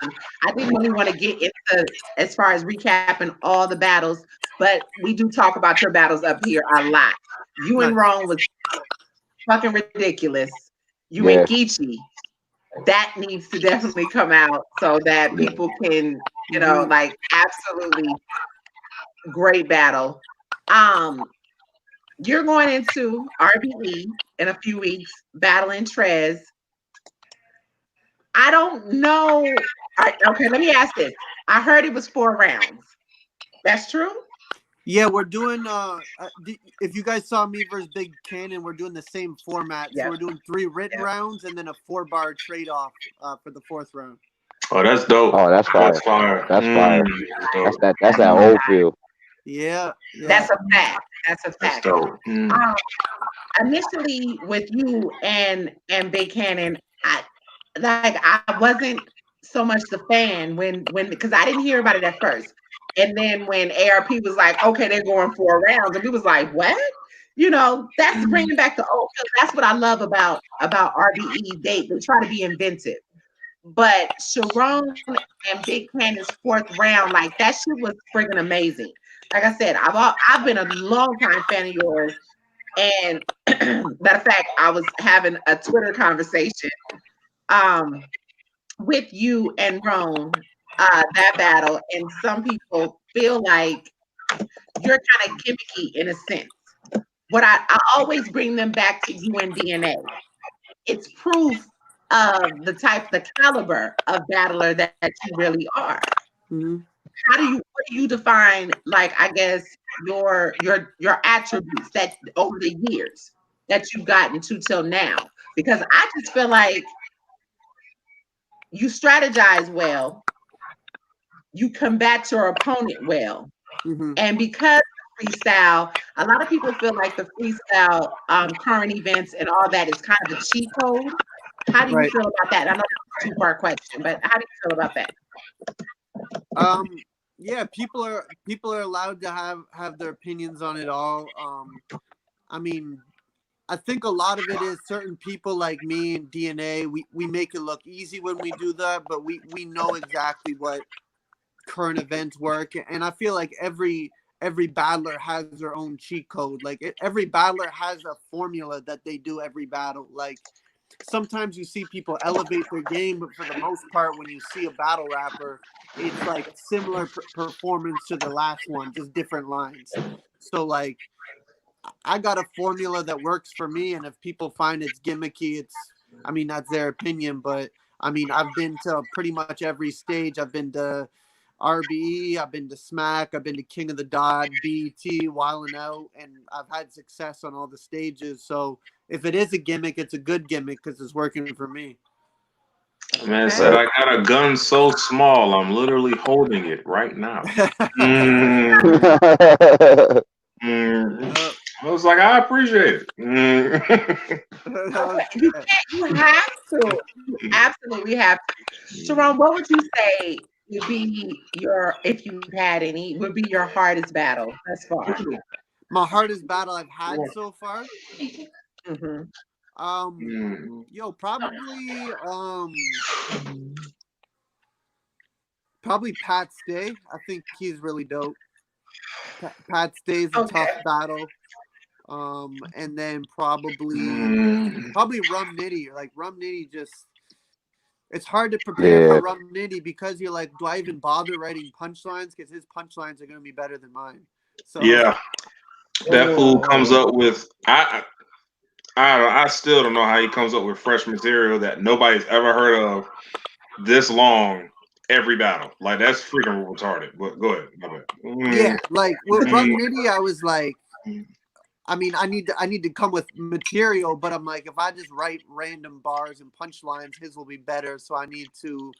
Speaker 1: I didn't really want to get into as far as recapping all the battles, but we do talk about your battles up here a lot. You and Ron was fucking ridiculous. You and Geechee, that needs to definitely come out so that people can, like absolutely great battle. You're going into RBE in a few weeks, battling Trez. I don't know. Okay, let me ask this. I heard it was 4 rounds. That's true?
Speaker 8: Yeah, we're doing. If you guys saw me versus Big Cannon, we're doing the same format. So we're doing 3 written rounds and then a 4-bar trade off for the 4th round.
Speaker 3: Oh, that's dope.
Speaker 2: Oh, that's fire.
Speaker 3: That's fire.
Speaker 2: That's fire. That's that old feel.
Speaker 8: Yeah.
Speaker 1: That's a fact. That's a
Speaker 3: That's
Speaker 1: fact.
Speaker 3: dope.
Speaker 1: Initially with you and Big Cannon, I wasn't so much the fan when because I didn't hear about it at first. And then when ARP was like, okay, they're going 4 rounds, and we was like, what? You know, that's bringing back the old. That's what I love about RBE. They try to be inventive. But Sharon and Big Cannon's 4th round, like that shit was friggin' amazing. Like I said, I've been a long time fan of yours. And matter of fact, I was having a Twitter conversation with you and Roan, that battle, and some people feel like you're kind of gimmicky in a sense. But I always bring them back to you and DNA. It's proof of the caliber of battler that you really are.
Speaker 8: Mm-hmm.
Speaker 1: What do you define, like, I guess your attributes that over the years that you've gotten to till now? Because I just feel like you strategize well, you combat your opponent well, and because freestyle, a lot of people feel like the freestyle current events and all that is kind of a cheat code. How do you feel about that? I know that's a 2-part question, but how do you feel about that?
Speaker 8: Yeah, people are allowed to have their opinions on it all. I mean, I think a lot of it is certain people like me and DNA, we make it look easy when we do that, but we know exactly what current events work. And I feel like every battler has their own cheat code. Like every battler has a formula that they do every battle. Like sometimes you see people elevate their game, but for the most part, when you see a battle rapper, it's like similar performance to the last one, just different lines. So like, I got a formula that works for me, and if people find it's gimmicky, I mean, that's their opinion. But I mean, I've been to pretty much every stage. I've been to RBE, I've been to Smack, I've been to King of the Dot, BET, Wild 'N Out, and I've had success on all the stages. So if it is a gimmick, it's a good gimmick because it's working for me.
Speaker 3: Man said, I got a gun so small, I'm literally holding it right now. I was like, I appreciate it.
Speaker 1: You have to. You absolutely have to. Sharon, what would you say would be if you've had any, would be your hardest battle thus far?
Speaker 8: My hardest battle I've had so far? Probably Pat Stay. I think he's really dope. Pat Stay's a tough battle. And then probably Rum Nitty. Like Rum Nitty it's hard to prepare for Rum Nitty because you're like, do I even bother writing punchlines? Because his punchlines are going to be better than mine. So
Speaker 3: yeah, that fool comes up with I still don't know how he comes up with fresh material that nobody's ever heard of this long every battle. Like that's freaking retarded. But go ahead.
Speaker 8: Yeah, like with Rum Nitty, I was like, I mean, I need to come with material, but I'm like, if I just write random bars and punchlines, his will be better. So I need to,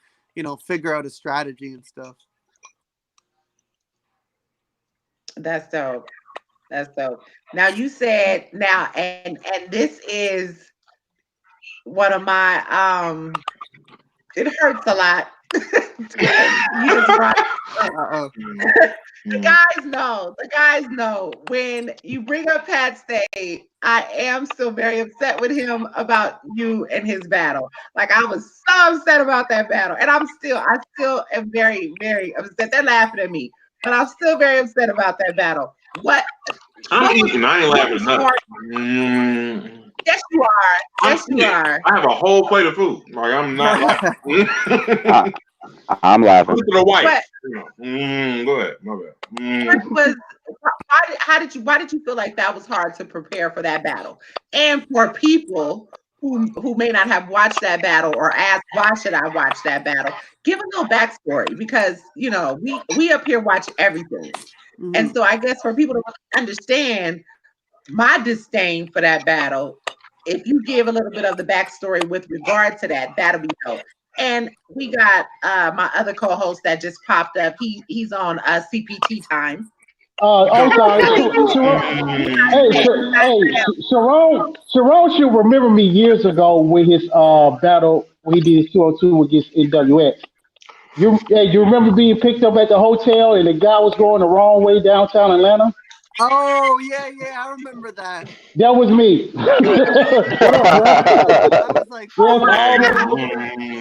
Speaker 8: figure out a strategy and stuff.
Speaker 1: That's dope. That's dope. Now you said and this is one of my it hurts a lot. The guys know when you bring up Pat Stay, I am still very upset with him about you and his battle. Like I was so upset about that battle, and I still am very, very upset. They're laughing at me, but I'm still very upset about that battle.
Speaker 3: I ain't laughing at nothing.
Speaker 1: Yes, you are. Yes, you are.
Speaker 3: I have a whole plate of food. Like I'm not laughing.
Speaker 2: I'm laughing.
Speaker 3: Look at the white. Go ahead. My bad.
Speaker 1: Why did you feel like that was hard to prepare for that battle? And for people who may not have watched that battle or asked why should I watch that battle, give a little backstory because we up here watch everything. And so I guess for people to understand my disdain for that battle, if you give a little bit of the backstory with regard to that, that'll be dope. And we got my other co-host that just popped up. He's on CPT time.
Speaker 5: I'm sorry. Sharon should remember me years ago with his battle when he did his 202 against NWX. You remember being picked up at the hotel and the guy was going the wrong way downtown Atlanta?
Speaker 8: Oh yeah, I remember that.
Speaker 5: That was me. What up, bro?
Speaker 8: I was like,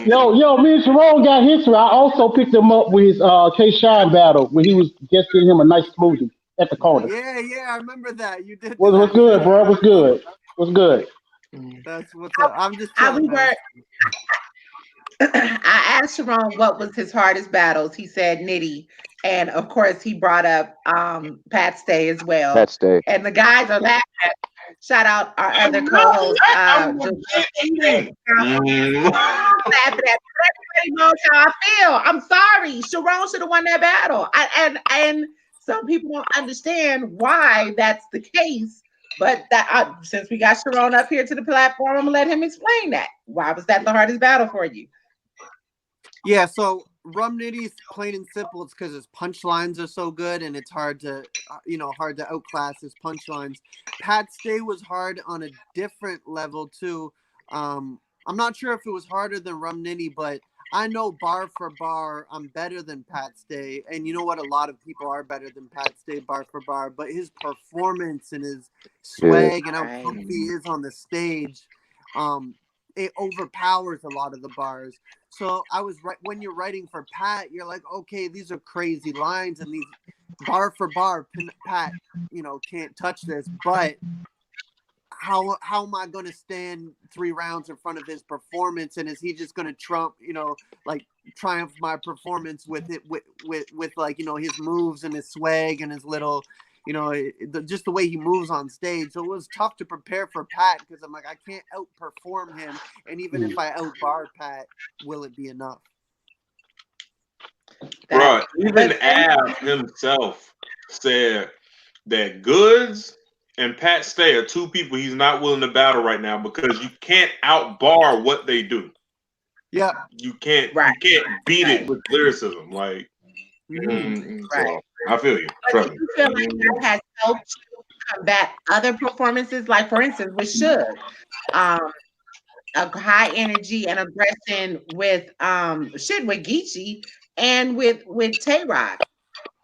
Speaker 5: yo, me and Sharon got history. I also picked him up with his K Shine battle when he was just getting him a nice smoothie at the corner.
Speaker 8: Yeah, I remember that. You did.
Speaker 5: What's good, bro? What's good? What's good?
Speaker 8: That's what's up. I'm just telling you.
Speaker 1: I asked Sharon what was his hardest battles. He said Nitty. And of course, he brought up Pat Stay as well.
Speaker 2: Pat Stay.
Speaker 1: And the guys are laughing. Shout out our other co-host. Laughing at everybody knows how I feel. I'm sorry. Sharon should have won that battle. And some people don't understand why that's the case. But that since we got Sharon up here to the platform, I'm gonna let him explain that. Why was that the hardest battle for you?
Speaker 8: Yeah, so Rum Nitty's plain and simple. It's because his punchlines are so good, and it's hard to, hard to outclass his punchlines. Pat Stay was hard on a different level too. I'm not sure if it was harder than Rum Nitty, but I know bar for bar, I'm better than Pat Stay, and you know what? A lot of people are better than Pat Stay bar for bar. But his performance and his swag and how comfy he is on the stage, it overpowers a lot of the bars. So I was right when you're writing for Pat, you're like, okay, these are crazy lines, and these bar for bar, Pat, can't touch this. But how am I going to stand 3 rounds in front of his performance? And is he just going to triumph my performance with it with like his moves and his swag and his little. Just the way he moves on stage. So it was tough to prepare for Pat because I'm like, I can't outperform him. And even if I outbar Pat, will it be enough?
Speaker 3: Bro, even Av himself said that Goods and Pat Stay are 2 people he's not willing to battle right now because you can't outbar what they do.
Speaker 8: Yeah.
Speaker 3: You can't beat it with lyricism. Like, so I feel you.
Speaker 1: But do you feel like that has helped you combat other performances? Like, for instance, with Suge, a high energy and aggression with with Geechee and with Tay-Rod.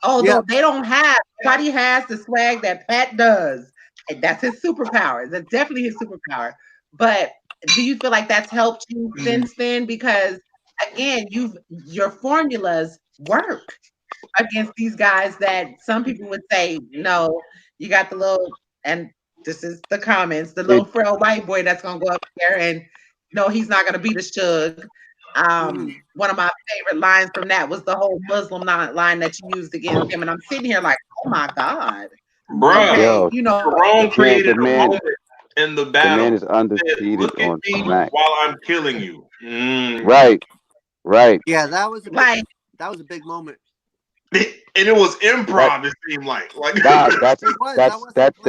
Speaker 1: Although they don't have, nobody has the swag that Pat does. And that's his superpower. That's definitely his superpower. But do you feel like that's helped you since then? Because again, your formulas work against these guys that some people would say, no, you got the little, and this is the comments, the little frail white boy that's gonna go up there and no, he's not gonna beat a Suge. One of my favorite lines from that was the whole Muslim line that you used against him, and I'm sitting here like, oh my God,
Speaker 3: bro,
Speaker 1: okay,
Speaker 3: Sharon created a moment in the battle.
Speaker 2: The man is undefeated
Speaker 3: Look at
Speaker 2: on
Speaker 3: me
Speaker 2: Smack.
Speaker 3: while I'm killing you.
Speaker 2: Right.
Speaker 8: Yeah, that was a big moment.
Speaker 3: And it was improv. It seemed like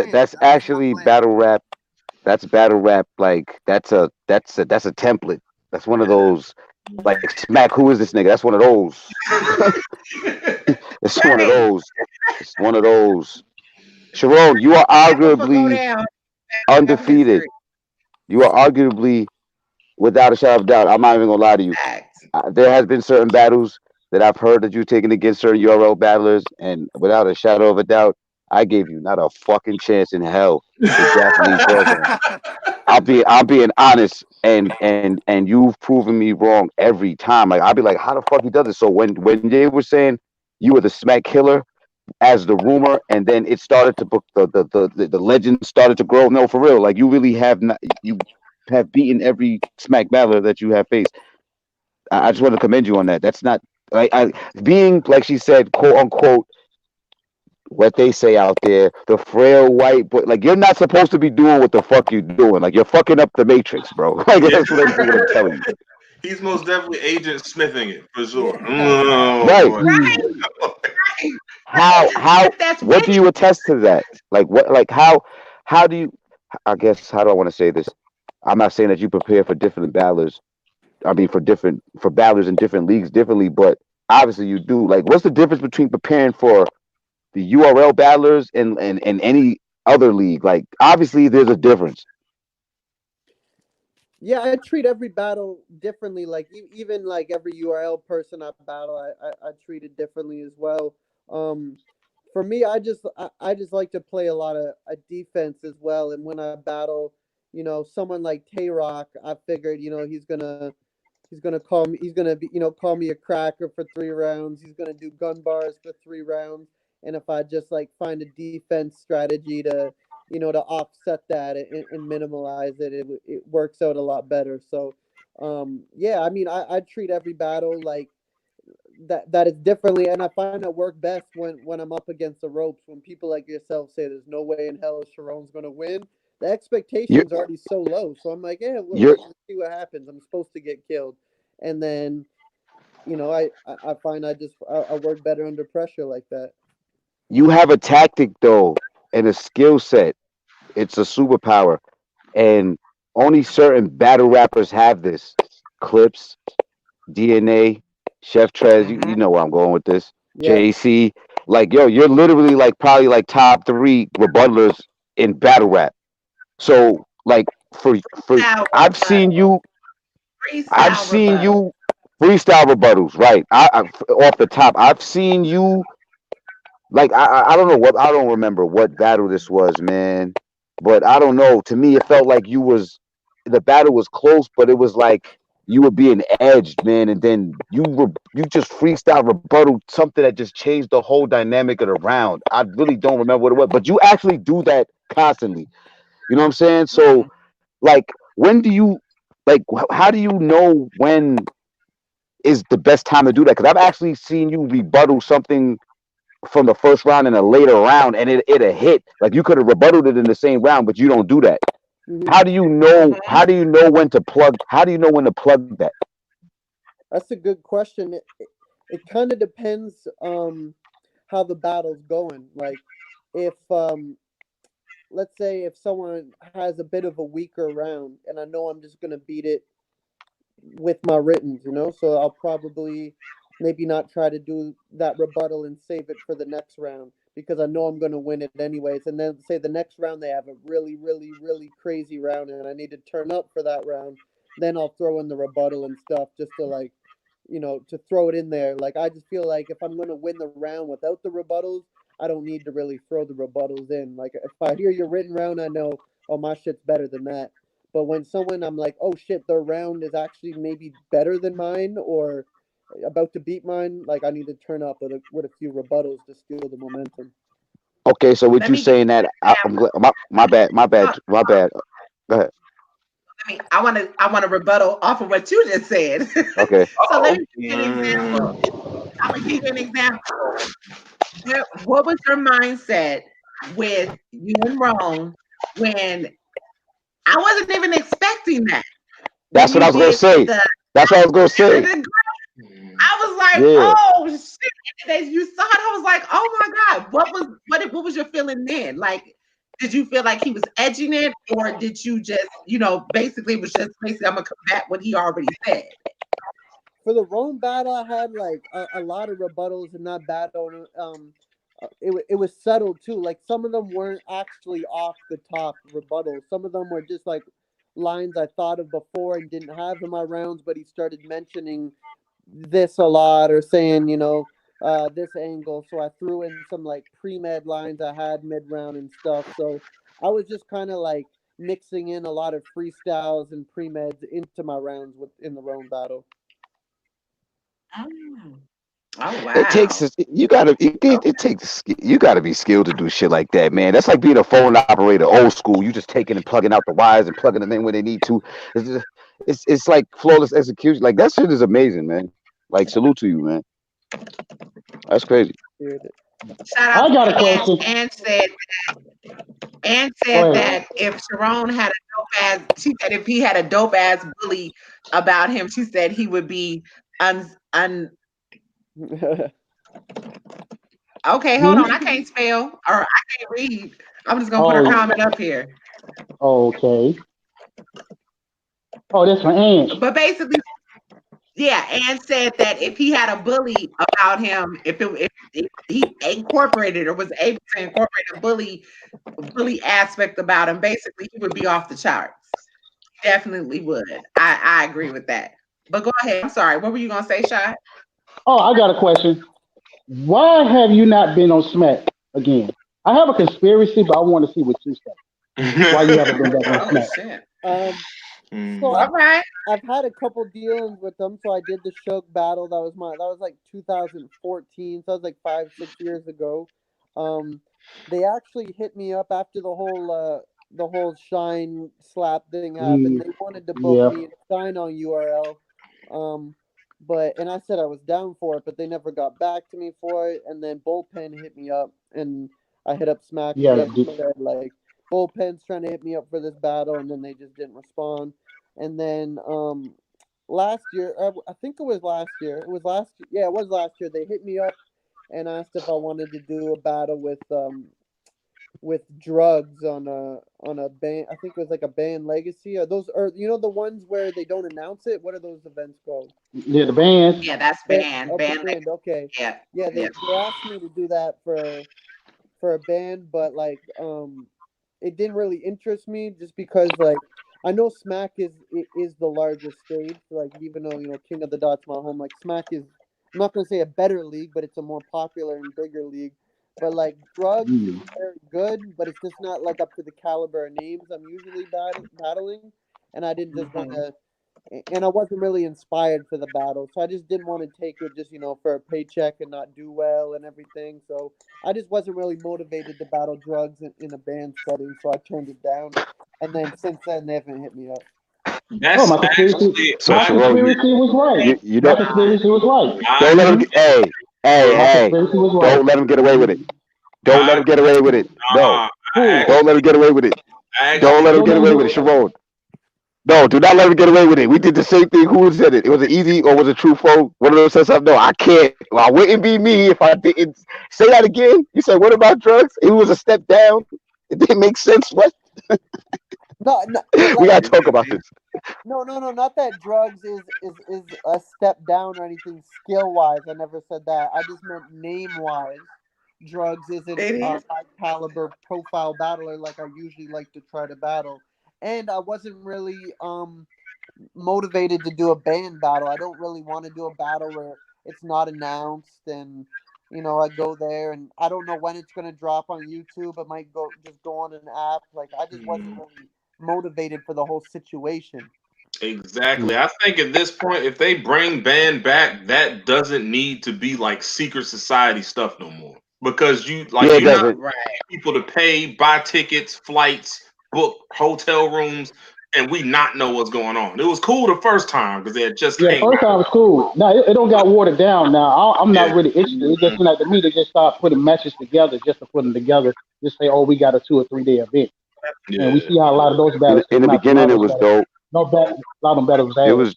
Speaker 2: that's actually battle rap. That's battle rap. Like that's a template. That's one of those. Like Smack, who is this nigga? That's one of those. It's one of those. It's one of those. Sharon, you are arguably undefeated. You are arguably, without a shadow of doubt. I'm not even gonna lie to you. There has been certain battles that I've heard that you've taken against certain URL battlers, and without a shadow of a doubt, I gave you not a fucking chance in hell to Japanese program. I'm being honest, and you've proven me wrong every time. Like I'll be like, how the fuck he does it? So when they were saying you were the Smack killer as the rumor, and then it started to book the legend started to grow. No, for real. Like you really have not. You have beaten every Smack battler that you have faced. I just want to commend you on that. That's not like being, like she said, quote unquote, what they say out there, the frail white boy. Like you're not supposed to be doing what the fuck you doing. Like you're fucking up the Matrix, bro. Like that's what I'm telling you.
Speaker 3: He's most definitely Agent Smithing it for sure.
Speaker 2: Right. how
Speaker 1: if that's
Speaker 2: what do
Speaker 1: winning,
Speaker 2: you attest to that? Like what like how do you I guess how do I want to say this? I'm not saying that you prepare for different battlers. I mean for battlers in different leagues differently, but obviously you do. Like what's the difference between preparing for the URL battlers and any other league? Like obviously there's a difference.
Speaker 8: Yeah, I treat every battle differently. Like even like every URL person I battle, I treat it differently as well. Um, for me, I just like to play a lot of defense as well. And when I battle, someone like Tay Rock, I figured he's gonna call me. He's gonna be, call me a cracker for 3 rounds. He's gonna do gun bars for 3 rounds. And if I just like find a defense strategy to offset that and minimize it, it works out a lot better. So, yeah, I mean, I treat every battle like that is differently, and I find it work best when I'm up against the ropes. When people like yourself say there's no way in hell Sharon's gonna win, the
Speaker 2: You're
Speaker 8: expectations are already so low. So I'm like, yeah,
Speaker 2: you're
Speaker 8: let's see what happens. I'm supposed to get killed, and then I find I work better under pressure like that.
Speaker 2: you have a tactic though and a skill set. It's a superpower. And only certain battle rappers have this. Clips, DNA, Chef Trez, you know where I'm going with this.
Speaker 8: Yep.
Speaker 2: JC. Like, yo, you're literally like probably like top three rebuttalers in battle rap. So like for
Speaker 1: freestyle
Speaker 2: I've seen
Speaker 1: rebuttal,
Speaker 2: you I've
Speaker 1: freestyle
Speaker 2: seen
Speaker 1: rebuttal.
Speaker 2: you freestyle rebuttals, right? Off the top. I've seen you like I don't know what I don't remember what battle this was, man. But I don't know. To me, it felt like the battle was close, but it was like you were being edged, man. And then you just freestyle rebuttal something that just changed the whole dynamic of the round. I really don't remember what it was, but you actually do that constantly. You know what I'm saying? So like, when do you how do you know when is the best time to do that? Because I've actually seen you rebuttal something from the first round in a later round, and it a hit. Like you could have rebutted it in the same round, but you don't do that.
Speaker 8: Hmm.
Speaker 2: How do you know? How do you know when to plug? How do you know when to plug that?
Speaker 8: That's a good question. It kind of depends how the battle's going. Like if let's say if someone has a bit of a weaker round and I know I'm just gonna beat it with my writtens. So I'll probably maybe not try to do that rebuttal and save it for the next round because I know I'm gonna win it anyways. And then say the next round they have a really, really, really crazy round and I need to turn up for that round, then I'll throw in the rebuttal and stuff just to like to throw it in there. Like I just feel like if I'm gonna win the round without the rebuttals, I don't need to really throw the rebuttals in. Like if I hear your written round, I know, oh, my shit's better than that. But when someone I'm like, oh shit, their round is actually maybe better than mine or about to beat mine, like I need to turn up with a few rebuttals to steal the momentum.
Speaker 2: Okay, so with
Speaker 1: Let
Speaker 2: you
Speaker 1: me give
Speaker 2: saying that,
Speaker 1: you an
Speaker 2: I'm
Speaker 1: example.
Speaker 2: glad. My bad. My bad.
Speaker 1: Uh,
Speaker 2: My bad. Go ahead.
Speaker 1: I want to rebuttal off of what you just said.
Speaker 2: Okay.
Speaker 1: So let
Speaker 3: Oh,
Speaker 1: me give you an example. I'm gonna give you an example. What was your mindset with you and Rome when I wasn't even expecting that when
Speaker 2: That's what
Speaker 1: you
Speaker 2: I was gonna
Speaker 1: did
Speaker 2: say.
Speaker 1: the
Speaker 2: That's what I was gonna say.
Speaker 1: I was like,
Speaker 2: Yeah.
Speaker 1: oh shit. And you saw it, I was like, oh my God. What was your feeling then? Like, did you feel like he was edging it, or did you just, basically it was just basically I'm gonna combat what he already said?
Speaker 8: For the Rome battle, I had like a lot of rebuttals in that battle. And, it was settled too. Like some of them weren't actually off the top rebuttals. Some of them were just like lines I thought of before and didn't have in my rounds, but he started mentioning this a lot or saying, this angle. So I threw in some like pre-med lines I had mid-round and stuff. So I was just kind of like mixing in a lot of freestyles and pre-meds into my rounds in the Rome battle.
Speaker 1: Mm. Oh
Speaker 2: It takes
Speaker 1: wow.
Speaker 2: you gotta it takes you gotta be skilled to do shit like that, man. That's like being a phone operator, old school. You just taking and plugging out the wires and plugging them in where they need to. It's just, it's like flawless execution. Like that shit is amazing, man. Like salute to you, man. That's crazy.
Speaker 1: Shout out
Speaker 5: I
Speaker 1: to
Speaker 5: got a
Speaker 1: Ann.
Speaker 5: question.
Speaker 1: Ann
Speaker 5: Go
Speaker 1: said
Speaker 5: ahead.
Speaker 1: that if Sharon had a dope ass, she said if he had a dope ass bully about him, she said he would be un Okay, hold on. I can't spell or I can't read. I'm just gonna put a
Speaker 5: Oh,
Speaker 1: comment up here.
Speaker 5: okay. Oh, that's for Ange.
Speaker 1: But basically, yeah, Ann said that if he had a bully about him, if he incorporated or was able to incorporate a bully aspect about him, basically he would be off the charts. Definitely would. I agree with that. But go ahead. I'm sorry. What were you gonna say, Shy?
Speaker 5: Oh, I got a question. Why have you not been on Smack again? I have a conspiracy, but I want to see what you say. Why you haven't been back on
Speaker 1: Oh
Speaker 5: Smack?
Speaker 1: shit.
Speaker 8: So
Speaker 1: All right.
Speaker 8: I've had a couple dealings with them. So I did the Suge battle. That was like 2014. So that was like 5-6 years ago. They actually hit me up after the whole Shine slap thing happened. They wanted to book
Speaker 5: Yeah.
Speaker 8: me and Shine on URL. Um, and I said I was down for it, but they never got back to me for it. And then Bullpen hit me up, and I hit up Smack
Speaker 5: Yeah.
Speaker 8: again and said like Bullpen's trying to hit me up for this battle, and then they just didn't respond. And then last year, I think it was last year. It was last yeah, it was last year. They hit me up and asked if I wanted to do a battle with drugs on a band. I think it was like a band legacy. Or those are the ones where they don't announce it. What are those events called?
Speaker 5: Yeah, the bands.
Speaker 1: Yeah, that's band.
Speaker 8: Okay,
Speaker 1: Band.
Speaker 8: band. Okay.
Speaker 1: Yeah.
Speaker 8: Yeah,
Speaker 1: Yeah.
Speaker 8: they asked me to do that for a band, but like it didn't really interest me just because like I know Smack is the largest stage. Like even though King of the Dots my home, like Smack is I'm not gonna say a better league, but it's a more popular and bigger league. But like Drugs is very good, but it's just not like up to the caliber of names I'm usually battling, and I didn't just want to. And I wasn't really inspired for the battle, so I just didn't want to take it just for a paycheck and not do well and everything. So I just wasn't really motivated to battle Drugs in a band setting, so I turned it down. And then since then, they haven't hit me up.
Speaker 5: Oh,
Speaker 3: That's
Speaker 5: my conspiracy.
Speaker 3: actually
Speaker 2: So
Speaker 5: My
Speaker 2: Sharon,
Speaker 5: conspiracy was right.
Speaker 2: you
Speaker 5: My
Speaker 2: don't
Speaker 5: conspiracy was right.
Speaker 2: don't let him. Hey, hey,
Speaker 5: My
Speaker 2: hey!
Speaker 5: conspiracy was right.
Speaker 2: Don't let him get away with it. Don't let
Speaker 3: I
Speaker 2: him get away with it. No,
Speaker 3: nah,
Speaker 5: Who?
Speaker 2: don't let him get away with it.
Speaker 3: I
Speaker 2: Don't
Speaker 3: actually
Speaker 2: let him
Speaker 5: Don't
Speaker 2: get
Speaker 5: let him
Speaker 2: away
Speaker 5: do
Speaker 2: with it,
Speaker 5: it.
Speaker 2: Sharon. No, do not let him get away with it. We did the same thing. Who said it? It was an Eazy or was it Trufoe? One of them said something. No, I can't. Well, it wouldn't be me if I didn't say that again. You said what about drugs? It was a step down. It didn't make sense. What?
Speaker 8: No, no, but
Speaker 2: We
Speaker 8: like
Speaker 2: gotta talk about this.
Speaker 8: no, not that Drugs is a step down or anything skill wise. I never said that. I just meant name wise. Drugs isn't
Speaker 1: It
Speaker 8: a
Speaker 1: is.
Speaker 8: high caliber profile battler like I usually like to try to battle, and I wasn't really motivated to do a band battle. I don't really want to do a battle where it's not announced and I go there and I don't know when it's gonna drop on YouTube. It might go on an app. Like I just wasn't really motivated for the whole situation.
Speaker 3: exactly. I think at this point, if they bring band back, that doesn't need to be like secret society stuff no more. Because
Speaker 2: Yeah, it
Speaker 3: you're not
Speaker 2: doesn't.
Speaker 1: Right.
Speaker 3: people to pay, buy tickets, flights, book hotel rooms, and we not know what's going on. It was cool the first time because they had just
Speaker 5: Yeah, the
Speaker 3: came
Speaker 5: first time was cool. Now it don't
Speaker 3: out.
Speaker 5: got watered down. Now I'm
Speaker 3: Yeah.
Speaker 5: not really interested. It just seems like to me they just start putting matches together just to put them together. Just say, oh, we got a 2 or 3 day event, and we
Speaker 3: Yeah.
Speaker 5: see how a lot of those battles
Speaker 2: In
Speaker 5: came
Speaker 2: the
Speaker 5: out. A lot
Speaker 2: beginning,
Speaker 5: of
Speaker 2: it
Speaker 5: those
Speaker 2: was
Speaker 5: battles,
Speaker 2: dope.
Speaker 5: no bat, a lot of them battles was
Speaker 2: It
Speaker 5: ass.
Speaker 2: was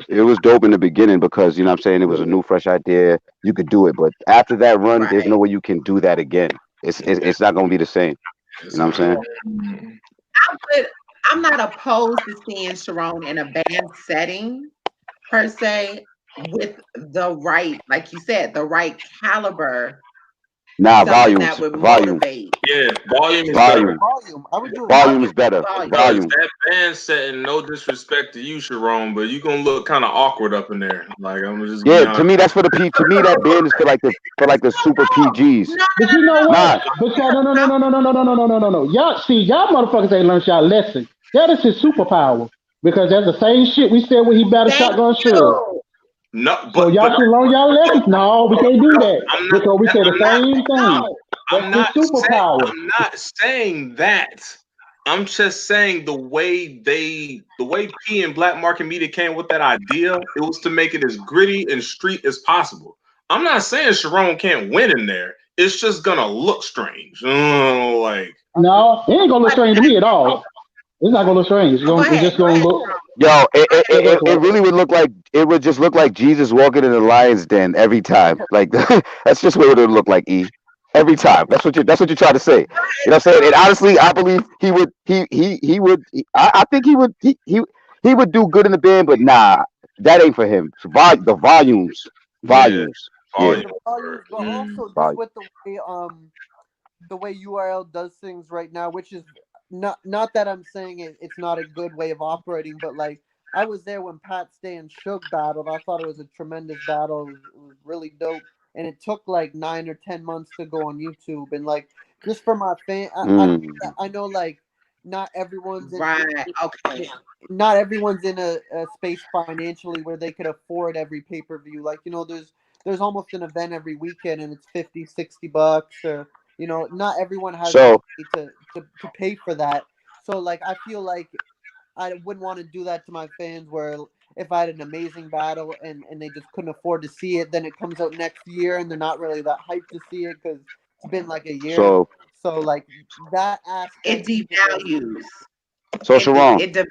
Speaker 2: it was dope in the beginning because you know what I'm saying it was a new fresh idea. You could do it, but after that run, there's no
Speaker 1: Right.
Speaker 2: way you can do that again. It's not gonna be the same. You
Speaker 3: It's
Speaker 2: know what
Speaker 3: not.
Speaker 2: I'm
Speaker 8: Yeah.
Speaker 2: saying?
Speaker 1: But I'm not opposed to seeing Sharon in a band setting per se with the right, like you said, the right caliber,
Speaker 2: Nah,
Speaker 1: something that
Speaker 2: volumes,
Speaker 1: would
Speaker 2: volume,
Speaker 1: motivate.
Speaker 3: Yeah, volume is better.
Speaker 2: volume,
Speaker 8: Volume. I would do
Speaker 2: volume
Speaker 8: volume.
Speaker 2: is better.
Speaker 1: Volume.
Speaker 3: Because
Speaker 2: Volume.
Speaker 3: that band setting, no disrespect to you, Sharon, but you're gonna look kind of awkward up in there. Like I'm just be
Speaker 2: Yeah, to
Speaker 3: honest.
Speaker 2: me that's for the P. To me that band is for like the super PGs.
Speaker 1: No,
Speaker 5: But you know
Speaker 2: Nah,
Speaker 5: what? But y'all, no, no, no, no, no, no, no, no, no, no, no, no. Y'all see, y'all motherfuckers ain't learned y'all lesson. That is his superpower because that's the same shit we said when he battled
Speaker 1: thank
Speaker 5: Shotgun Suge.
Speaker 1: you.
Speaker 3: No,
Speaker 5: So
Speaker 3: but
Speaker 5: y'all should learn y'all lessons. No, we can't do
Speaker 3: no,
Speaker 5: that
Speaker 3: I'm not.
Speaker 5: because we say the
Speaker 3: I'm not.
Speaker 5: same thing.
Speaker 1: No.
Speaker 5: That's
Speaker 3: I'm
Speaker 5: his
Speaker 3: not saying.
Speaker 5: superpower.
Speaker 3: I'm not saying that. I'm just saying the way P and Black Market Media came with that idea, it was to make it as gritty and street as possible. I'm not saying Sharon can't win in there. It's just gonna look strange. Like
Speaker 8: Agree.
Speaker 5: No, it ain't gonna look
Speaker 1: But
Speaker 5: strange to me at all. It's not gonna look strange.
Speaker 1: go
Speaker 5: It's
Speaker 1: ahead.
Speaker 5: just
Speaker 1: Go
Speaker 5: gonna
Speaker 1: ahead,
Speaker 5: look.
Speaker 1: Sharon.
Speaker 2: Yo,
Speaker 5: It look
Speaker 2: it
Speaker 5: like
Speaker 2: really would look like it would just look like Jesus walking in the lion's den every time. Like that's just what it would look like. Every time. That's what you're trying to say. You know what I'm saying? And honestly, I believe he would. I think he would do good in the band, but nah, that ain't for him. The
Speaker 3: Yeah.
Speaker 2: volumes.
Speaker 8: Yeah,
Speaker 2: Yeah,
Speaker 3: Volume.
Speaker 8: the volumes, but
Speaker 1: Mm,
Speaker 8: also just
Speaker 2: volume.
Speaker 8: with the way URL does things right now, which is not that I'm saying it's not a good way of operating, but like I was there when Pat Stay and Suge battled. I thought it was a tremendous battle. It was really dope, and it took like 9 or 10 months to go on YouTube. And like just for my fan,
Speaker 2: Mm.
Speaker 8: I know like not everyone's
Speaker 1: right.
Speaker 8: in
Speaker 1: Okay.
Speaker 8: not everyone's in a space financially where they could afford every pay-per-view. Like, there's almost an event every weekend and it's 50, $60 or not everyone has the
Speaker 2: So
Speaker 8: money to pay for that. So like I feel like I wouldn't want to do that to my fans where if I had an amazing battle and they just couldn't afford to see it, then it comes out next year and they're not really that hyped to see it because it's been like a year.
Speaker 2: so
Speaker 8: So like that
Speaker 1: It
Speaker 8: aspect isn't really
Speaker 1: devalues.
Speaker 2: so Sharon.
Speaker 1: It devalues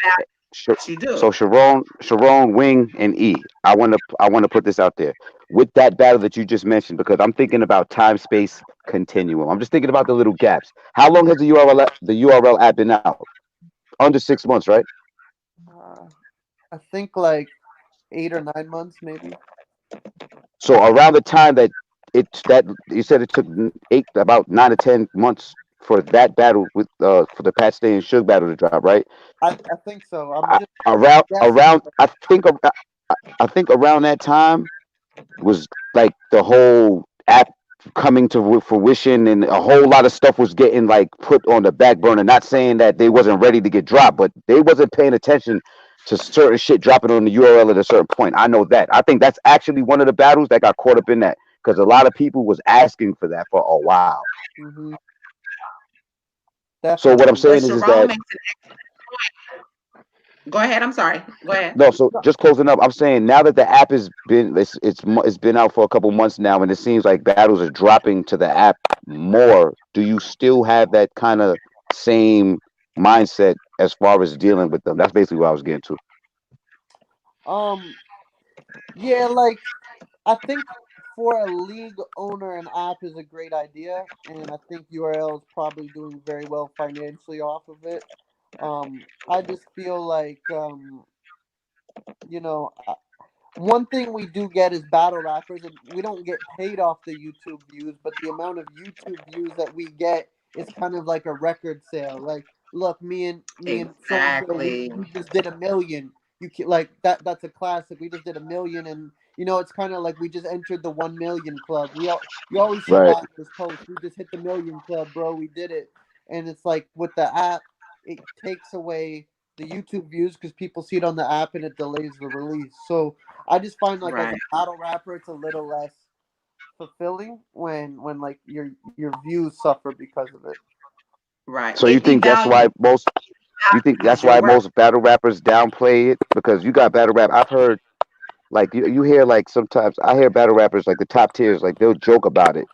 Speaker 2: Sh-
Speaker 1: what you do.
Speaker 2: So Sharon, Wing, and E. I want to put this out there with that battle that you just mentioned because I'm thinking about time space continuum. I'm just thinking about the little gaps. How long has the URL app been out? Under 6 months, right?
Speaker 8: uh, I think like 8 or 9 months maybe.
Speaker 2: So around the time that you said it took about 9 to 10 months for that battle with for the Pat Stay and Suge battle to drop, right?
Speaker 8: I think so. I'm
Speaker 2: I,
Speaker 8: just guessing.
Speaker 2: around I think around that time was like the whole app coming to fruition and a whole lot of stuff was getting like put on the back burner. Not saying that they wasn't ready to get dropped, but they wasn't paying attention to certain shit dropping on the URL at a certain point. I know that. I think that's actually one of the battles that got caught up in that because a lot of people was asking for that for a while.
Speaker 8: Hmm.
Speaker 2: So what I'm
Speaker 8: Definitely.
Speaker 1: But
Speaker 2: saying is
Speaker 1: Sharon
Speaker 2: that
Speaker 1: makes an Go ahead. I'm sorry. Go ahead.
Speaker 2: no, so just closing up, I'm saying now that the app has been it's been out for a couple months now, and it seems like battles are dropping to the app more. Do you still have that kind of same mindset as far as dealing with them? That's basically what I was getting to.
Speaker 8: Um. Yeah. Like I think for a league owner, an app is a great idea, and I think URL is probably doing very well financially off of it. I just feel like you know, one thing we do get is battle rappers, and we don't get paid off the YouTube views, but the amount of YouTube views that we get is kind of like a record sale. Like, look, me and so and so, we
Speaker 1: Exactly.
Speaker 8: we just did 1 million. Like that. That's a classic. We just did 1 million, and it's kind of like we just entered the 1 million club. You always see
Speaker 2: Right.
Speaker 8: rappers post, we just hit the million club, bro. We did it, and it's like with the app, it takes away the YouTube views because people see it on the app and it delays the release. So I just find like as a
Speaker 1: Right.
Speaker 8: battle rapper, it's a little less fulfilling when like your views suffer because of it.
Speaker 1: Right.
Speaker 2: So you
Speaker 1: It
Speaker 2: think that's why
Speaker 1: devalues
Speaker 2: most you think that's
Speaker 1: your
Speaker 2: why
Speaker 1: work.
Speaker 2: most battle rappers downplay it because you got battle rap. I've heard like you hear like sometimes I hear battle rappers like the top tiers like they'll joke about it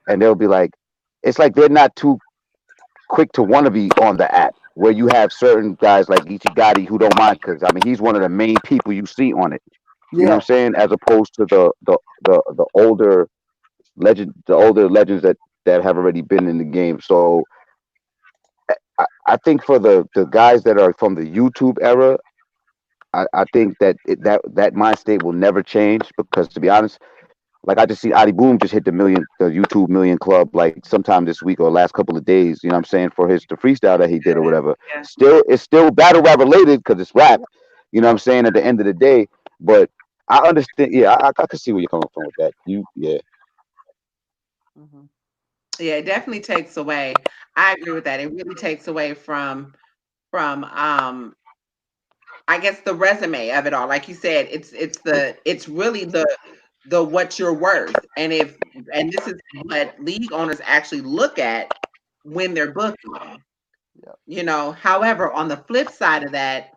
Speaker 2: and they'll be like it's like they're not too quick to want to be on the app where you have certain guys like Ichigati who don't mind because I mean he's one of the main people you see on it. You know what
Speaker 8: Yeah.
Speaker 2: I'm saying? As opposed to the older legends that have already been in the game. So I think for the guys that are from the YouTube era, I think that mind state will never change because to be honest, like I just see Adi Boom just hit the YouTube million club like sometime this week or last couple of days. You know what I'm saying for his the freestyle that he did or whatever.
Speaker 1: Yeah.
Speaker 2: Still, it's still battle rap related because it's rap. You know what I'm
Speaker 8: Yep.
Speaker 2: saying at the end of the day. But I understand. Yeah, I can see where you're coming from with that. Yeah.
Speaker 8: Hmm.
Speaker 1: Yeah, it definitely takes away. I agree with that. It really takes away from I guess the resume of it all. Like you said, it's really the what you're worth. And this is what league owners actually look at when they're booking.
Speaker 8: Yep.
Speaker 1: However, on the flip side of that,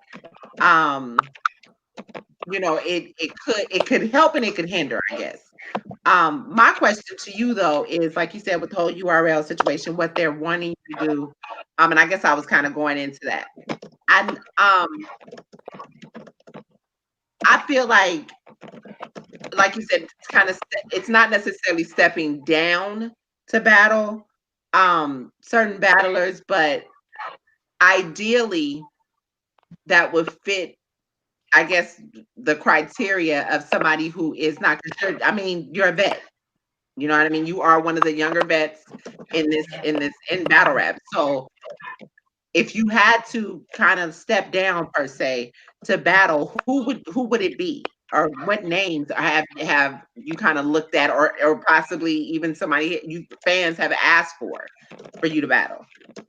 Speaker 1: um, it could help and it could hinder, I guess. My question to you though is like you said with the whole URL situation, what they're wanting you to do. And I guess I was kind of going into that. And I feel like you said, it's kind of it's not necessarily stepping down to battle certain battlers, but ideally that would fit, I guess, the criteria of somebody who is not considered. I mean, you're a vet. You know what I mean? You are one of the younger vets in battle rap. So if you had to kind of step down per se to battle, who would it be? Or what names have you kind of looked at, or possibly even somebody you fans have asked for you to battle?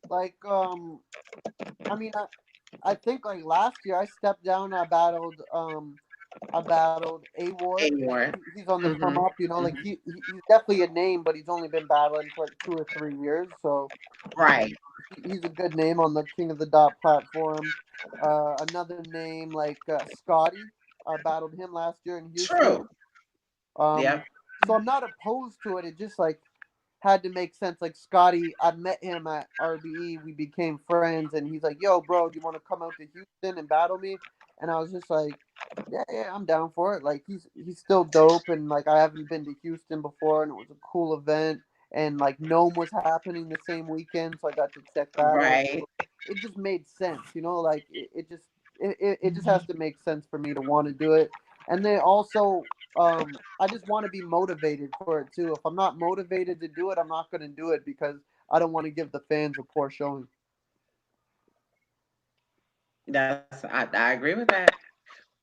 Speaker 8: Like, I mean, I think like last year I stepped down. I battled A Ward. Like
Speaker 1: Anymore.
Speaker 8: he's on the come
Speaker 1: Hmm.
Speaker 8: up, you know. Like
Speaker 1: Hmm.
Speaker 8: he's definitely a name, but he's only been battling for like 2 or 3 years. So
Speaker 1: Right.
Speaker 8: he's a good name on the King of the Dot platform. Another name like Scotty. I battled him last year in Houston.
Speaker 1: True.
Speaker 8: Um,
Speaker 1: Yep.
Speaker 8: so I'm not opposed to it. It just like had to make sense. Like Scotty, I met him at RBE. We became friends, and he's like, "Yo, bro, do you want to come out to Houston and battle me?" And I was just like, "Yeah, I'm down for it." Like he's still dope, and like I haven't been to Houston before, and it was a cool event. And like Gnome was happening the same weekend, so I got to check that out.
Speaker 1: Right.
Speaker 8: It just made sense, you know. Like it just has to make sense for me to want to do it. And then also, I just want to be motivated for it too. If I'm not motivated to do it, I'm not going to do it because I don't want to give the fans a poor showing.
Speaker 1: I agree with that.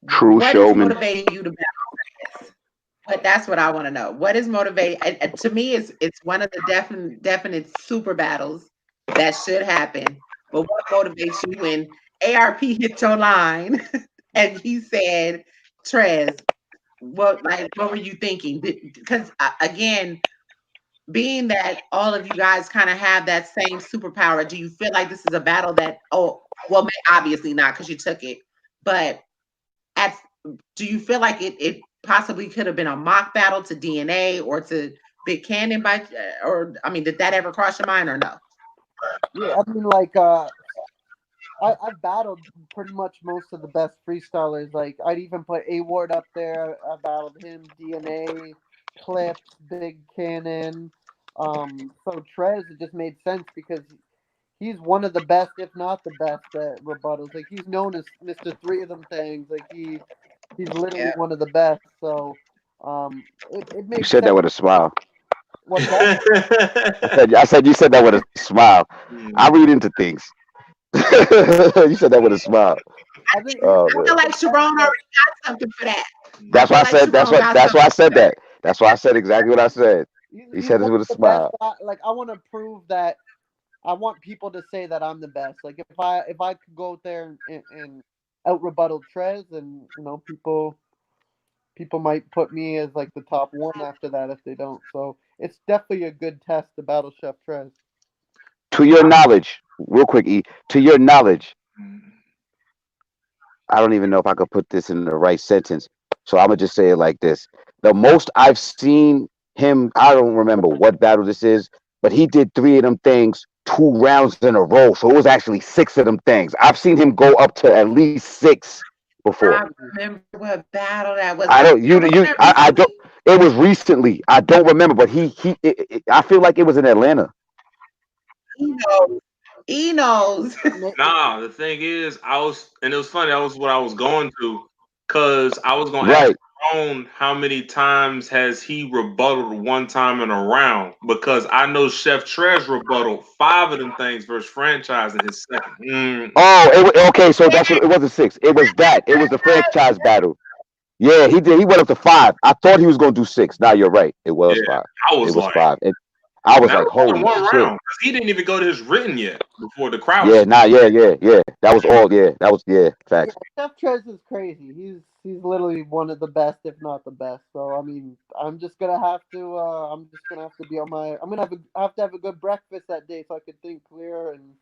Speaker 2: True
Speaker 1: What is
Speaker 2: showman.
Speaker 1: motivating you to battle? But that's what I want to know. What is motivating? And to me, it's one of the definite super battles that should happen. But what motivates you when ARP hit your line and he said, "Trez, what were you thinking?" Because again, being that all of you guys kind of have that same superpower, do you feel like this is a battle that, oh, well, obviously not because you took it, but at do you feel like it possibly could have been a mock battle to DNA or to Big Cannon or I mean, did that ever cross your mind or no?
Speaker 8: Yeah, I mean, like, I've battled pretty much most of the best freestylers. Like, I'd even put A Ward up there. I battled him, DNA, Clips, Big Cannon. So Trez, it just made sense because he's one of the best, if not the best, at rebuttals. Like he's known as Mister Three of them things. Like he's literally
Speaker 1: Yeah.
Speaker 8: one of the best. So it
Speaker 2: You
Speaker 8: made
Speaker 2: said that
Speaker 8: sense.
Speaker 2: with a smile.
Speaker 8: What's that?
Speaker 2: I said you said that with a smile. I read into things. You said that with a smile.
Speaker 8: I think
Speaker 2: Oh
Speaker 1: I
Speaker 2: man.
Speaker 1: feel
Speaker 8: it's
Speaker 1: like
Speaker 8: the
Speaker 1: Sharon
Speaker 8: best.
Speaker 1: already
Speaker 8: Like
Speaker 1: got something for that. I
Speaker 2: That's why
Speaker 1: feel
Speaker 2: I
Speaker 1: like
Speaker 2: said
Speaker 1: Sharon got
Speaker 2: that's why
Speaker 1: something
Speaker 2: I said
Speaker 1: for that.
Speaker 2: that. That's why I said exactly what I said. He
Speaker 8: he's
Speaker 2: said this
Speaker 8: one
Speaker 2: with a
Speaker 8: of the best.
Speaker 2: smile.
Speaker 8: Like I want to prove that. I want people to say that I'm the best. Like if I could go out there and out rebuttal Trez, and people might put me as like the top one after that if they don't. So it's definitely a good test to battle Chef Trez.
Speaker 2: To your knowledge, real quick, E. To your knowledge, I don't even know if I could put this in the right sentence. So I'm gonna just say it like this: the most I've seen him, I don't remember what battle this is, but he did three of them things 2 rounds in a row. So it was actually six of them things. I've seen him go up to at least six before.
Speaker 1: I remember what battle that was.
Speaker 2: I don't
Speaker 1: Wasn't that
Speaker 2: I
Speaker 1: recently?
Speaker 2: don't. It was recently. I don't remember, but I feel like it was in Atlanta.
Speaker 1: He knows. He knows.
Speaker 3: Nah, the thing is, and it was funny. That was what I was going to, cause I was gonna ask
Speaker 2: Right.
Speaker 3: Ron how many times has he rebutted one time in a round, because I know Chef Trez rebutted 5 of them things versus franchise in his second.
Speaker 2: Oh, okay. So that's what it wasn't six. It was that. It was the franchise battle. Yeah, he did. He went up to five. I thought he was gonna do six. Now you're right. It was
Speaker 3: Yeah,
Speaker 2: five.
Speaker 3: I
Speaker 2: It
Speaker 3: was
Speaker 2: was
Speaker 3: like,
Speaker 2: five. And I was
Speaker 3: that
Speaker 2: like,
Speaker 3: was only
Speaker 2: holy
Speaker 3: one
Speaker 2: shit.
Speaker 3: round, because he didn't even go to his written yet before the crowd
Speaker 2: Yeah,
Speaker 3: was.
Speaker 2: nah, yeah. That was all. Yeah, that was
Speaker 8: Yeah,
Speaker 2: facts.
Speaker 8: Chef Trez is crazy. He's literally one of the best, if not the best. So I mean, I'm just gonna have to. I'm just gonna have to be on my. I'm gonna have to have a good breakfast that day so I can think clear and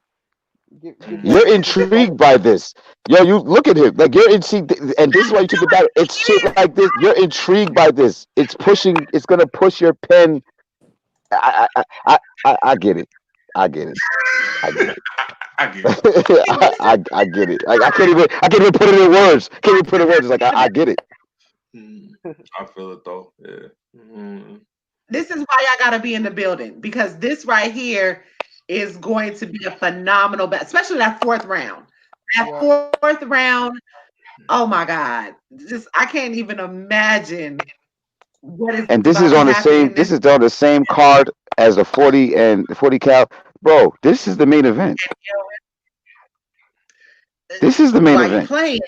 Speaker 8: give you a
Speaker 2: You're
Speaker 8: good rebuttal.
Speaker 2: intrigued by this. Yo, you look at him. Like you're intrigued, and this is why you took the battle. It's shit like this. You're intrigued by this. It's pushing. It's gonna push your pen. I get it. I get it. I get it.
Speaker 3: I get it.
Speaker 2: I get it. Like I can't even put it in words. Can't even put it in words. It's like I get it.
Speaker 3: I feel it though. Yeah.
Speaker 1: This is why y'all gotta be in the building because this right here is going to be a phenomenal bet, especially that fourth round. That fourth round, oh my God. Just I can't even imagine what is
Speaker 2: And this
Speaker 1: about
Speaker 2: is
Speaker 1: to
Speaker 2: on the
Speaker 1: happen in
Speaker 2: same.
Speaker 1: this.
Speaker 2: This is on the same card as the 40 and 40 cal. Bro, this is the main event. This is the main
Speaker 1: Why you
Speaker 2: event.
Speaker 1: playing?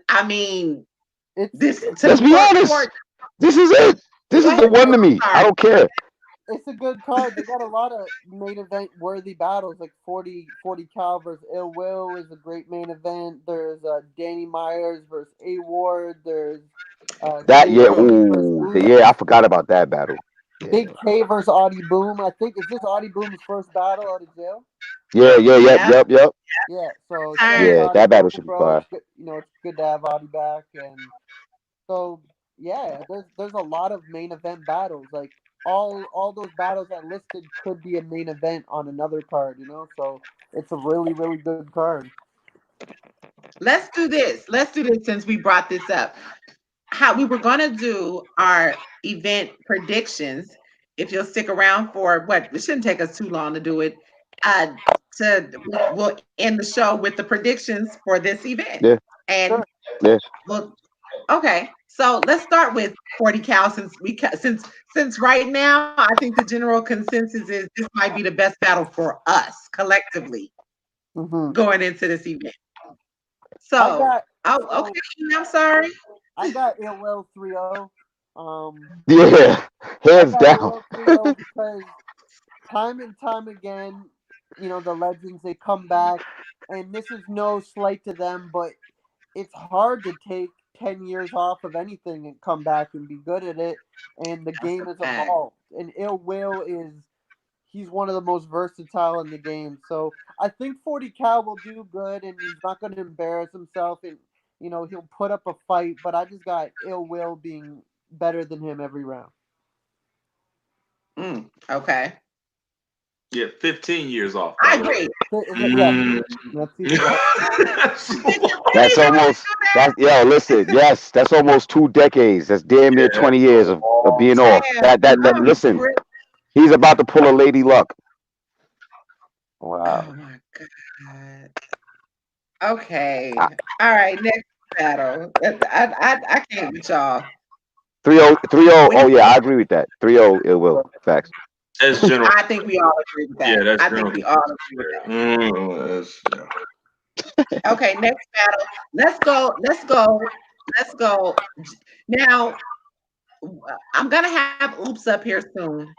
Speaker 1: I mean, this
Speaker 2: Let's be honest. This is it. This
Speaker 1: Go
Speaker 2: is the
Speaker 1: ahead,
Speaker 2: one to me. I
Speaker 1: sorry.
Speaker 2: don't care.
Speaker 8: It's a good card. They got a lot of main event worthy battles, like 40 cal versus Ill Will is a great main event. There's Danny Myers versus A Ward. There's
Speaker 2: That
Speaker 8: Big
Speaker 2: yeah.
Speaker 8: K versus
Speaker 2: Ooh,
Speaker 8: Oops.
Speaker 2: yeah. I forgot about that battle. Yeah.
Speaker 8: Big K versus Audie Boom. I think is this Audie Boom's first battle out of jail?
Speaker 2: Yeah. Yeah. Yep.
Speaker 1: Yeah.
Speaker 2: Yep. Yep.
Speaker 8: Yeah. So shout out to
Speaker 2: Yeah.
Speaker 8: Audie
Speaker 2: That battle
Speaker 8: Boom,
Speaker 2: should be
Speaker 8: bro.
Speaker 2: fire.
Speaker 8: It's good, it's good to have Audie back, and so yeah, there's a lot of main event battles. Like all those battles I listed could be a main event on another card, So it's a really, really good card.
Speaker 1: Let's do this. Let's do this since we brought this up. How we were gonna do our event predictions. If you'll stick around for what it shouldn't take us too long to do it. Uh we'll end the show with the predictions for this event.
Speaker 2: Yeah.
Speaker 1: And
Speaker 8: Sure.
Speaker 2: Yeah.
Speaker 1: well, okay. So let's start with 40 cal since right now I think the general consensus is this might be the best battle for us collectively going into this event.
Speaker 8: I
Speaker 1: So,
Speaker 8: got
Speaker 1: oh, okay, I'm sorry.
Speaker 8: I got Ill Will 3-0.
Speaker 2: Yeah.
Speaker 8: I
Speaker 2: Hands
Speaker 8: got Ill
Speaker 2: down.
Speaker 8: Will 3-0 because time and time again, the legends they come back, and this is no slight to them, but it's hard to take 10 years off of anything and come back and be good at it. And the game has evolved. And Ill Will he's one of the most versatile in the game. So I think 40 cal will do good and he's not going to embarrass himself and, he'll put up a fight. But I just got Ill Will being better than him every round.
Speaker 1: Okay.
Speaker 3: Yeah, 15 years off.
Speaker 1: I agree.
Speaker 8: Yeah, that's even
Speaker 2: That's almost listen, yes, that's almost 2 decades. That's damn near 20 years of being off. That listen, he's about to pull a Lady Luck. Wow.
Speaker 1: Oh my God. Okay. All right, next battle. I can't with y'all.
Speaker 2: 3-0, 3-0. Oh yeah, I agree with that. 3-0 it will. Facts.
Speaker 3: That's general.
Speaker 1: I think we all agree with that.
Speaker 3: Yeah, that's
Speaker 1: I
Speaker 3: general.
Speaker 1: think we all agree with that. Okay, next battle. Let's go. Let's go. Let's go. Now, I'm gonna have Oops up here soon.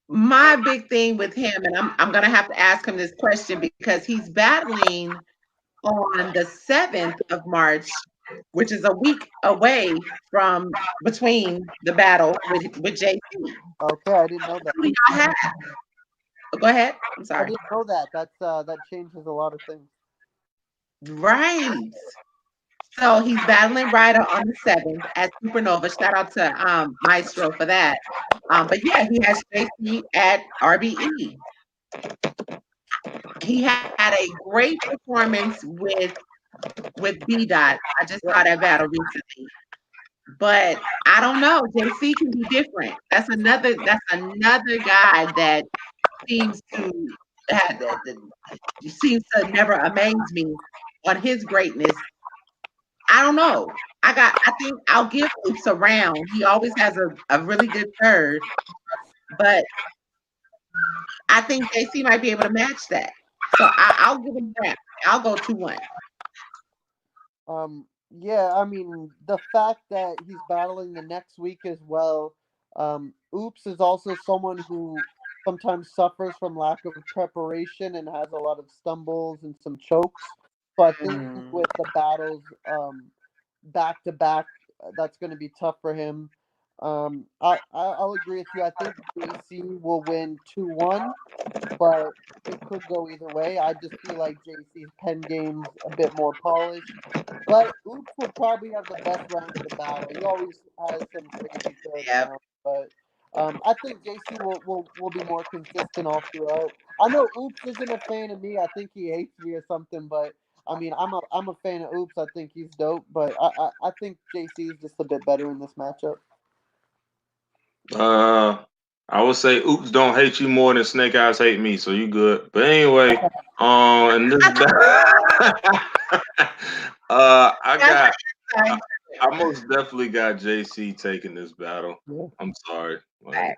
Speaker 1: My big thing with him, and I'm gonna have to ask him this question because he's battling on the 7th of March, which is a week away from between the battle with JC.
Speaker 8: Okay, I didn't know that.
Speaker 1: Who do y'all have? Go ahead. I'm
Speaker 8: I
Speaker 1: sorry.
Speaker 8: didn't know that. That changes a lot of things.
Speaker 1: Right. So he's battling Ryder on the 7th at Supernova. Shout out to Maestro for that. But yeah, he has JC at RBE. He had a great performance with B Dot. I just saw that battle recently. But I don't know. JC can be different. That's another guy that seems to seems to never amaze me on his greatness. I don't know. I think I'll give Oops a round. He always has a really good third, but I think JC might be able to match that. So I'll give him that. I'll go 2-1.
Speaker 8: Yeah, I mean, the fact that he's battling the next week as well. Oops is also someone who sometimes suffers from lack of preparation and has a lot of stumbles and some chokes. So I think with the battles back to back, that's going to be tough for him. I'll agree with you. I think JC will win 2-1, but it could go either way. I just feel like JC's pen game's a bit more polished. But Oops will probably have the best round of the battle. He always has some crazy third round. But I think JC will be more consistent all throughout. I know Oops isn't a fan of me. I think he hates me or something. But I mean, I'm a fan of Oops. I think he's dope. But I think JC is just a bit better in this matchup.
Speaker 3: I would say Oops don't hate you more than Snake Eyes hate me, so you good. But anyway, and this I got I most definitely got JC taking this battle.
Speaker 8: Yeah.
Speaker 3: I'm sorry. Like,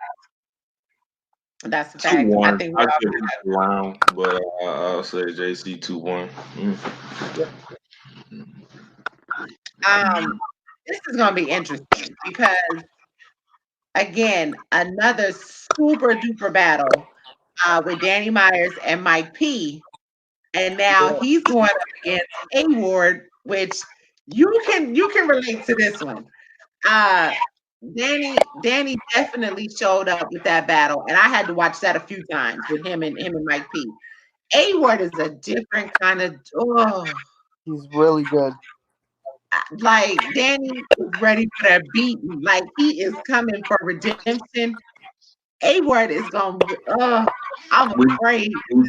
Speaker 1: that's a fact.
Speaker 3: 2-1.
Speaker 1: I think
Speaker 3: I'll give it a round, but I'll say JC 2-1.
Speaker 1: This is gonna be interesting because again, another super duper battle with Danny Myers and Mike P. And now he's going up against A Ward, which you can relate to this one. Danny definitely showed up with that battle, and I had to watch that a few times with him and Mike P. A Ward is a different kind of
Speaker 8: He's really good.
Speaker 1: like Danny is ready for that beating. Like he is coming for redemption. A Word is gonna. I'm afraid.
Speaker 3: We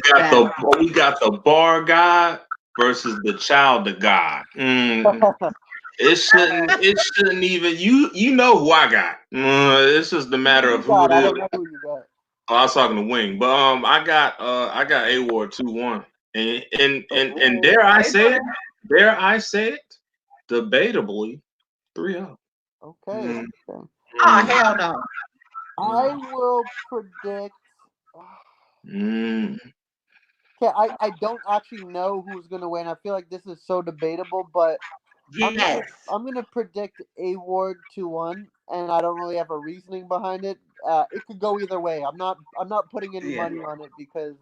Speaker 3: got the bar god versus the child of God. It shouldn't even you know who I got. It's just a matter of who it is.
Speaker 8: I don't know who you got.
Speaker 3: Oh, I was talking to Wing, but I got A Ward 2-1. And dare I say it, debatably 3-0.
Speaker 8: Okay.
Speaker 1: Oh hell no.
Speaker 8: I will predict. Okay, I don't actually know who's gonna win. I feel like this is so debatable, but
Speaker 1: yes,
Speaker 8: I'm gonna predict A Ward 2-1, and I don't really have a reasoning behind it. It could go either way. I'm not putting any money on it because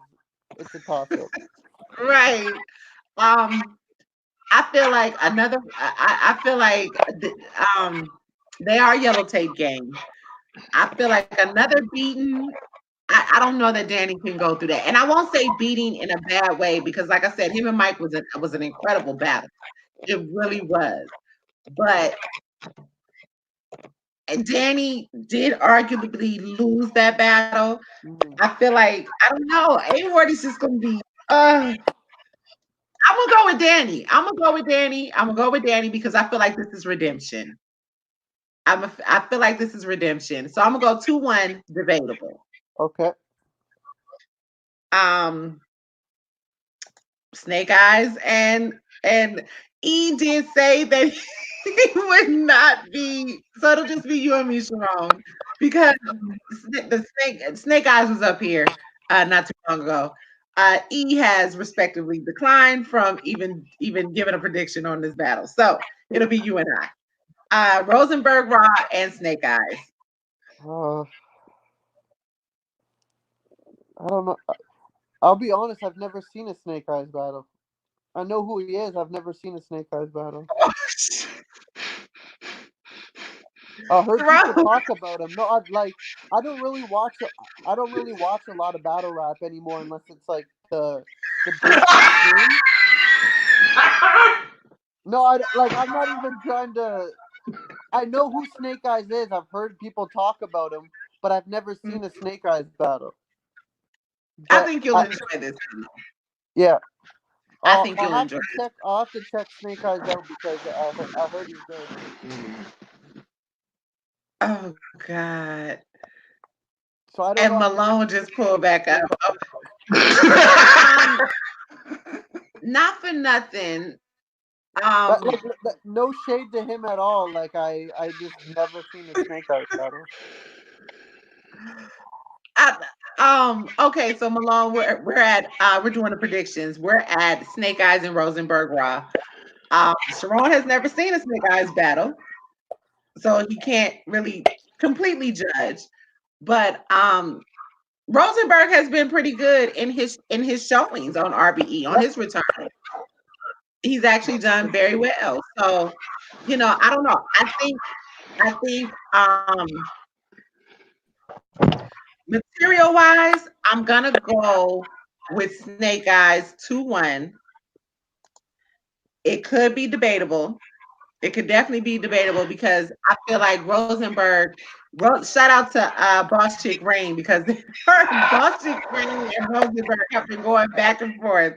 Speaker 8: it's a toss up.
Speaker 1: right. I feel like I feel like they are yellow tape game. I feel like another beating. I don't know that Danny can go through that, and I won't say beating in a bad way because, like I said, him and Mike was an incredible battle. It really was, but Danny did arguably lose that battle. I feel like I don't know. A Ward is just gonna be. I'm gonna go with Danny. I'm gonna go with Danny because I feel like this is redemption. I feel like this is redemption. So I'm gonna go 2-1 debatable.
Speaker 8: Okay.
Speaker 1: Snake Eyes and E did say that he would not be. So it'll just be you and me, Sharon, because the Snake Eyes was up here not too long ago. E has respectively declined from even giving a prediction on this battle. So it'll be you and I. Rosenberg Raw and Snake Eyes.
Speaker 8: I don't know. I'll be honest. I've never seen a Snake Eyes battle. I know who he is. I've never seen a Snake Eyes battle. I heard people talk about him. No, I don't really watch. I don't really watch a lot of battle rap anymore unless it's like the basic thing. No, I'm not even trying to. I know who Snake Eyes is. I've heard people talk about him, but I've never seen a Snake Eyes battle.
Speaker 1: I think you'll enjoy this.
Speaker 8: Yeah.
Speaker 1: I think you'll enjoy
Speaker 8: it. I'll have to check Snake Eyes out because I heard he's good.
Speaker 1: Oh God.
Speaker 8: So I don't know.
Speaker 1: Malone just pulled back up. Not for nothing.
Speaker 8: No shade to him at all. Like I just never seen a Snake Eyes battle.
Speaker 1: Okay, so Malone, we're doing the predictions. We're at Snake Eyes and Rosenberg Raw. Sharon has never seen a Snake Eyes battle, so he can't really completely judge. But Rosenberg has been pretty good in his showings on RBE on his return. He's actually done very well. So, I don't know. I think material wise, I'm gonna go with Snake Eyes 2-1. It could be debatable. It could definitely be debatable because I feel like Rosenberg. Shout out to Boss Chick Rain because Boss Chick Rain and Rosenberg have been going back and forth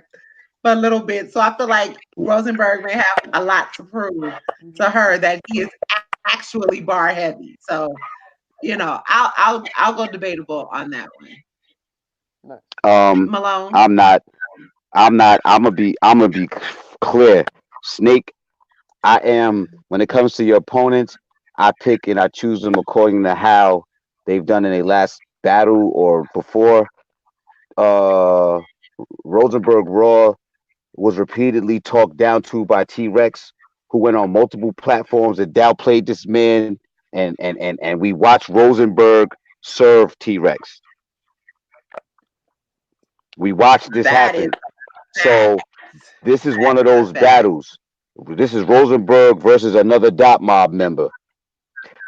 Speaker 1: for a little bit. So I feel like Rosenberg may have a lot to prove to her that he is actually bar heavy. So I'll go debatable on that one.
Speaker 2: Um,
Speaker 1: Malone.
Speaker 2: I'm not. I'm gonna be clear. Snake. I am. When it comes to your opponents, I pick and I choose them according to how they've done in a last battle or before. Uh, Rosenberg Raw was repeatedly talked down to by T Rex, who went on multiple platforms and downplayed this man, and we watched Rosenberg serve T Rex. We watched this
Speaker 1: That is
Speaker 2: happen.
Speaker 1: fact.
Speaker 2: So this is
Speaker 1: That
Speaker 2: one of
Speaker 1: is a
Speaker 2: those
Speaker 1: fact.
Speaker 2: battles. This is Rosenberg versus another Dot Mob member.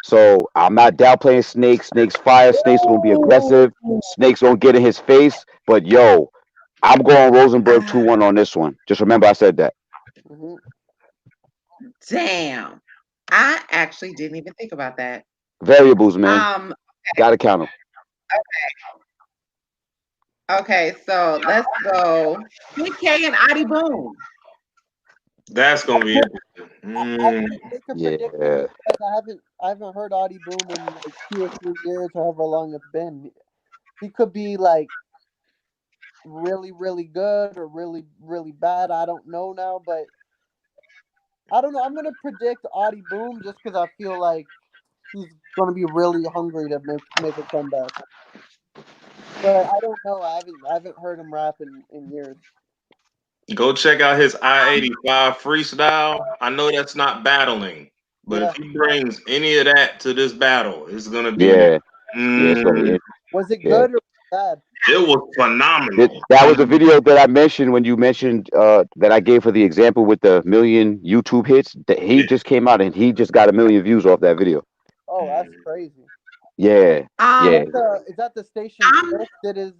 Speaker 2: So I'm not downplaying Snake. Snake's fire. Snake's gonna be aggressive. Snake's gonna get in his face. But yo, I'm going Rosenberg 2-1 on this one. Just remember I said that.
Speaker 8: Mhm.
Speaker 1: Damn. I actually didn't even think about that.
Speaker 2: Variables, man.
Speaker 1: Um,
Speaker 2: Gotta count them.
Speaker 1: okay, so let's go. Big K and Adi Boom.
Speaker 3: That's gonna be interesting.
Speaker 8: I can't make a prediction
Speaker 2: Yeah.
Speaker 8: because I haven't heard Audie Boom in like 2 or 3 years, however long it's been. He could be like really, really good or really, really bad. I don't know now, but I don't know. I'm gonna predict Audie Boom just because I feel like he's gonna be really hungry to make a comeback. But I don't know. I haven't heard him rap in years.
Speaker 3: Go check out his I-85 freestyle. I know that's not battling, but if
Speaker 8: Yeah.
Speaker 3: he brings any of that to this battle, it's gonna be.
Speaker 2: Yeah. Yeah. It's gonna be
Speaker 3: Mm,
Speaker 2: it.
Speaker 8: Was it
Speaker 2: Yeah.
Speaker 8: good or bad?
Speaker 3: it was phenomenal.
Speaker 2: That was the video that I mentioned when you mentioned that I gave for the example with the million YouTube hits. That he
Speaker 3: Yeah.
Speaker 2: just came out and he just got 1 million views off that video.
Speaker 8: Oh, that's
Speaker 3: Mm.
Speaker 8: crazy.
Speaker 2: Yeah.
Speaker 1: Um,
Speaker 2: Yeah.
Speaker 8: Is that the station
Speaker 1: I'm
Speaker 8: Swift did his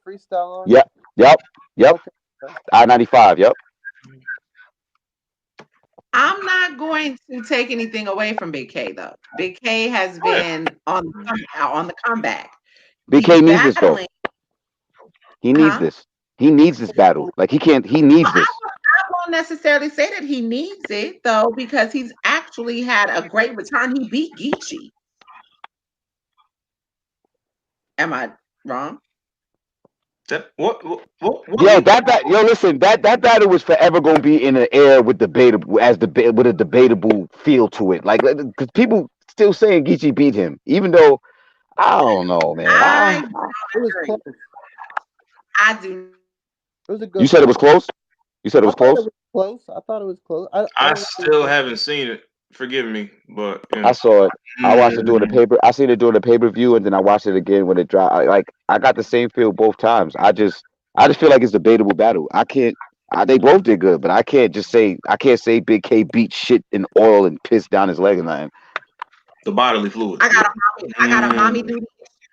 Speaker 8: freestyle on?
Speaker 2: Yep. Yep. Yep.
Speaker 8: Okay. Okay.
Speaker 2: I-95. Yep.
Speaker 1: I'm not going to take anything away from Big K though. Big K has
Speaker 3: Oh, yeah.
Speaker 1: been on the comeback. He's
Speaker 2: BK needs this
Speaker 1: battling,
Speaker 2: though. He needs
Speaker 1: huh?
Speaker 2: this. He needs this battle. Like he can't. He needs
Speaker 1: I
Speaker 2: this.
Speaker 1: won't necessarily say that he needs it though, because he's actually had a great return. He beat Geechee. Am I wrong?
Speaker 2: Yo, yo, listen, that battle was forever gonna be in the air with debatable with a debatable feel to it. Like, because people still saying Geechee beat him, even though I don't know, man.
Speaker 1: I
Speaker 8: It was
Speaker 1: agree.
Speaker 8: close.
Speaker 1: I do not
Speaker 8: It was a
Speaker 2: You
Speaker 8: good
Speaker 2: said it was
Speaker 8: battle.
Speaker 2: close. You said it
Speaker 8: I
Speaker 2: was
Speaker 8: thought it
Speaker 2: close.
Speaker 8: was close. I thought it was close. I
Speaker 3: I
Speaker 8: don't really
Speaker 3: still
Speaker 8: know.
Speaker 3: haven't seen it. Forgive me, but
Speaker 2: I saw it. I watched it during the
Speaker 3: mm,
Speaker 2: paper. I seen it during the pay per view, and then I watched it again when it dropped. I got the same feel both times. I just feel like it's a debatable battle. I can't. They both did good, but I can't say Big K beat shit in oil and piss down his leg and nothing.
Speaker 3: the bodily fluids.
Speaker 1: I got
Speaker 3: Yeah.
Speaker 1: a mommy
Speaker 3: Mm,
Speaker 1: duty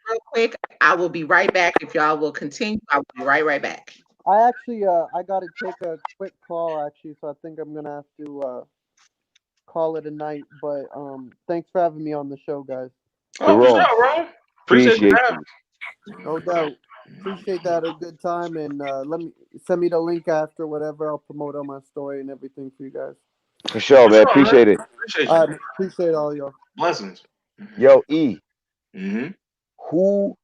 Speaker 1: real quick. I will be right back. If y'all will continue, I will be right back.
Speaker 8: I actually I got to take a quick call actually, so I think I'm gonna have to call it a night. But thanks for having me on the show, guys.
Speaker 3: oh, for
Speaker 2: Jerome,
Speaker 3: sure, bro. Appreciate you
Speaker 2: appreciate
Speaker 3: having.
Speaker 2: you.
Speaker 8: No doubt. Appreciate that. A good time, and let me send me the link after whatever. I'll promote on my story and everything for you guys.
Speaker 2: For sure,
Speaker 3: For
Speaker 2: man.
Speaker 3: sure, man.
Speaker 2: Appreciate it.
Speaker 3: Appreciate you.
Speaker 8: Appreciate all y'all.
Speaker 3: Blessings.
Speaker 2: Yo, E,
Speaker 3: Mm-hmm.
Speaker 2: who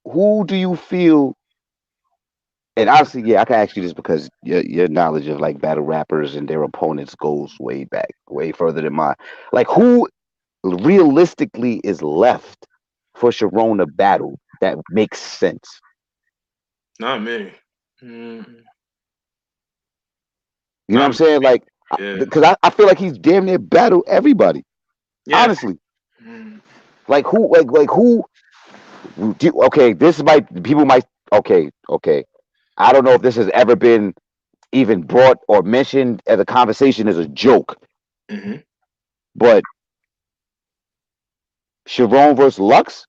Speaker 2: who do you feel? And honestly, yeah, I can ask you this because your knowledge of like battle rappers and their opponents goes way back, way further than mine. Like, who realistically is left for Sharon to battle that makes sense?
Speaker 3: Not me. Mm,
Speaker 2: You know what I'm
Speaker 3: not me.
Speaker 2: saying? Like,
Speaker 3: Yeah.
Speaker 2: because I feel like he's damn near battled everybody.
Speaker 3: Yeah.
Speaker 2: Honestly,
Speaker 3: Mm,
Speaker 2: like who? Okay, this might people might. Okay. I don't know if this has ever been even brought or mentioned as a conversation as a joke,
Speaker 3: mm-hmm.
Speaker 2: but Sharon versus Lux.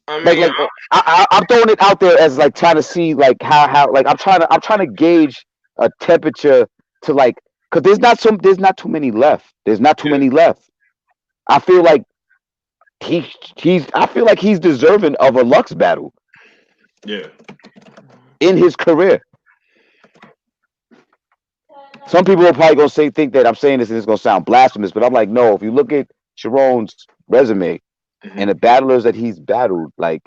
Speaker 3: I
Speaker 2: Like
Speaker 3: mean,
Speaker 2: I'm throwing it out there as like trying to see like how like I'm trying to gauge a temperature to like, because there's not too many left. There's not too many left. I feel like I feel like he's deserving of a Lux battle.
Speaker 3: Yeah.
Speaker 2: In his career. Some people are probably gonna think that I'm saying this and it's gonna sound blasphemous, but I'm like, no. If you look at Sharon's resume and the battlers that he's battled, like,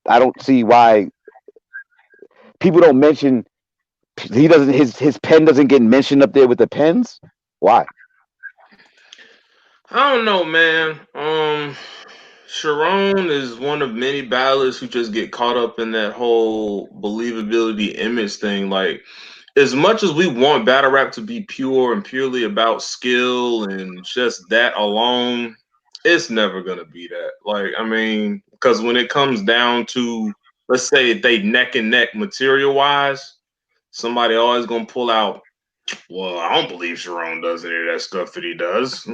Speaker 2: I don't see why people don't mention. He doesn't. His pen doesn't get mentioned up there with the pens. Why?
Speaker 3: I don't know, man. Sharon is one of many battlers who just get caught up in that whole believability image thing. Like, as much as we want battle rap to be pure and purely about skill and just that alone, it's never gonna be that. Like, I mean, because when it comes down to, let's say they neck and neck material wise, somebody always gonna pull out, well, I don't believe Sharon does any of that stuff that he does.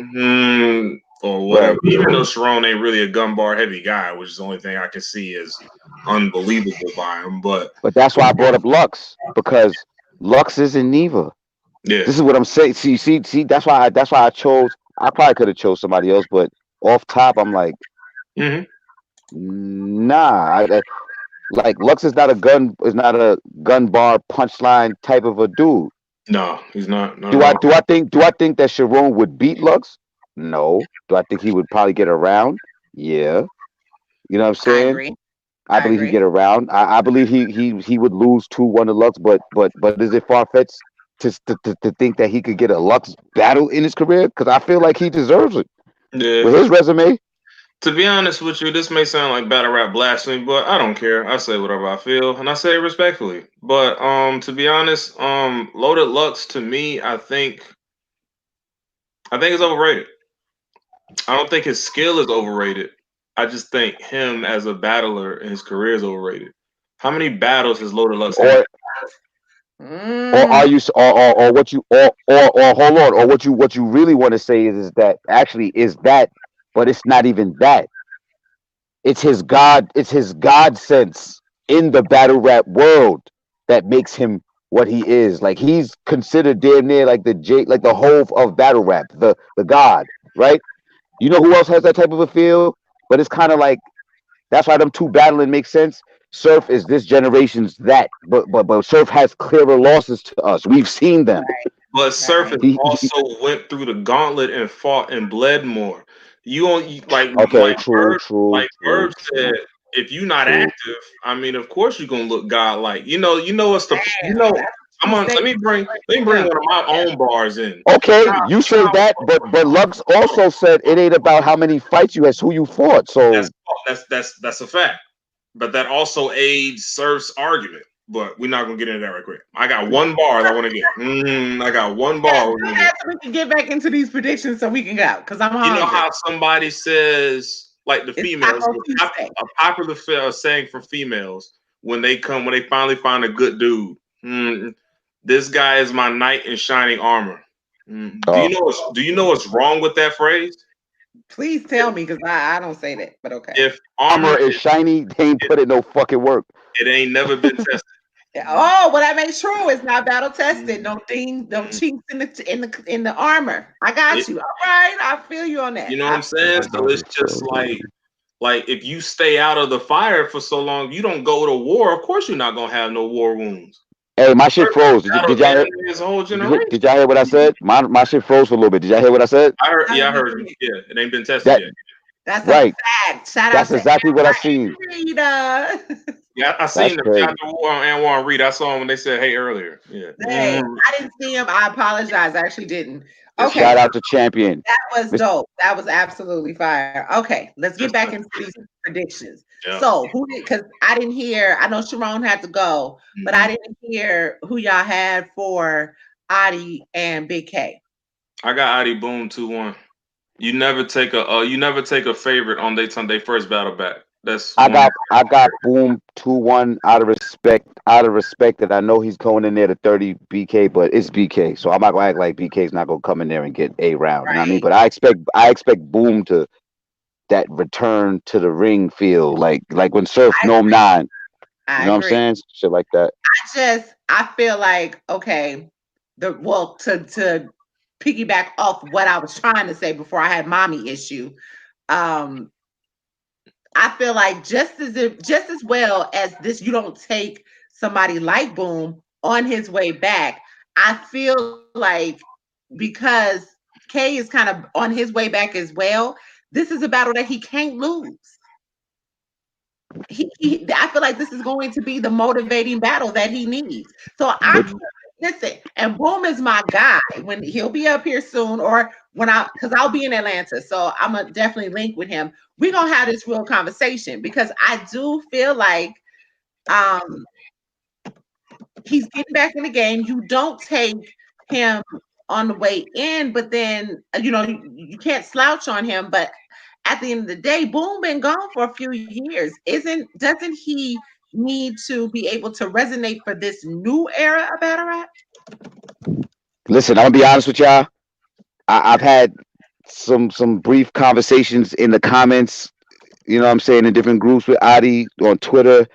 Speaker 3: Or whatever.
Speaker 2: Right.
Speaker 3: Even though Sharon ain't really a gun bar heavy guy, which is the only thing I can see is unbelievable by him. But
Speaker 2: that's why I brought up Lux, because Lux isn't neither.
Speaker 3: yeah,
Speaker 2: this is what I'm saying. See. That's why I chose. I probably could have chose somebody else, but off top, I'm like, nah. Like, Lux is not a gun bar punchline type of a dude.
Speaker 3: No, he's not.
Speaker 2: Do I think that Sharon would beat Lux? No. Do I think he would probably get around? Yeah. You know what I'm saying?
Speaker 1: I agree.
Speaker 2: I believe he'd get around. I believe he would lose 2-1 to Lux, but is it far fetched to think that he could get a Lux battle in his career? Because I feel like he deserves it.
Speaker 3: Yeah.
Speaker 2: With his resume.
Speaker 3: To be honest with you, this may sound like battle rap blasphemy, but I don't care. I say whatever I feel, and I say it respectfully. But to be honest, Loaded Lux, to me, I think it's overrated. I don't think his skill is overrated. I just think him as a battler in his career is overrated. How many battles has Loaded Lux had?
Speaker 2: Or are you or what you or hold on, or what you really want to say is that actually is that, but it's not even that. It's his God sense in the battle rap world that makes him what he is. Like, he's considered damn near like the Hove of battle rap, the God, right? You know who else has that type of a feel? But it's kind of like, that's why them two battling makes sense. Surf is this generation's that, but Surf has clearer losses to us. We've seen them.
Speaker 3: But Surf also went through the gauntlet and fought and bled more. You don't Bird said, if you're not active, I mean, of course you're gonna look godlike. You know what's the let me bring one of my own bars in.
Speaker 2: Okay, you say that, but Lux also said it ain't about how many fights you had, who you fought. So
Speaker 3: that's a fact. But that also aids Surf's argument. But we're not gonna get into that right quick. I got one bar that I want to get. I got one bar.
Speaker 1: We can get back into these predictions so we can go, because I'm hungry.
Speaker 3: You know how somebody says, like, the females, a popular saying for females when they finally find a good dude. This guy is my knight in shining armor. Do you know what's wrong with that phrase?
Speaker 1: Please tell me, because I don't say that, but okay.
Speaker 3: If
Speaker 2: armor is shiny, they ain't put in no fucking work.
Speaker 3: It ain't never been tested.
Speaker 1: Oh, well, that makes true. It's not battle tested. No chinks in the armor. I got you. All right, I feel you on that.
Speaker 3: You know what I'm saying? So it's just like if you stay out of the fire for so long, you don't go to war. Of course, you're not gonna have no war wounds.
Speaker 2: Hey, my shit froze. Did y'all hear what I said? My shit froze for a little bit. Did y'all hear what I said?
Speaker 3: I heard. Yeah, I heard. Yeah, it ain't been tested yet.
Speaker 1: That's right.
Speaker 2: That's exactly what I seen.
Speaker 3: Yeah, I seen them. Shout out to Anwan Reed. I saw him when they said hey earlier. Yeah.
Speaker 1: Hey, I didn't see him. I apologize. I actually didn't. Okay.
Speaker 2: Shout out to Champion.
Speaker 1: That was dope. That was absolutely fire. Okay, let's get back into these predictions. Yeah. So because I didn't hear, I know Sharon had to go, but I didn't hear who y'all had for Adi and Big K.
Speaker 3: I got Adi Boom 2-1. You never take a favorite on they first battle back. I
Speaker 2: got Boom 2-1 out of respect that I know he's going in there to 30 BK, but it's BK, so I'm not gonna act like BK's not gonna come in there and get a round. Right. You know what I mean? But I expect Boom to that return to the ring feel like when Surf Gnome 9.
Speaker 1: I
Speaker 2: You know what I'm
Speaker 1: agree.
Speaker 2: saying? Shit like that.
Speaker 1: I feel like, okay, to piggyback off what I was trying to say before I had mommy issue. Um, I feel like just as well as this, you don't take somebody like Boom on his way back. I feel like because Kay is kind of on his way back as well, this is a battle that he can't lose. I feel like this is going to be the motivating battle that he needs. So I
Speaker 2: But
Speaker 1: listen, and Boom is my guy. When he'll be up here soon, or when because I'll be in Atlanta, so I'm gonna definitely link with him. We're gonna have this real conversation because I do feel like um he's getting back in the game. You don't take him on the way in, but then you can't slouch on him. But at the end of the day, Boom been gone for a few years. Doesn't he need to be able to resonate for this new era of battle rap?
Speaker 2: listen, I'm gonna be honest with y'all. I've had some brief conversations in the comments. You know what I'm saying, in different groups with Adi on Twitter.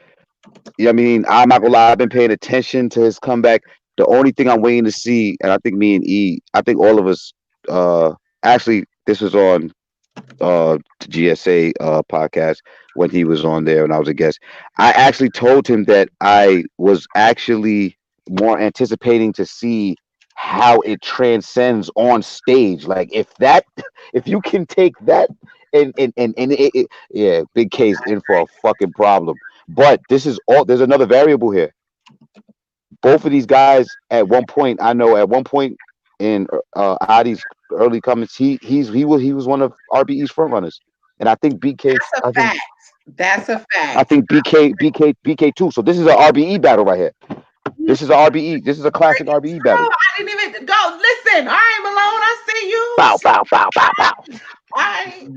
Speaker 2: You know what I mean? I'm not gonna lie, I've been paying attention to his comeback. The only thing I'm waiting to see, and I think me and I think all of us, actually, this was on the GSA podcast when he was on there and I was a guest. I actually told him that I was actually more anticipating to see how it transcends on stage. Like if you can take that yeah, Big K's in for a fucking problem. But this is all. There's another variable here. Both of these guys, at one point, I know at one point in Adi's early comments, he was one of RBE's front runners, and I think BK.
Speaker 1: That's a fact. That's a
Speaker 2: I
Speaker 1: fact.
Speaker 2: think BK too. So this is an RBE battle right here. This is a RBE. This is a classic RBE battle.
Speaker 1: I didn't even go. Listen, all right, Malone, I see you.
Speaker 2: Bow, bow, bow, bow, bow.
Speaker 1: All right.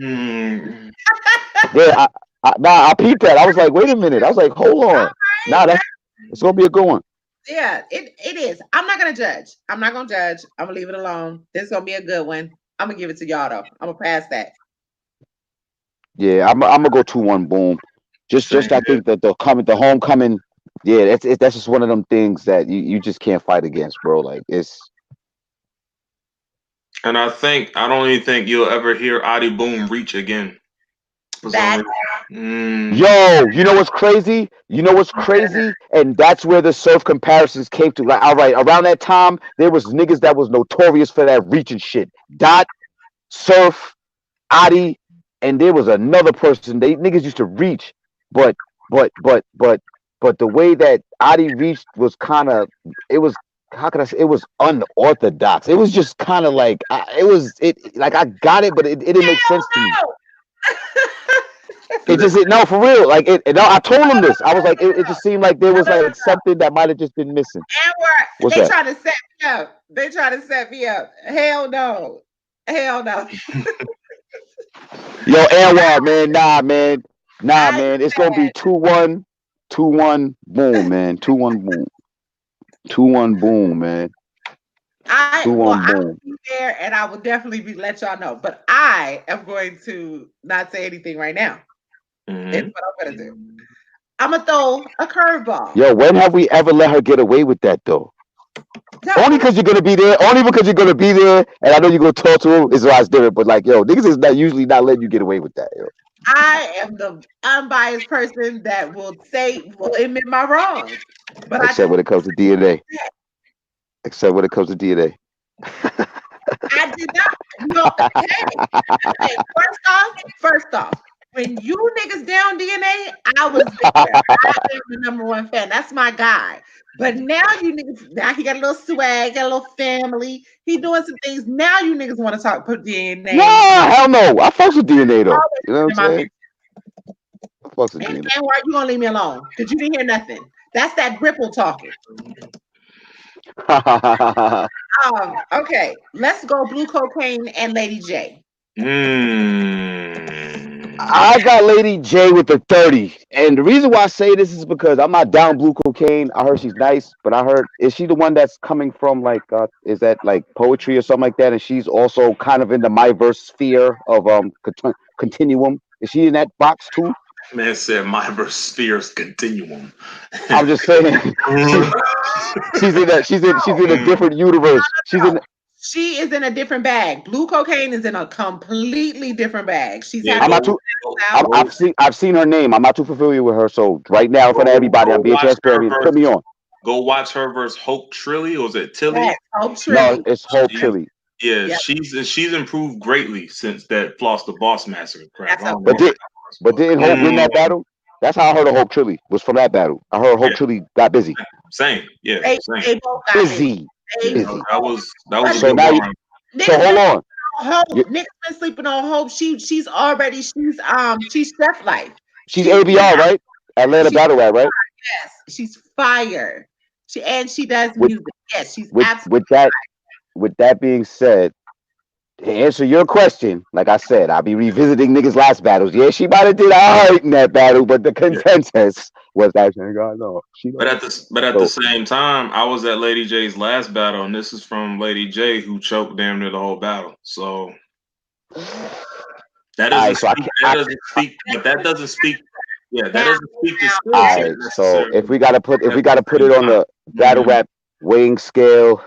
Speaker 2: Yeah, I peeped that. I was like, wait a minute. I was like, hold on. Nah, it's gonna be a good one.
Speaker 1: Yeah, it is. I'm not gonna judge. I'm not gonna judge. I'm gonna leave it alone. This is gonna be a good one. I'm gonna give it to y'all though. I'm gonna pass that.
Speaker 2: Yeah, I'm gonna go 2-1 Boom. Just I think that the homecoming. Yeah, that's just one of them things that you just can't fight against, bro. Like it's.
Speaker 3: And I don't even think you'll ever hear Adi Boom reach again.
Speaker 1: That.
Speaker 2: Yo, you know what's crazy? And that's where the surf comparisons came to. Like, all right, around that time, there was niggas that was notorious for that reaching shit. Dot, Surf, Adi, and there was another person. They niggas used to reach, but the way that Adi reached was kind of, it was, how can I say, it was unorthodox. It was just kind of like like I got it, but it didn't make sense to me. It just no, for real. Like no, I told him this. I was like, it just seemed like there was like something that might have just been missing.
Speaker 1: What's they trying to set me up. They trying to set me up. Hell no. Hell no.
Speaker 2: Yo, Anwar, man, nah, man. It's gonna be 2-1, 2-1, boom, man. 2-1, boom. 2-1, boom, man. 2-1, boom.
Speaker 1: I will be there, and I will definitely let y'all know. But I am going to not say anything right now. It's what I'm gonna do. I'm gonna throw a curveball.
Speaker 2: Yo, when have we ever let her get away with that though? No. Only because you're gonna be there. Only because you're gonna be there, and I know you're gonna talk to him. Is why it's different. But like, yo, niggas is not usually not letting you get away with that. Yo.
Speaker 1: I am the unbiased person that will admit my wrongs. But
Speaker 2: except when it comes to DNA. Except when it comes to DNA.
Speaker 1: I did not. No, hey, first off, when you niggas down DNA, I was there. I am the number one fan. That's my guy. But now you niggas, now he got a little swag, got a little family. He doing some things. Now you niggas want to put DNA.
Speaker 2: Nah, hell no. I fucks with DNA though. You know what I'm saying? I fucks with DNA.
Speaker 1: And why you gonna leave me alone? Because you didn't hear nothing. That's that Ripple talking. Okay, let's go Blue Cocaine and Lady J.
Speaker 2: I got Lady J with the 30. And the reason why I say this is because I'm not down Blue Cocaine. I heard she's nice, but I heard, is she the one that's coming from like, is that like poetry or something like that? And she's also kind of in the my verse sphere of continuum. Is she in that box too?
Speaker 3: Man said my verse Spheres continuum.
Speaker 2: I'm just saying, she's in a different universe.
Speaker 1: She is in a different bag. Blue Cocaine is in a completely different bag. She's
Speaker 3: Yeah,
Speaker 1: had
Speaker 2: I've seen her name. I'm not too familiar with her. So right now, in front of everybody, I'm being transparent. Put me on.
Speaker 3: Go watch her versus Hope Trilly, or was it Tilly?
Speaker 1: Yes, Hope Trilly.
Speaker 2: No, it's Hope Trilly.
Speaker 3: Yeah, yep. she's improved greatly since that Floss the Boss massacre crap.
Speaker 2: But didn't Hope win that battle? That's how I heard of Hope Trilly, was from that battle. I heard Hope Trilly got busy.
Speaker 3: Same, yeah.
Speaker 1: They both got busy.
Speaker 3: That was a
Speaker 2: so
Speaker 3: good
Speaker 2: now
Speaker 3: one.
Speaker 2: So hold on.
Speaker 1: Hope, Nick's been sleeping on Hope. She's Chef Life.
Speaker 2: She's ABR, right? Atlanta Battle Rap, right?
Speaker 1: Yes, she's fire. She does music. Yes, she's
Speaker 2: with that being said, to answer your question, like I said, I'll be revisiting niggas' last battles. Yeah, she might have did all right in that battle, but the consensus was that no.
Speaker 3: But at the same time, I was at Lady J's last battle, and this is from Lady J, who choked damn near the whole battle. So that doesn't speak. That doesn't speak. But that doesn't speak. Yeah, that doesn't speak to skill.
Speaker 2: All right, so if we gotta put it on the battle rap weighing scale,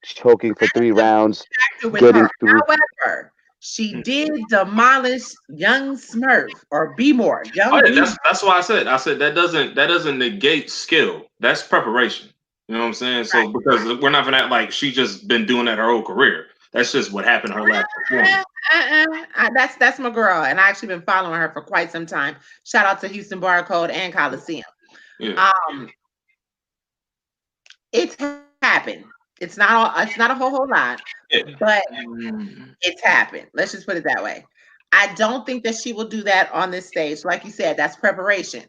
Speaker 2: choking for 3 rounds, getting through.
Speaker 1: However, she did demolish Young Smurf or B More.
Speaker 3: That's why I said that doesn't negate skill. That's preparation. You know what I'm saying? So because we're not gonna act like she just been doing that her whole career. That's just what happened her last performance.
Speaker 1: That's my girl, and I actually been following her for quite some time. Shout out to Houston Barcode and Coliseum.
Speaker 3: Yeah.
Speaker 1: It's happened. It's not a whole lot, but it's happened. Let's just put it that way. I don't think that she will do that on this stage. Like you said, that's preparation.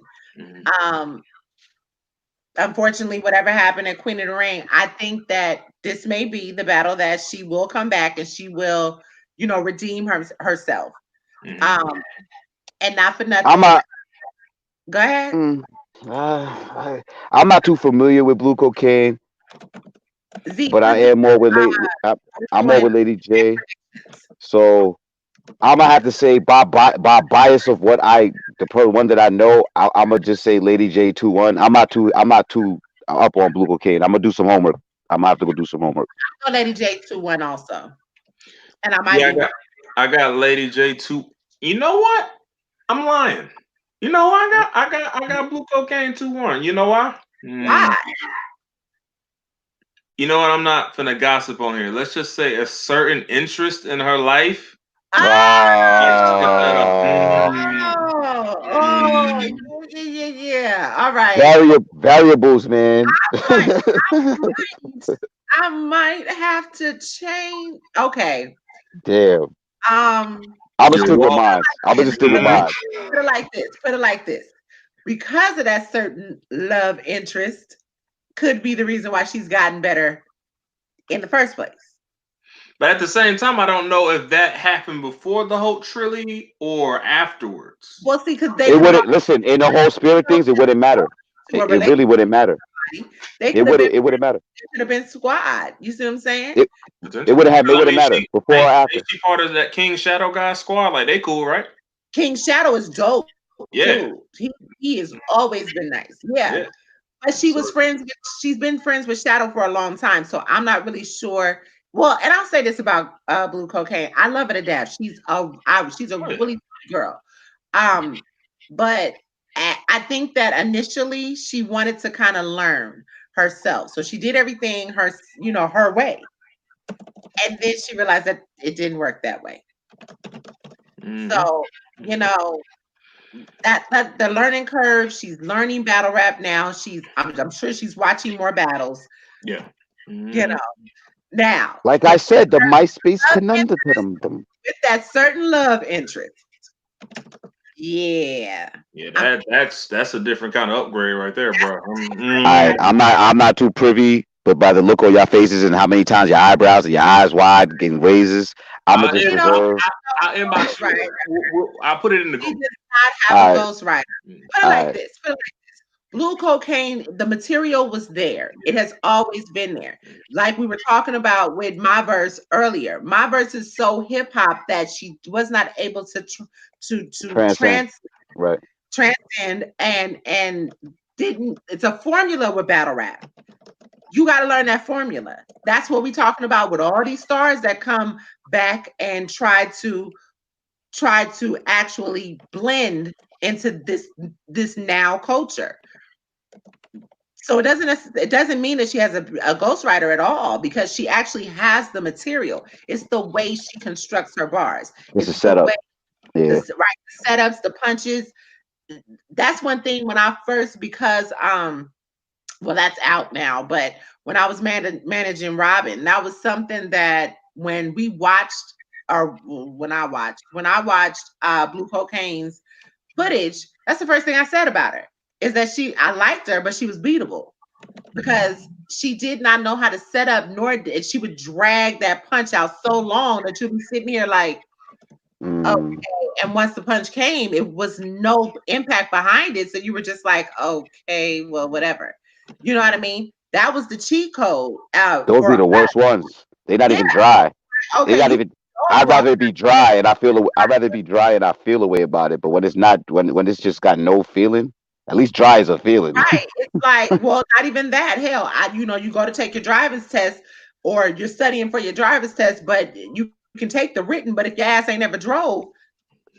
Speaker 1: Unfortunately, whatever happened at Queen of the Ring, I think that this may be the battle that she will come back and she will, redeem herself. And not for nothing. Go ahead.
Speaker 2: I'm not too familiar with Blue Cocaine, but I am more with I'm more with Lady J. So I'm gonna have to say by bias of what the one that I know, I'm gonna just say Lady J 2-1. I'm not too up on Blue Cocaine. I'm gonna do some homework. I'm gonna have to go do some homework.
Speaker 1: I know Lady J 2-1 also, and I might.
Speaker 3: I got Lady J 2. You know what? I'm lying. You know I got Blue Cocaine 2-1. You know why?
Speaker 1: Why?
Speaker 3: You know what? I'm not finna gossip on here. Let's just say a certain interest in her life.
Speaker 1: Yeah. All right.
Speaker 2: Variables, man.
Speaker 1: I might have to change. Okay.
Speaker 2: Damn. I'm gonna stick with mine.
Speaker 1: Put it like this. Because of that certain love interest, could be the reason why she's gotten better in the first place.
Speaker 3: But at the same time, I don't know if that happened before the whole trilogy or afterwards.
Speaker 1: Well, see, because
Speaker 2: it wouldn't listen in the whole spirit things. It wouldn't matter. It really wouldn't matter. It wouldn't matter.
Speaker 1: It could have been squad. You see what I'm saying?
Speaker 2: It wouldn't matter before or after.
Speaker 3: She part of that King Shadow guy squad. Like they cool, right?
Speaker 1: King Shadow is dope.
Speaker 3: Yeah,
Speaker 1: he has always been nice. Yeah. But she's been friends with Shadow for a long time, so I'm not really sure. Well, and I'll say this about Blue Cocaine. I love her to death. She's a really good girl. But I think that initially she wanted to kind of learn herself. So she did everything her way. And then she realized that it didn't work that way. So, that the learning curve, she's learning battle rap now. I'm sure she's watching more battles.
Speaker 3: Yeah.
Speaker 1: Now,
Speaker 2: like I said, the MySpace conundrum
Speaker 1: with that certain love interest. Yeah.
Speaker 3: Yeah, that's a different kind of upgrade right there, bro.
Speaker 2: I'm not too privy, but by the look on your faces and how many times your eyebrows and your eyes wide getting raises, I'm gonna just reserve.
Speaker 3: I'll put it in the group.
Speaker 1: He does not have a ghostwriter. Put it like this. Blue Cocaine, the material was there. It has always been there. Like we were talking about with my verse earlier. My verse is so hip hop that she was not able to translate.
Speaker 2: Right.
Speaker 1: transcend and didn't. It's a formula with battle rap. You got to learn that formula. That's what we're talking about with all these stars that come back and try to actually blend into this now culture. So it doesn't mean that she has a ghostwriter at all, because she actually has the material. It's the way she constructs her bars.
Speaker 2: It's a
Speaker 1: It's the
Speaker 2: setup.
Speaker 1: way
Speaker 2: Yeah.
Speaker 1: the setups, the punches. That's one thing when I first, because well, that's out now, but when I was managing Robin, that was something that when we watched, or when I watched Blue Cocaine's footage, that's the first thing I said about her, is that I liked her, but she was beatable because she did not know how to set up, nor did she would drag that punch out so long that you'll be sitting here like,
Speaker 2: Mm.
Speaker 1: okay. And once the punch came, it was no impact behind it. So you were just like, okay, well, whatever. You know what I mean? That was the cheat code
Speaker 2: Those be
Speaker 1: for
Speaker 2: the worst ones. They're not
Speaker 1: yeah.
Speaker 2: even dry. They
Speaker 1: Okay,
Speaker 2: not
Speaker 1: you
Speaker 2: even.
Speaker 1: all
Speaker 2: I'd
Speaker 1: wrong.
Speaker 2: rather it be dry and I feel. I'd rather it be dry and I feel a way about it. But when it's not, when it's just got no feeling, at least dry is a feeling.
Speaker 1: Right. It's like, well, not even that. Hell, you go to take your driver's test, or you're studying for your driver's test, but you can take the written. But if your ass ain't never drove,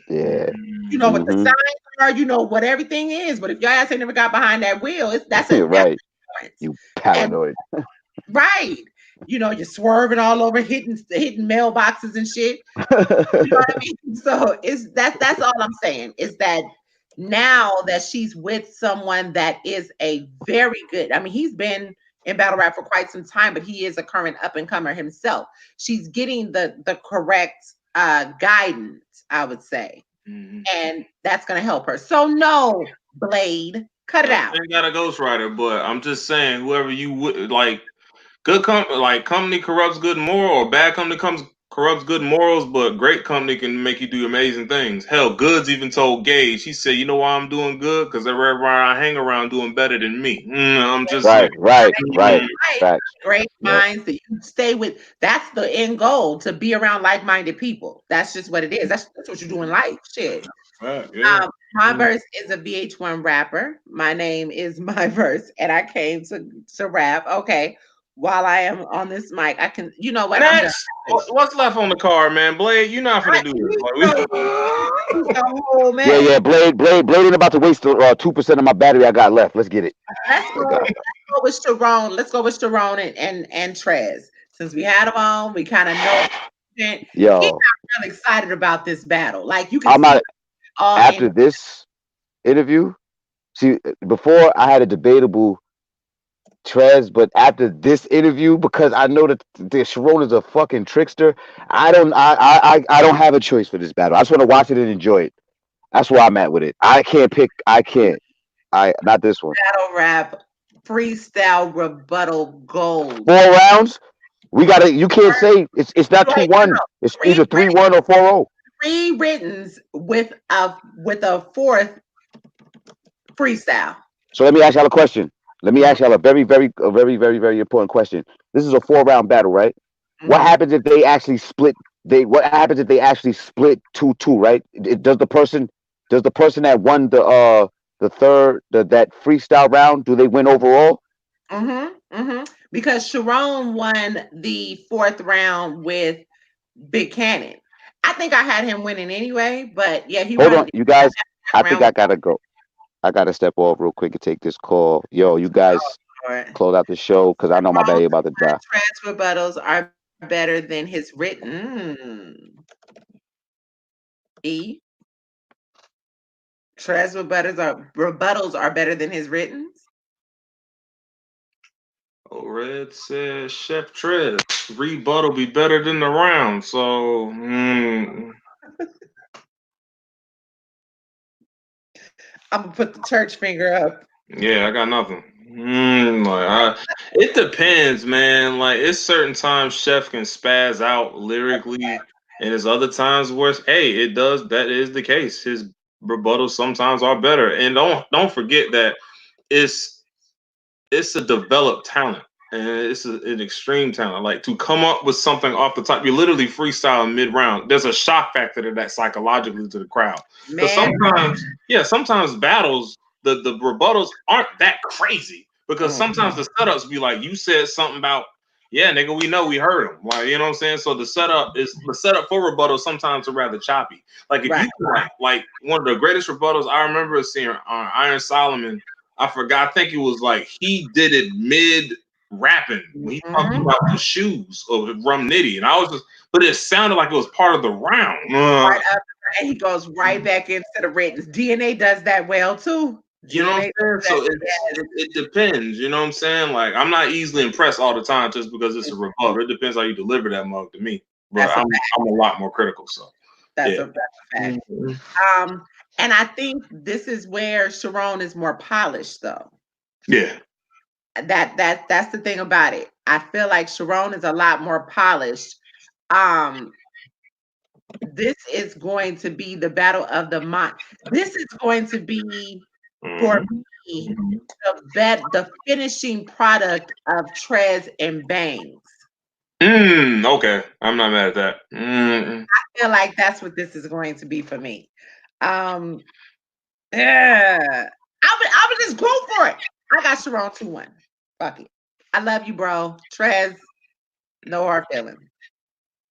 Speaker 2: Yeah.
Speaker 1: you know what the
Speaker 2: Hmm.
Speaker 1: signs are, you know what everything is. But if your ass ain't never got behind that wheel, that's
Speaker 2: Right.
Speaker 1: a difference.
Speaker 2: You
Speaker 1: And
Speaker 2: paranoid.
Speaker 1: right, you're swerving all over, hitting mailboxes and shit. You know what I mean? So that's all I'm saying, is that now that she's with someone that is a very good, I mean, he's been in battle rap for quite some time, but he is a current up and comer himself. She's getting the correct guidance, I would say. And that's gonna help her. So no, Blade, cut it out.
Speaker 3: Ain't got a ghostwriter, but I'm just saying, whoever you would like, company corrupts good moral, or bad company comes corrupts good morals, but great company can make you do amazing things. Hell, Goods even told Gage, he said, "You know why I'm doing good? Because everybody I hang around doing better than me." I'm just saying.
Speaker 2: Right. Right. Right.
Speaker 1: Right.
Speaker 2: Facts.
Speaker 1: Great
Speaker 2: Yep.
Speaker 1: minds that you stay with. That's the end goal, to be around like-minded people. That's just what it is. That's what you do in life. Shit.
Speaker 3: Yeah.
Speaker 1: My verse is a VH1 rapper. My name is My Verse, and I came to rap. Okay. While I am on this mic, I can. You know what? I'm done.
Speaker 3: Next, what's left on the card, man? Blade, you're not gonna do this.
Speaker 1: Oh
Speaker 2: Yeah.
Speaker 1: man.
Speaker 2: Yeah. Blade ain't about to waste 2% of my battery I got left. Let's get it.
Speaker 1: Let's go. Let's go with Sharon. Let's go with Sharon and Trez. Since we had them on, we kind of know. He's
Speaker 2: Yo,
Speaker 1: not really excited about this battle. Like you can
Speaker 2: I'm
Speaker 1: see
Speaker 2: not
Speaker 1: all
Speaker 2: after
Speaker 1: in.
Speaker 2: this interview. See, before I had a debatable Trez, but after this interview, because I know that Sharon is a fucking trickster, I don't have a choice for this battle. I just want to watch it and enjoy it. That's where I'm at with it. I can't pick. I can't. Not this one.
Speaker 1: Battle rap freestyle rebuttal gold.
Speaker 2: 4 rounds. We gotta. You can't say it's not
Speaker 1: Wait,
Speaker 2: 2-1. It's
Speaker 1: three
Speaker 2: either
Speaker 1: written,
Speaker 2: 3-1 or 4-0.
Speaker 1: three writtens with a fourth freestyle.
Speaker 2: So let me ask y'all a question. Let me ask y'all a very important question. This is a 4-round battle, right? What
Speaker 1: Mhm.
Speaker 2: happens if they actually split? What happens if they actually split 2-2? Right? Does the person that won the third that freestyle round, do they win overall?
Speaker 1: Because Sharon won the fourth round with Big Cannon. I think I had him winning anyway, but yeah, he
Speaker 2: Hold
Speaker 1: won
Speaker 2: on, you guys. I think
Speaker 1: round.
Speaker 2: I gotta go. I gotta step off real quick and take this call. Yo, you guys close out the show because I know my battery about to die.
Speaker 1: Trans rebuttals are better than his written. E. Trans rebuttals are better than his written.
Speaker 3: Oh, Red says Chef Trez rebuttal be better than the round. So
Speaker 1: I'm gonna put the church finger up.
Speaker 3: yeah, I got nothing. It depends, man. Like it's certain times Chef can spaz out lyrically, and there's other times where hey, it does. That is the case. His rebuttals sometimes are better, and don't forget that it's it's a developed talent. and it's an extreme talent. Like to come up with something off the top, you literally freestyle mid round. There's a shock factor to that psychologically to the crowd. Because sometimes battles, the rebuttals aren't that crazy. Because sometimes the setups be like, you said something about, yeah, nigga, we know we heard him. Like, you know what I'm saying? So the setup for rebuttal sometimes are rather choppy. Like if you like one of the greatest rebuttals I remember seeing on Iron Solomon, I forgot, I think it was like he did it mid rapping when he talked about the shoes of Rum Nitty, and I was just, but it sounded like it was part of the round.
Speaker 1: Right up, and he goes right back into the written. DNA does that well too.
Speaker 3: You know what I'm saying? So it depends. You know what I'm saying? Like I'm not easily impressed all the time just because it's a rebuttal. It depends how you deliver that mug to me. But I'm a lot more critical. So
Speaker 1: that's a fact. And I think this is where Sharon is more polished, though.
Speaker 3: Yeah.
Speaker 1: That's the thing about it. I feel like Sharon is a lot more polished. This is going to be the battle of the mind. This is going to be for me the finishing product of Trez and Bangs.
Speaker 3: Okay, I'm not mad at that.
Speaker 1: I feel like that's what this is going to be for me. I would just go for it. I got Sharon 2-1. Fuck it. I love you, bro. Trez, no hard feelings.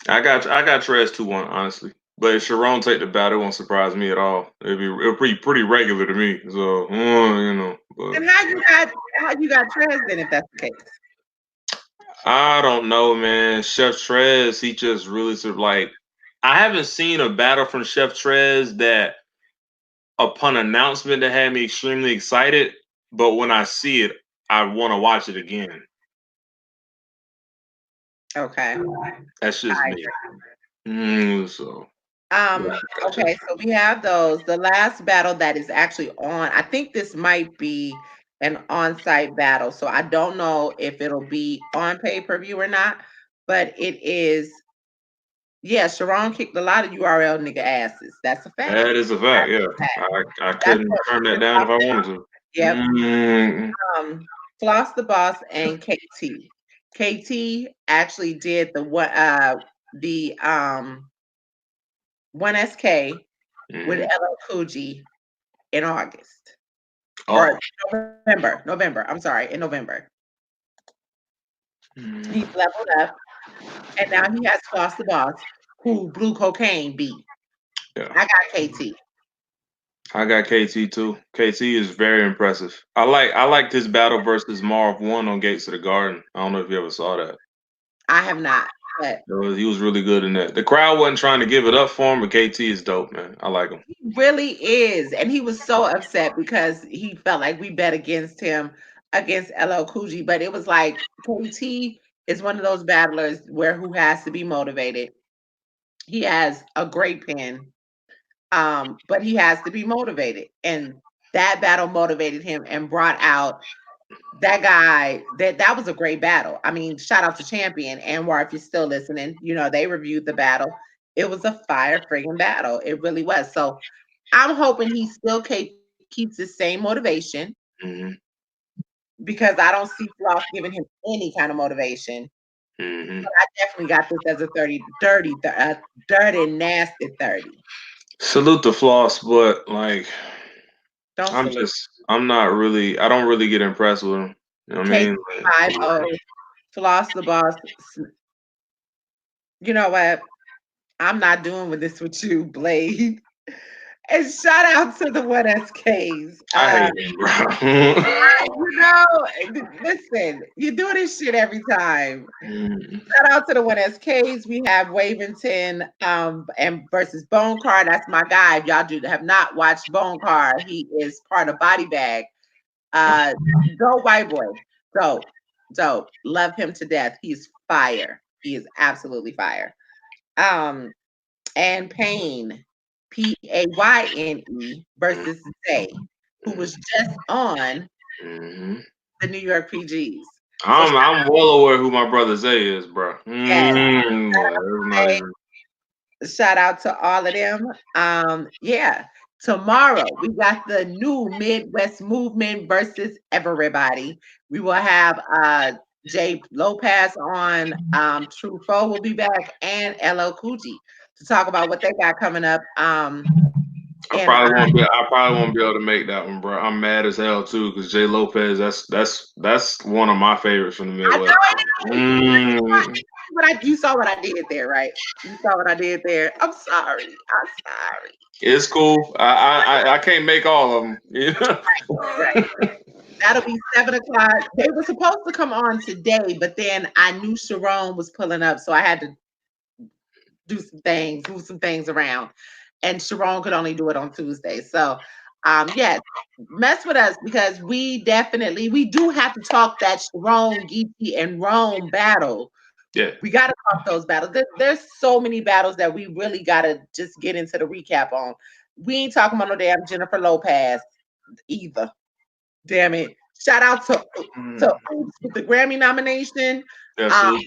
Speaker 3: I got Trez 2-1, honestly. But if Sharon take the battle, it won't surprise me at all. It'll be pretty regular to me. So you know. But.
Speaker 1: And how you got Trez then, if that's the case?
Speaker 3: I don't know, man. Chef Trez, he just really sort of like, I haven't seen a battle from Chef Trez that upon announcement that had me extremely excited, but when I see it, I want to watch it again.
Speaker 1: Okay.
Speaker 3: That's just me. So
Speaker 1: okay, so we have those. The last battle that is actually on, I think this might be an on-site battle, so I don't know if it'll be on pay-per-view or not, but it is. Yeah, Sharon kicked a lot of URL nigga asses. That's a fact.
Speaker 3: That is a fact. Yeah, I couldn't turn that down if I wanted to.
Speaker 1: Yep. Floss the Boss and KT. KT actually did the 1SK with LL Cool J in August. Or November. I'm sorry, in November. He's leveled up, and now he has Floss the Boss, who Blue Cocaine beat. Yeah. I got KT.
Speaker 3: I got KT too. KT is very impressive. I liked his battle versus Marv 1 on Gates of the Garden. I don't know if you ever saw that.
Speaker 1: I have not. But
Speaker 3: he was really good in that. The crowd wasn't trying to give it up for him, but KT is dope, man. I like him.
Speaker 1: He really is. And he was so upset because he felt like we bet against him against LL Cool J. But it was like KT is one of those battlers who has to be motivated. He has a great pen. But he has to be motivated. And that battle motivated him and brought out that guy. That was a great battle. I mean, shout out to Champion Anwar, if you're still listening. You know, they reviewed the battle. It was a fire friggin' battle. It really was. So I'm hoping he still keeps the same motivation, because I don't see Floss giving him any kind of motivation. But I definitely got this as a dirty, nasty 30.
Speaker 3: Salute to Floss, but like, I don't really get impressed with him. You know what I mean?
Speaker 1: 5-0, Floss the Boss. You know what? I'm not doing with this with you, Blade. And shout out to the 1SKs.
Speaker 3: I hate him, bro.
Speaker 1: Listen, you do this shit every time. Shout out to the 1SKs. We have Wavington and versus Bone Car. That's my guy. If y'all have not watched Bone Car, he is part of Body Bag. Dope white boy. Dope. Love him to death. He's fire. He is absolutely fire. And Payne. Payne versus Zay, who was just on the New York PGs.
Speaker 3: I'm well aware who my brother Zay is, bro.
Speaker 1: Shout out to all of them. Yeah. Tomorrow we got the new Midwest Movement versus everybody. We will have Jay Lopez on. Trufoe will be back, and LL Cool J to talk about what they got coming up.
Speaker 3: I probably won't be able to make that one, bro. I'm mad as hell too, because Jay Lopez, that's one of my favorites from the Midwest.
Speaker 1: You saw what I did there, right? You saw what I did there. I'm sorry.
Speaker 3: It's cool. I can't make all of them. You know?
Speaker 1: Right. That'll be 7 o'clock. They were supposed to come on today, but then I knew Sharon was pulling up, so I had to move some things around. And Sharon could only do it on Tuesday. So yeah, mess with us because we do have to talk that Sharon, Geechee, and Rome battle.
Speaker 3: Yeah.
Speaker 1: We got to talk those battles. There's so many battles that we really got to just get into the recap on. We ain't talking about no damn Jennifer Lopez either. Damn it. Shout out to Oops with the Grammy nomination.
Speaker 3: Well,
Speaker 1: I'll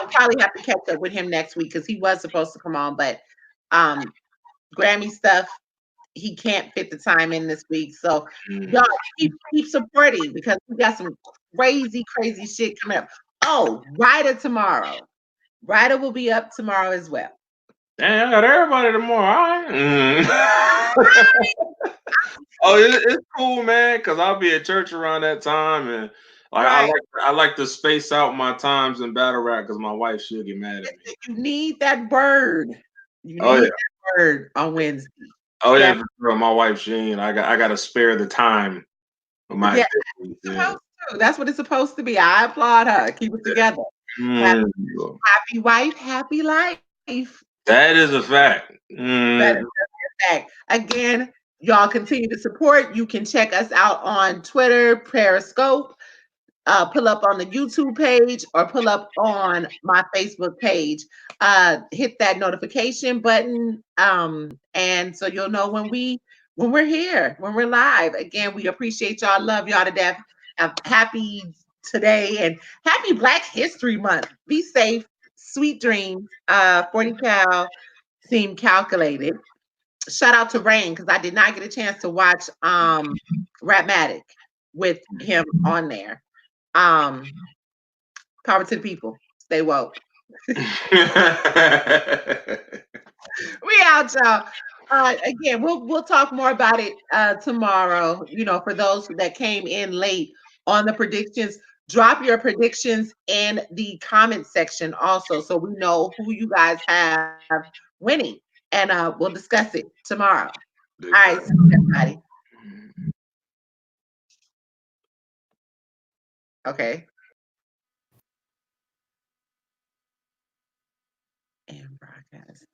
Speaker 1: probably have to catch up with him next week because he was supposed to come on, but Grammy stuff, he can't fit the time in this week. So y'all keep supporting because we got some crazy shit coming up. Oh, Ryder tomorrow. Ryder will be up tomorrow as well.
Speaker 3: Damn, I got everybody tomorrow. All right. Oh, it's cool, man, because I'll be at church around that time, and I like to space out my times in battle rap because my wife she'll get mad at me.
Speaker 1: You need that bird. You need that bird on Wednesday.
Speaker 3: Oh yeah, for sure. My wife Jean, I got to spare the time.
Speaker 1: That's what it's supposed to be. I applaud her. Keep it together. Happy wife, happy life.
Speaker 3: That is a fact.
Speaker 1: That is a fact. Again, y'all continue to support. You can check us out on Twitter, Periscope, pull up on the YouTube page, or pull up on my Facebook page. Hit that notification button, and so you'll know when we're here, when we're live. Again, we appreciate y'all, love y'all to death. Happy today and happy Black History Month. Be safe, sweet dreams. 40 cal seem calculated. Shout out to Rain because I did not get a chance to watch Rapmatic with him on there. Power to the people. Stay woke. We out, y'all. Again, we'll talk more about it tomorrow. You know, for those that came in late on the predictions, drop your predictions in the comment section also, so we know who you guys have winning, and we'll discuss it tomorrow. All right, see you, everybody. Okay. And broadcast.